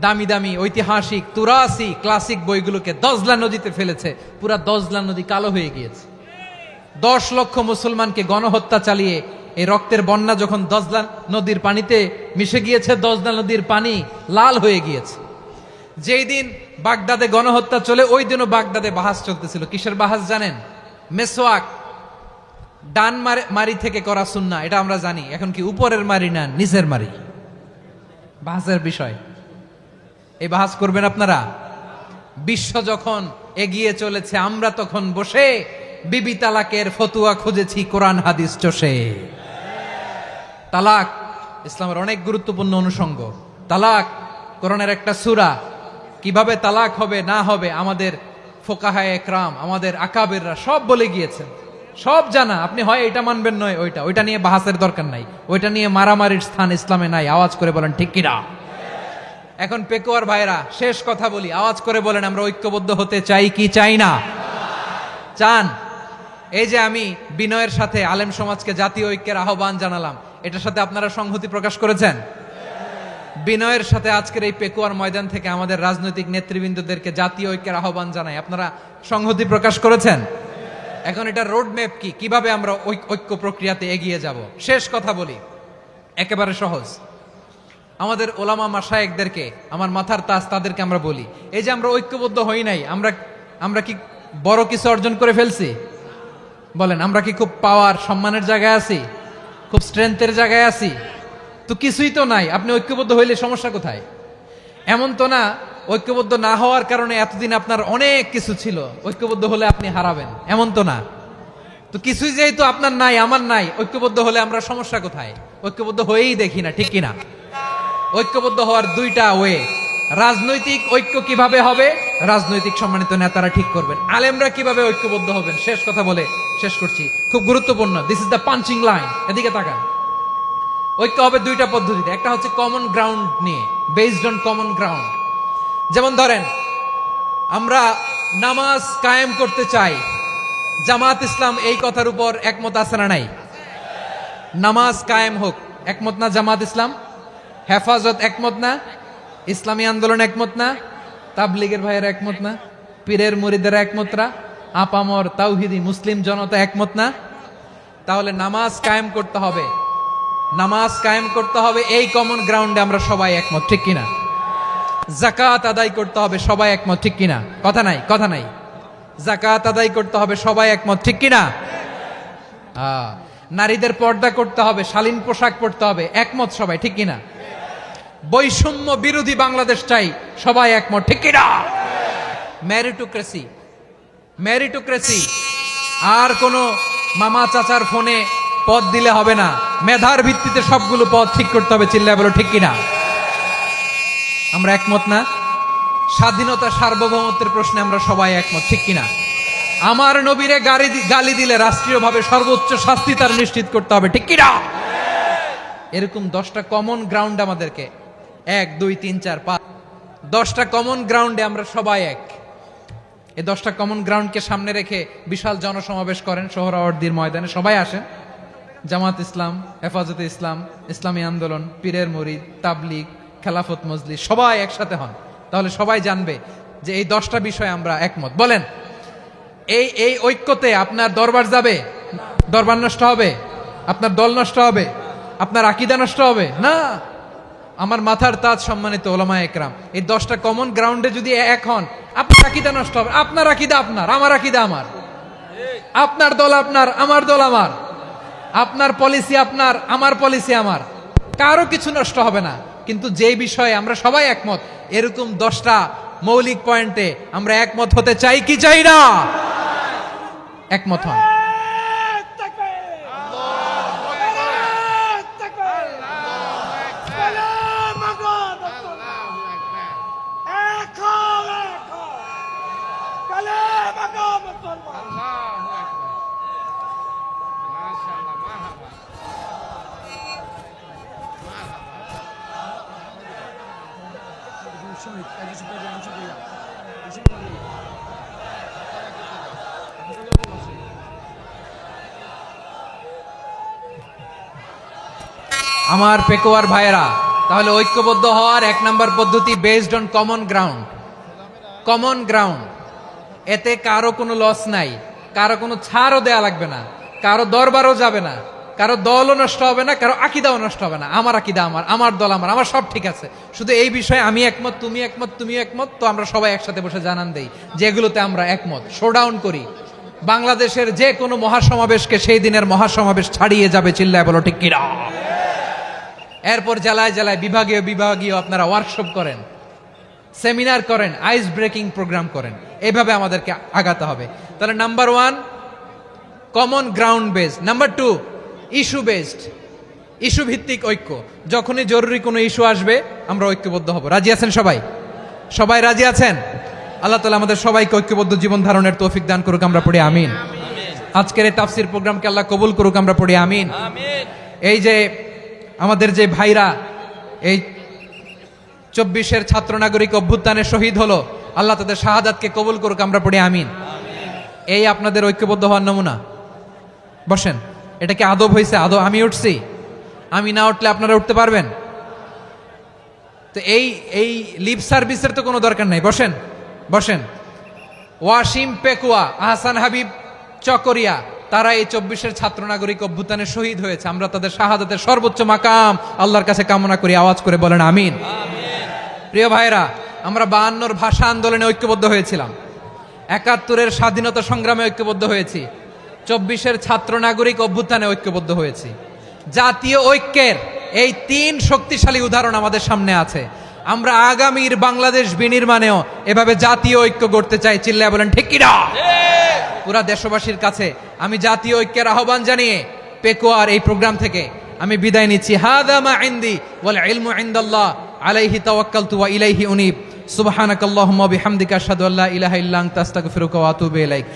দামি দামি ঐতিহাসিক তুরাসি ক্লাসিক বইগুলোকে দজলা নদীতে ফেলেছে। পুরা দজলা নদী কালো হয়ে গিয়েছে। 10 লক্ষ মুসলমানকে গণহত্যা চালিয়ে এই রক্তের বন্যা যখন দজলা নদীর পানিতে মিশে গিয়েছে, দজলা নদীর পানি লাল হয়ে গিয়েছে। যেই দিন বাগদাদে গণহত্যা চলে, ওই দিনও বাগদাদে বাহাস চলতেছিল। কিসের বাহাস জানেন? মেসওয়াক, ডান মারি থেকে করা সুন্নাহ, এটা আমরা জানি। এখন কি উপরের মারি না নিচের মারি? বাহাসের বিষয়। এই বাহাস করবেন আপনারা? বিশ্ব যখন এগিয়ে চলেছে, আমরা তখন বসে বিবি তালাকের ফতুয়া খুঁজেছি কোরআন হাদিস চষে। তালাক ইসলামের অনেক গুরুত্বপূর্ণ অনুষঙ্গ। তালাক কোরআনের একটা সূরা। কিভাবে তালাক হবে না হবে আমাদের ফোকাহায়ে একরাম, আমাদের আকাবেররা সব বলে গিয়েছেন, সব জানা। আপনি হয় এটা মানবেন নয় ওইটা নিয়ে বাহাসের দরকার নাই, ওইটা নিয়ে মারামারির স্থান ইসলামে নাই। আওয়াজ করে বলেন ঠিক কিনা? এখন পেকুয়ার ভাইরা শেষ কথা বলি, আওয়াজ করে বলেন আমরা ঐক্যবদ্ধ হতে চাই কি চাই না? চান? এই যে আমি বিনয়ের সাথে আলেম সমাজকে জাতীয় ঐক্যের আহ্বান জানালাম, এটার সাথে আপনারা সংহতি প্রকাশ করেছেন? বিনয়ের সাথে আজকের এই পেকুয়ার ময়দান থেকে আমাদের রাজনৈতিক নেতৃবৃন্দদেরকে জাতীয় ঐক্যের আহ্বান জানাই, আপনারা সংহতি প্রকাশ করেছেন? এখন এটা রোড ম্যাপ কি, কিভাবে আমরা ঐক্য প্রক্রিয়াতে এগিয়ে যাব? শেষ কথা বলি, একেবারে সহজ। আমাদের ওলামা মাশায়েখদেরকে, আমার মাথার তাজ, তাদেরকে আমরা বলি, এই যে আমরা ঐক্যবদ্ধ হই নাই, আমরা কি বড় কিছু অর্জন করে ফেলছি? বলেন, আমরা কি খুব পাওয়ার সম্মানের জায়গায় আছি? খুব স্ট্রেংথের জায়গায় আছি? তো কিছুই তো নাই। আপনি ঐক্যবদ্ধ হইলে সমস্যা কোথায়? এমন তো না ঐক্যবদ্ধ না হওয়ার কারণে এতদিন আপনার অনেক কিছু ছিল, ঐক্যবদ্ধ হলে আপনি হারাবেন, এমন তো না। তো কিছুই যেহেতু আপনার নাই, আমার নাই, ঐক্যবদ্ধ হলে আমরা সমস্যা কোথায়? ঐক্যবদ্ধ হয়েই দেখি না, ঠিক কিনা? ঐক্যবদ্ধ হওয়ার দুইটা ওয়ে। রাজনৈতিক ঐক্য কিভাবে হবে? রাজনৈতিক সম্মানিত নেতারা ঠিক করবেন। আলেমরা কিভাবে ঐক্যবদ্ধ হবেন? শেষ কথা বলে শেষ করছি, খুব গুরুত্বপূর্ণ। This is the punching line. এদিকে তাকান। ঐক্য হবে দুইটা পদ্ধতিতে। একটা হচ্ছে কমন গ্রাউন্ড নিয়ে, বেসড অন কমন গ্রাউন্ড। যেমন ধরেন, আমরা নামাজ কায়েম করতে চাই, জামাত ইসলাম এই কথার উপর একমত আছে না নাই? নামাজ কায়েম হোক, একমত না জামাত ইসলাম? হেফাজত একমত না? ইসলামী আন্দোলন একমত না? তাবলীগের ভাইয়েরা একমত না? পীরের মুরিদেরা একমত না? আপামর তাওহিদি মুসলিম জনতা একমত না? তাহলে নামাজ কায়েম করতে হবে, নামাজ কায়েম করতে হবে এই কমন গ্রাউন্ডে আমরা সবাই একমত, ঠিক কিনা? যাকাত আদায় করতে হবে, সবাই একমত, ঠিক কিনা? কথা নাই, কথা নাই। যাকাত আদায় করতে হবে, সবাই একমত, ঠিক কিনা? নারীদের পর্দা করতে হবে, শালীন পোশাক পরতে হবে, একমত সবাই, ঠিক কিনা? বৈষম্য বিরোধী বাংলাদেশ চাই, সবাই একমত, ঠিক কিনা? মেরিটোক্রেসি, মেরিটোক্রেসি, আর কোন মামা চাচার ফোনে পদ দিলে হবে না, মেধার ভিত্তিতে সবগুলো পদ ঠিক করতে হবে। চিল্লায় বলো ঠিক কিনা? আমরা একমত না? স্বাধীনতা সার্বভৌমত্বের প্রশ্নে আমরা সবাই একমত, ঠিক কিনা? আমার নবীরে গালি দিলে রাষ্ট্রীয়ভাবে সর্বোচ্চ শাস্তি তার নিশ্চিত করতে হবে, ঠিক কিনা? এরকম 10টা কমন গ্রাউন্ড আমাদেরকে, 1 2 3 4 5, 10টা কমন গ্রাউন্ডে আমরা সবাই এক। এই 10টা কমন গ্রাউন্ডকে সামনে রেখে বিশাল জনসমাবেশ করেন সোহরাওয়ার্দীর ময়দানে, সবাই আসেন। জামাত ইসলাম, হেফাজতে ইসলাম, ইসলামী আন্দোলন, পীরের মুরিদ, তাবলীগ, খেলাফত মজলিস, সবাই একসাথে হন। তাহলে সবাই জানবে যে এই 10টা বিষয়ে আমরা একমত। বলেন, এই ঐক্যতে আপনার দরবার যাবে? দরবার নষ্ট হবে? আপনার দল নষ্ট হবে? আপনার আকীদা নষ্ট হবে না? আমার মাথার তাজ সম্মানিত ওলামায়ে একরাম, এই 10টা কমন গ্রাউন্ডে যদি এক হন, আপনার আকীদা নষ্ট হবে? আপনার আকীদা আপনার, আমার আকীদা আমার, আপনার দল আপনার, আমার দল আমার, আপনার পলিসি আপনার, আমার পলিসি আমার, কারো কিছু নষ্ট হবে না। কিন্তু যে বিষয়ে আমরা সবাই একমত, এরকম 10টা মৌলিক পয়েন্টে আমরা একমত হতে চাই কি চাই না? একমত হন। আমার পেকুয়ার ভাইয়েরা, তাহলে ঐক্যবদ্ধ হওয়ার 1 নম্বর পদ্ধতি based on common ground. Common ground, এতে কারো কোনো লস নাই, কারো কোনো ছাড়ও দেয়া লাগবে না, কারো দরবারও যাবে না, কারো দলও নষ্ট হবে না, কারো আকীদাও নষ্ট হবে না। আমার আকীদা আমার, আমার দল আমার, আমার সব ঠিক আছে। শুধু এই বিষয়ে আমি একমত, তুমি একমত, তুমি একমত, তো আমরা সবাই একসাথে বসে জানান দেই যেগুলোতে আমরা একমত, শোডাউন করি। বাংলাদেশের যে কোনো মহাসমাবেশকে সেই দিনের মহাসমাবেশ ছাড়িয়ে যাবে। চিল্লায় বলো ঠিক কিনা? এরপর জেলায় জেলায় বিভাগীয় বিভাগীয় আপনারা ওয়ার্কশপ করেন, সেমিনার করেন, আইস ব্রেকিং প্রোগ্রাম করেন। এইভাবে আমাদেরকে আগাতে হবে। তাহলে number 1 common ground based, number 2 issue based, issue ভিত্তিক ঐক্য। যখনই জরুরি কোনো ইস্যু আসবে আমরা ঐক্যবদ্ধ হব। রাজি আছেন সবাই? সবাই রাজি আছেন? আল্লাহ তাআলা আমাদের সবাইকে ঐক্যবদ্ধ জীবন ধারণের তৌফিক দান করুক, আমরা পড়ি আমিন। আজকের এই তাফসীর প্রোগ্রামকে আল্লাহ কবুল করুক, আমরা পড়ি আমিন। এই যে আমাদের যে ভাইরা এই 24-এর ছাত্র নাগরিক অভ্যুত্থানে শহীদ হলো, আল্লাহ তাদের শাহাদাতকে কবুল করুক, আমরা পড়ি আমিন। এই আপনাদের ঐক্যবদ্ধ হওয়ার নমুনা। বসেন, এটা কি আদব হয়েছে? আদব আমি উঠছি, আমি না উঠলে আপনারা উঠতে পারবেন? তো এই লিপ সার্ভিসের তো কোনো দরকার নাই। বসেন বসেন। ওয়াসিম পেকুয়া, আহসান হাবিব চকরিয়া, তারা এই 24-এর ছাত্র নাগরিক অভ্যুত্থানে শহীদ হয়েছে। আমরা তাদের শাহাদাতের সর্বোচ্চ মাকাম আল্লাহর কাছে কামনা করি। আওয়াজ করে বলেন আমিন। প্রিয় ভাইরা, আমরা 52-র ভাষা আন্দোলনে ঐক্যবদ্ধ হয়েছিলাম, 71-এর স্বাধীনতা সংগ্রামে ঐক্যবদ্ধ হয়েছি, 24-এর ছাত্র নাগরিক অভ্যুত্থানে ঐক্যবদ্ধ হয়েছি। জাতীয় ঐক্যের এই 3 শক্তিশালী উদাহরণ আমাদের সামনে আছে। আমরা আগামীর বাংলাদেশ বিনির্মাণেও এভাবে জাতীয় ঐক্য গড়তে চাই। চিল্লায় বলেন ঠিক কিনা? পুরা দেশবাসীর কাছে আমি জাতীয় ঐক্যের আহ্বান জানিয়ে পেকুয়ার এই প্রোগ্রাম থেকে আমি বিদায় নিচ্ছি। হাদা মা ইনদি ওয়াল ইলমু ইনদাল্লাহ আলাইহি তাওয়াক্কালতু ওয়া ইলাইহি উনীব। সুবহানাকাল্লাহুম্মা ওয়া বিহামদিকা আশহাদু আল্লা ইলাহা ইল্লা আনতা আস্তাগফিরুকা ওয়া আতুবু ইলাইক।